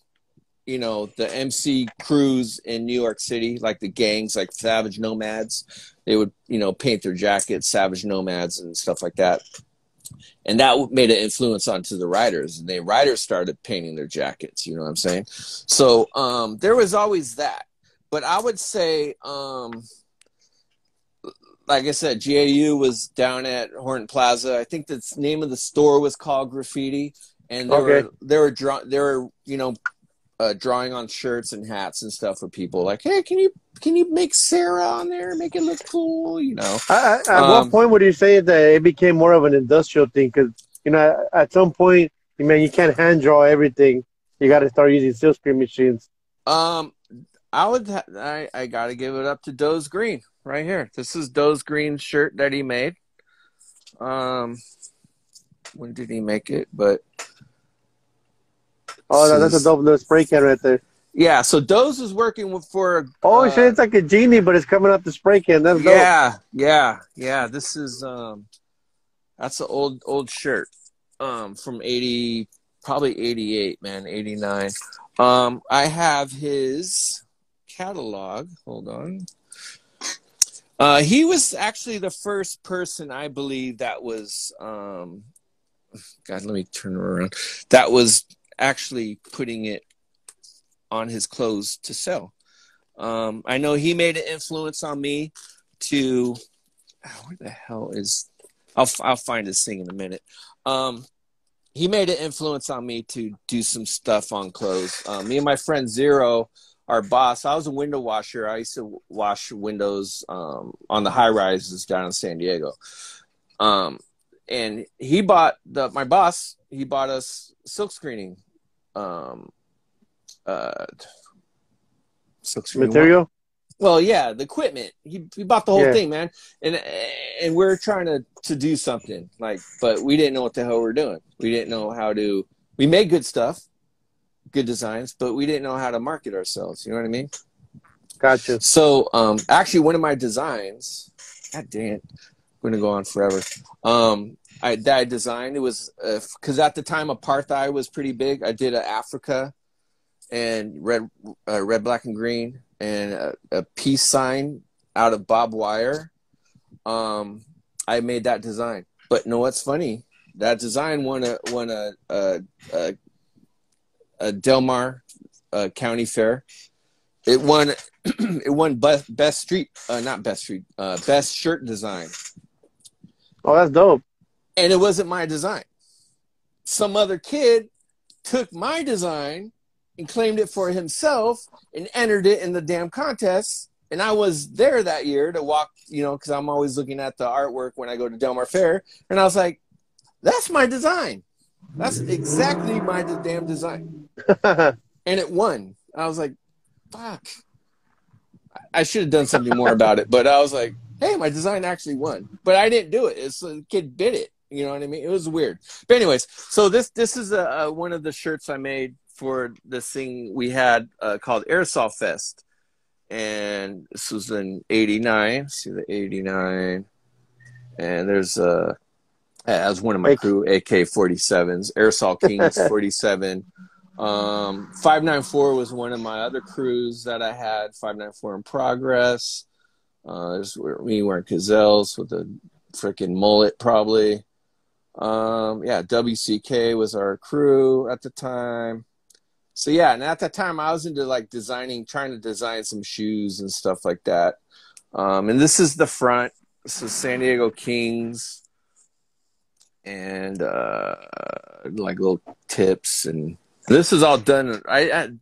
[SPEAKER 2] you know, the MC crews in New York City, like the gangs, like Savage Nomads. They would, you know, paint their jackets Savage Nomads and stuff like that. And that made an influence onto the writers, and the writers started painting their jackets. You know what I'm saying? So there was always that. But I would say, like I said, GAU was down at Horton Plaza. I think the name of the store was called Graffiti, and they were you know, drawing on shirts and hats and stuff for people. Like, hey, can you make Sarah on there, make it look cool? You know.
[SPEAKER 1] At what point would you say that it became more of an industrial thing? Because, you know, at some point, man, you can't hand draw everything. You got to start using silk screen machines.
[SPEAKER 2] I got to give it up to Doe's Green right here. This is Doe's Green shirt that he made. When did he make it? But
[SPEAKER 1] that's a dope little spray can right there.
[SPEAKER 2] Yeah, so Doe's is working for.
[SPEAKER 1] Oh shit! It's like a genie, but it's coming up the spray can. That's
[SPEAKER 2] dope. Yeah. This is that's an old shirt, from 80, probably 88, man, 89. I have his catalog. Hold on. He was actually the first person, I believe, that was. God, let me turn around. That was actually putting it on his clothes to sell. I know he made an influence on me to. Where the hell is? I'll find this thing in a minute. He made an influence on me to do some stuff on clothes. Me and my friend Zero, our boss. I was a window washer. I used to wash windows on the high rises down in San Diego. And he bought my boss. He bought us silk screening.
[SPEAKER 1] Material.
[SPEAKER 2] Well, yeah, the equipment. He bought the whole thing, man. And we're trying to do something, like, but we didn't know what the hell we were doing. We didn't know how to. We made good stuff, good designs, but we didn't know how to market ourselves. You know what I mean?
[SPEAKER 1] Gotcha.
[SPEAKER 2] So, actually, one of my designs. God damn it, I'm gonna go on forever. I designed, it was because at the time apartheid was pretty big. I did Africa and red, black, and green, and a peace sign out of barbed wire. I made that design, but know what's funny? That design won a Del Mar County Fair. It won best shirt design.
[SPEAKER 1] Oh, that's dope.
[SPEAKER 2] And it wasn't my design. Some other kid took my design and claimed it for himself and entered it in the damn contest. And I was there that year to walk, you know, because I'm always looking at the artwork when I go to Del Mar Fair. And I was like, that's my design. That's exactly my damn design. And it won. I was like, fuck. I should have done something more about it. But I was like, hey, my design actually won. But I didn't do it. The kid bid it. You know what I mean? It was weird. But anyways, so this is one of the shirts I made for this thing we had called Aerosol Fest. And this was in 89. See the 89. And there's as one of my
[SPEAKER 1] Like,
[SPEAKER 2] crew, AK-47s, Aerosol Kings 47. 594 was one of my other crews that I had. 594 in progress. There's me wearing gazelles with a freaking mullet, probably. Yeah, WCK was our crew at the time. So yeah, and at that time I was into like trying to design some shoes and stuff like that. And this is the front. This is San Diego Kings, and like little tips, and this is all done.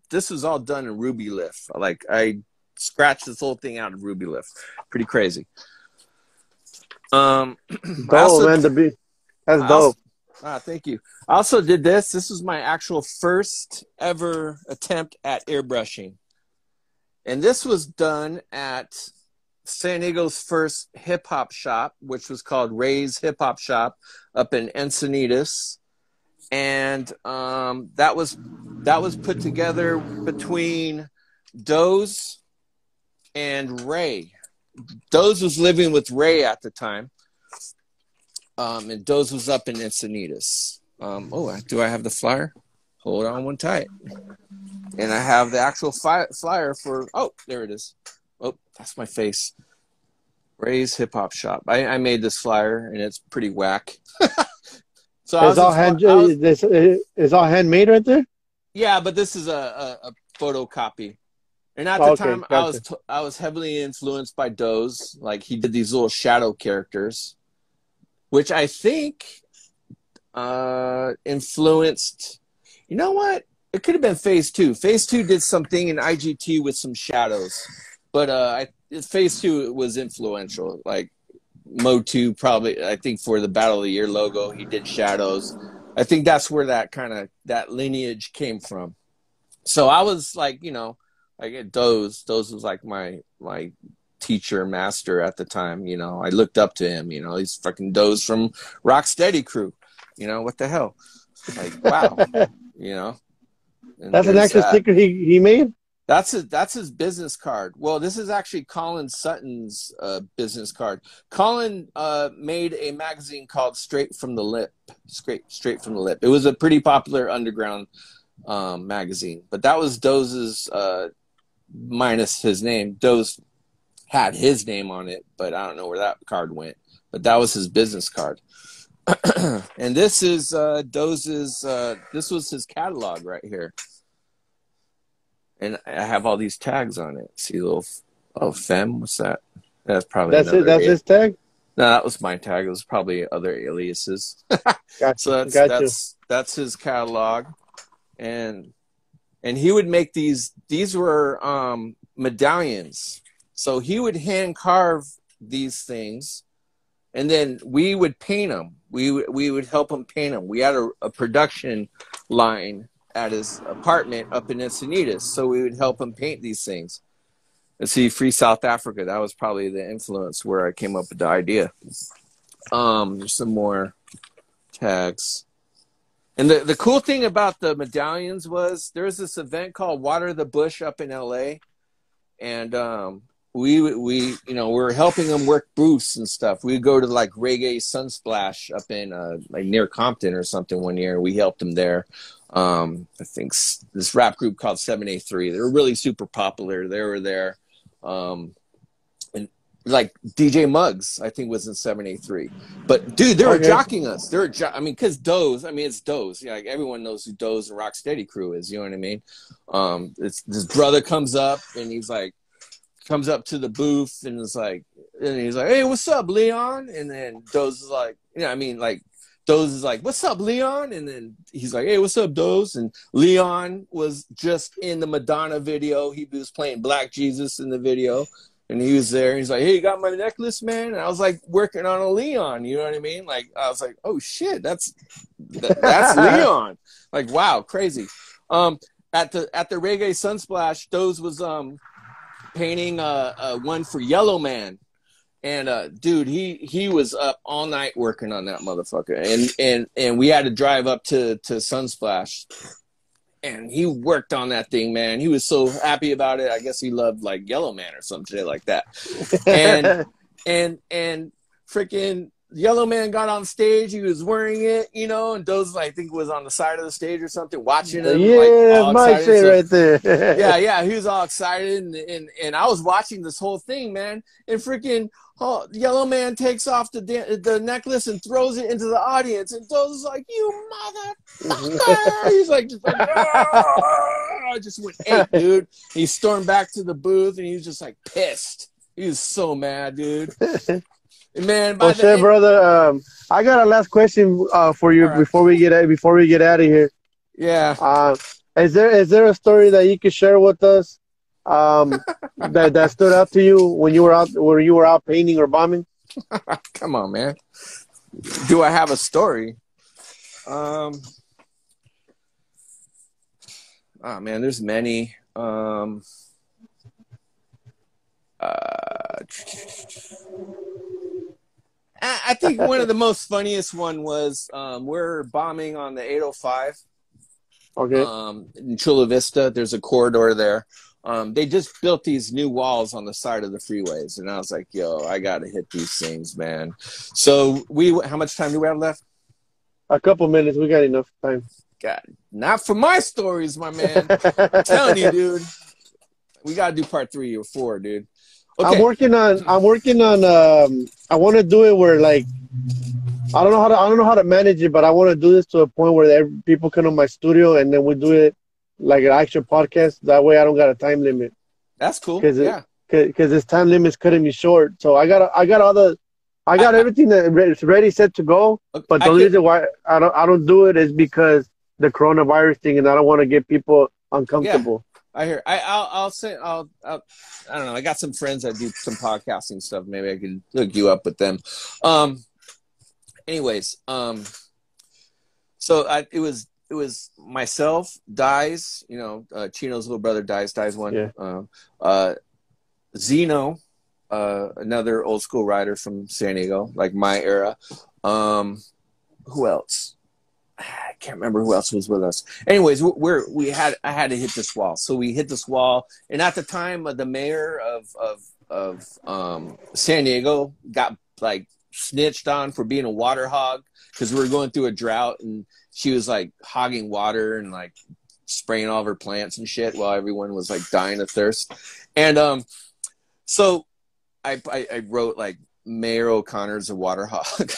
[SPEAKER 2] This was all done in Ruby Lift. Like I scratched this whole thing out of Ruby Lift. Pretty crazy. I
[SPEAKER 1] dope,
[SPEAKER 2] also,
[SPEAKER 1] man. That's
[SPEAKER 2] I also,
[SPEAKER 1] dope.
[SPEAKER 2] thank you. I also did this. This was my actual first ever attempt at airbrushing, and this was done at San Diego's first hip hop shop, which was called Ray's Hip Hop Shop up in Encinitas. And that was put together between Doze and Ray. Doze was living with Ray at the time. And Doze was up in Encinitas. Do I have the flyer? Hold on one tight. And I have the actual flyer for, there it is. Oh, that's my face. Ray's Hip Hop Shop. I made this flyer, and it's pretty whack. So
[SPEAKER 1] It's all handmade right there.
[SPEAKER 2] Yeah, but this is a photocopy. And at the
[SPEAKER 1] Okay,
[SPEAKER 2] time,
[SPEAKER 1] gotcha.
[SPEAKER 2] I was heavily influenced by Doze. Like he did these little shadow characters, which I think influenced. You know what? It could have been Phase 2. Phase 2 did something in IGT with some shadows, but Phase 2 was influential. Like Mode 2 probably, I think for the Battle of the Year logo, he did shadows. I think that's where that lineage came from. So I was like, like Doze was like my teacher, master at the time. I looked up to him. He's fucking Doze from Rocksteady Crew. What the hell? Like, wow. And
[SPEAKER 1] That's an
[SPEAKER 2] there's
[SPEAKER 1] extra
[SPEAKER 2] that.
[SPEAKER 1] sticker he made.
[SPEAKER 2] That's his business card. Well, this is actually Colin Sutton's business card. Colin made a magazine called Straight from the Lip. Straight from the Lip. It was a pretty popular underground magazine, but that was Doze's minus his name. Doze had his name on it, but I don't know where that card went. But that was his business card. And this is Doze's. This was his catalog right here. And I have all these tags on it. See, little, Femme, what's that? That's probably
[SPEAKER 1] That's
[SPEAKER 2] another.
[SPEAKER 1] it. That's his tag.
[SPEAKER 2] No, that was my tag. It was probably other aliases.
[SPEAKER 1] Gotcha.
[SPEAKER 2] So that's his catalog, and he would make these. These were medallions. So he would hand carve these things, and then we would paint them. We would help him paint them. We had a production line at his apartment up in Encinitas, so we would help him paint these things. And see, Free South Africa, that was probably the influence where I came up with the idea. There's some more tags. And the cool thing about the medallions was there's this event called Water the Bush up in LA, and we were helping them work booths and stuff. We'd go to like Reggae Sunsplash up in like near Compton or something one year. We helped them there. I think this rap group called 783. They were really super popular. They were there. And like DJ Muggs, I think, was in 783. But dude, they were jocking us. Because Doze, it's Doze. Yeah, like everyone knows who Doze and Rocksteady Crew is. You know what I mean? This brother comes up and comes up to the booth and he's like, "Hey, what's up, Leon?" And then Doze is like, Doze is like, "What's up, Leon?" And then he's like, "Hey, what's up, Doze?" And Leon was just in the Madonna video. He was playing Black Jesus in the video. And he was there. And he's like, "Hey, you got my necklace, man?" And I was like working on a Leon. You know what I mean? Like, I was like, "Oh, shit, that's Leon." Like, wow, crazy. At the Reggae Sunsplash, Doze was painting one for Yellow Man. And dude, he was up all night working on that motherfucker, and we had to drive up to Sunsplash, and he worked on that thing, man. He was so happy about it. I guess he loved like Yellow Man or some shit like that. And freaking Yellow Man got on stage. He was wearing it, you know, and Doze, I think, was on the side of the stage or something, watching him, like,
[SPEAKER 1] Yeah, that's
[SPEAKER 2] all
[SPEAKER 1] my
[SPEAKER 2] excited.
[SPEAKER 1] shit
[SPEAKER 2] So,
[SPEAKER 1] right there.
[SPEAKER 2] yeah, he was all excited, and I was watching this whole thing, man, and freaking Yellow Man takes off the necklace and throws it into the audience, and Doze is like, "You motherfucker!" He's like, I just went ape, dude. He stormed back to the booth, and he was just like pissed. He was so mad, dude. Man, by
[SPEAKER 1] Well,
[SPEAKER 2] the
[SPEAKER 1] shit,
[SPEAKER 2] end,
[SPEAKER 1] brother. I got a last question for you
[SPEAKER 2] all right,
[SPEAKER 1] before we get out of here.
[SPEAKER 2] yeah.
[SPEAKER 1] Is there a story that you could share with us that stood out to you when you were out painting or bombing?
[SPEAKER 2] Come on, man. Do I have a story? Oh man, there's many. I think one of the most funniest one was we're bombing on the 805
[SPEAKER 1] Okay.
[SPEAKER 2] in Chula Vista. There's a corridor there. They just built these new walls on the side of the freeways, and I was like, "Yo, I gotta hit these things, man." So how much time do we have left?
[SPEAKER 1] A couple minutes. We got enough time.
[SPEAKER 2] God, not for my stories, my man. I'm telling you, dude. We gotta do part 3 or 4, dude. Okay.
[SPEAKER 1] I'm working on. I want to do it where, like, I don't know how to manage it, but I want to do this to a point where people come to my studio and then we do it like an actual podcast. That way, I don't got a time limit.
[SPEAKER 2] That's cool.
[SPEAKER 1] Because
[SPEAKER 2] yeah.
[SPEAKER 1] This time limit's cutting me short. So I got everything that's ready, set to go. But the reason why I don't do it is because the coronavirus thing, and I don't want to get people uncomfortable.
[SPEAKER 2] Yeah. I hear. I'll I don't know. I got some friends that do some podcasting stuff. Maybe I can hook you up with them. Anyways, so it was myself, Dies, you know, Chino's little brother, Dies one.
[SPEAKER 1] Yeah.
[SPEAKER 2] Zeno, another old school rider from San Diego, like my era. Who else? I can't remember who else was with us. Anyways, I had to hit this wall. So we hit this wall, and at the time, the mayor of San Diego got like snitched on for being a water hog because we were going through a drought, and she was like hogging water and like spraying all of her plants and shit while everyone was like dying of thirst. And so I wrote like, Mayor O'Connor's a water hog.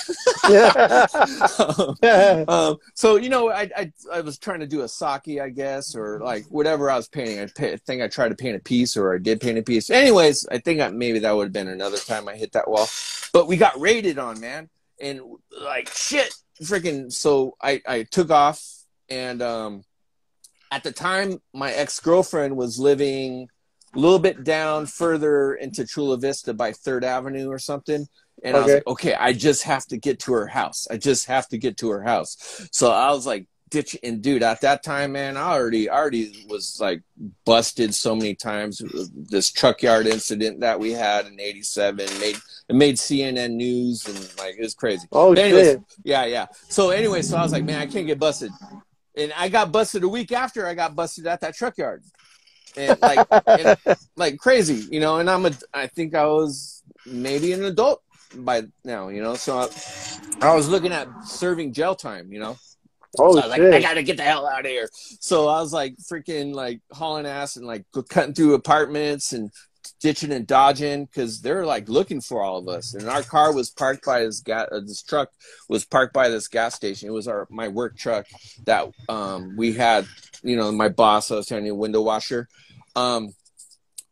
[SPEAKER 2] So, you know, I was trying to do a sake, I guess, or like whatever I was painting. I think I tried to paint a piece, or I did paint a piece. Anyways, I think maybe that would have been another time I hit that wall. But we got raided on, man. And like, shit, freaking. So I took off. And at the time, my ex-girlfriend was living a little bit down further into Chula Vista by 3rd Avenue or something. And I was like, okay, I just have to get to her house. So I was like, and dude, at that time, man, I already was like busted so many times. This truck yard incident that we had in '87 made CNN news, and like, it was crazy.
[SPEAKER 1] Oh, shit.
[SPEAKER 2] Yeah. So anyway, so I was like, man, I can't get busted. And I got busted a week after I got busted at that truck yard. And like crazy, you know, and I think I was maybe an adult by now, you know, so I was looking at serving jail time, you know.
[SPEAKER 1] Oh,
[SPEAKER 2] so I was
[SPEAKER 1] shit.
[SPEAKER 2] like, I gotta get the hell out of here. So I was like freaking like hauling ass and like cutting through apartments and ditching and dodging because they're like looking for all of us. And our car was parked by this truck was parked by this gas station. It was my work truck that we had, you know, my boss, I was telling you, window washer.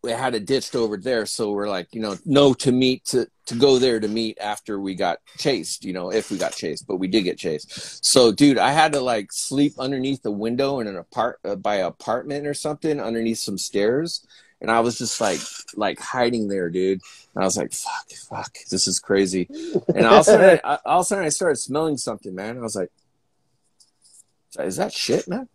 [SPEAKER 2] We had it ditched over there, so we're like, you know, to go there to meet after we got chased, you know, if we got chased, but we did get chased. So, dude, I had to like sleep underneath the window in an apartment or something underneath some stairs, and I was just like hiding there, dude. And I was like, fuck, this is crazy. And all of a sudden I started smelling something, man. I was like, is that shit, man?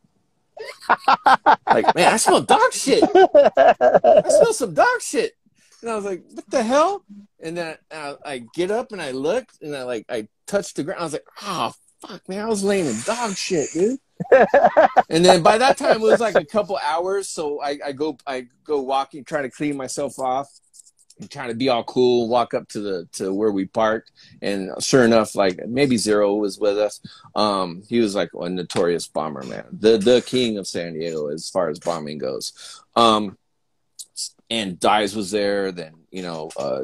[SPEAKER 2] Like, man, I smell dog shit. I smell some dog shit. And I was like, what the hell? And then I get up and I looked and I touched the ground. I was like, oh, fuck, man, I was laying in dog shit, dude. And then by that time, it was like a couple hours. So I go walking, trying to clean myself off. trying to be all cool, walk up to where we parked, and sure enough, like maybe Zero was with us. He was like a notorious bomber, man, the king of San Diego as far as bombing goes. And Dies was there. Then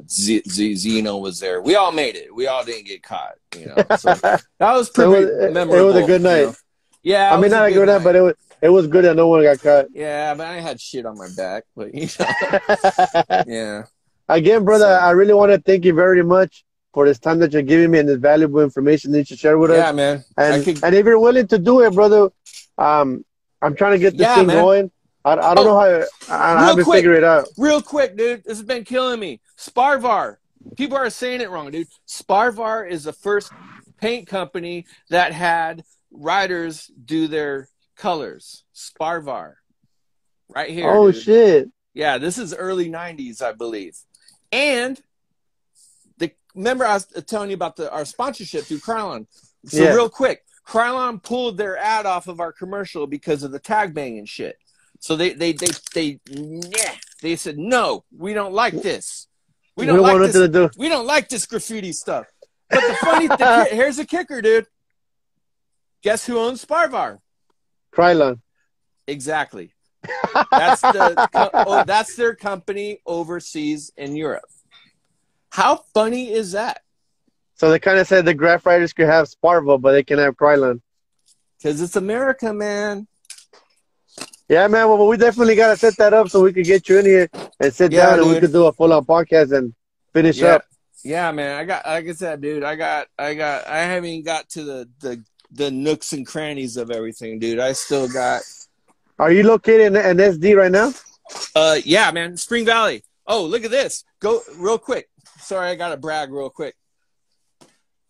[SPEAKER 2] Zeno was there. We all made it. We all didn't get caught. So that was pretty memorable.
[SPEAKER 1] It was a good night.
[SPEAKER 2] Yeah,
[SPEAKER 1] I mean, not a good night, but it was good that no one got caught.
[SPEAKER 2] Yeah, but I had shit on my back. But yeah.
[SPEAKER 1] Again, brother, I really want to thank you very much for this time that you're giving me and this valuable information that you share with us.
[SPEAKER 2] Yeah, man.
[SPEAKER 1] And if you're willing to do it, brother, I'm trying to get this thing going. I don't know how I have to figure it out.
[SPEAKER 2] Real quick, dude. This has been killing me. Sparvar. People are saying it wrong, dude. Sparvar is the first paint company that had riders do their colors. Sparvar. Right here.
[SPEAKER 1] Oh,
[SPEAKER 2] dude.
[SPEAKER 1] shit.
[SPEAKER 2] Yeah, this is early 90s, I believe. And remember I was telling you about our sponsorship through Krylon. So real quick, Krylon pulled their ad off of our commercial because of the tag banging shit. So they said, no, we don't like this. We don't like this. We don't like this graffiti stuff. But the funny thing, here's the kicker, dude. Guess who owns Sparvar?
[SPEAKER 1] Krylon.
[SPEAKER 2] Exactly. That's their company overseas in Europe. How funny is that?
[SPEAKER 1] So they kind of said the graph writers could have Sparva, but they can have Krylon.
[SPEAKER 2] Because it's America, man.
[SPEAKER 1] Yeah, man. Well, we definitely got to set that up so we could get you in here and sit down and we could do a full-on podcast and finish up.
[SPEAKER 2] Yeah, man. Like I said, dude, I haven't even got to the nooks and crannies of everything, dude. I still got.
[SPEAKER 1] Are you located in SD right now?
[SPEAKER 2] Yeah, man. Spring Valley. Oh, look at this. Go real quick. Sorry, I gotta brag real quick.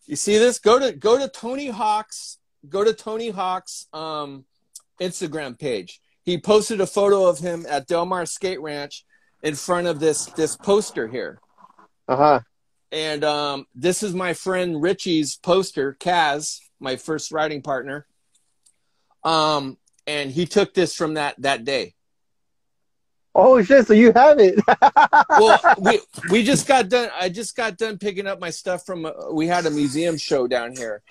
[SPEAKER 2] You see this? Go to Tony Hawk's Instagram page. He posted a photo of him at Del Mar Skate Ranch in front of this poster here. And this is my friend Richie's poster, Kaz, my first writing partner. And he took this from that day.
[SPEAKER 1] Oh shit! So you have it.
[SPEAKER 2] Well, we just got done. I just got done picking up my stuff from. We had a museum show down here,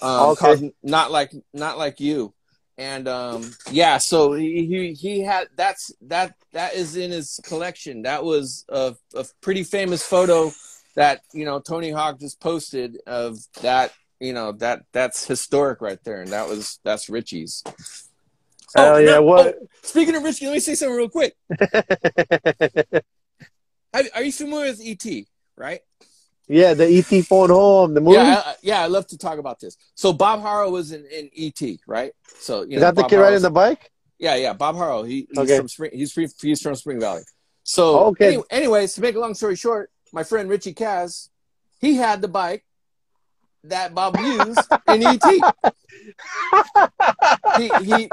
[SPEAKER 2] called Not Like You, and yeah. So he had that is in his collection. That was a pretty famous photo that Tony Hawk just posted of that. That's historic right there, and that's Richie's.
[SPEAKER 1] Oh yeah! What?
[SPEAKER 2] Speaking of Richie, let me say something real quick. Are you familiar with E.T., right?
[SPEAKER 1] Yeah, the E.T. phone home, the movie.
[SPEAKER 2] Yeah, I love to talk about this. So Bob Harrow was in E.T., right? So
[SPEAKER 1] is that the kid riding the bike?
[SPEAKER 2] Yeah. Bob Harrow. He's from Spring Valley. So anyways, to make a long story short, my friend Richie Kaz, he had the bike that Bob used in E.T. he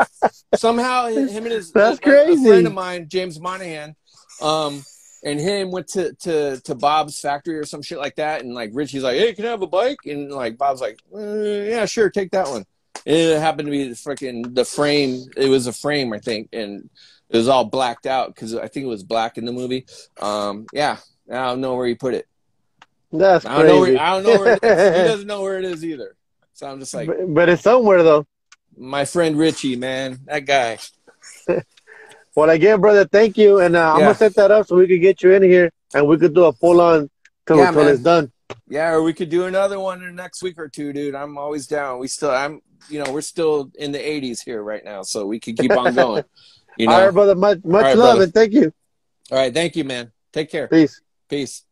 [SPEAKER 2] somehow him and his
[SPEAKER 1] a
[SPEAKER 2] friend of mine, James Monahan, and him went to Bob's factory or some shit like that, and like Richie's like, hey, can I have a bike? And like Bob's like, yeah, sure, take that one. And it happened to be the frame. It was a frame, I think, and it was all blacked out because I think it was black in the movie. Yeah, I don't know where he put it.
[SPEAKER 1] That's crazy.
[SPEAKER 2] I don't know where it is. He doesn't know where it is either. So I'm just like,
[SPEAKER 1] but it's somewhere though.
[SPEAKER 2] My friend Richie, man, that guy.
[SPEAKER 1] Well, again, brother, thank you, and I'm gonna set that up so we could get you in here and we could do a full on till it's done.
[SPEAKER 2] Yeah, or we could do another one in the next week or two, dude. I'm always down. We're still in the 80s here right now, so we can keep on going.
[SPEAKER 1] All right, brother. Much love, and thank you.
[SPEAKER 2] All right, thank you, man. Take care.
[SPEAKER 1] Peace.
[SPEAKER 2] Peace.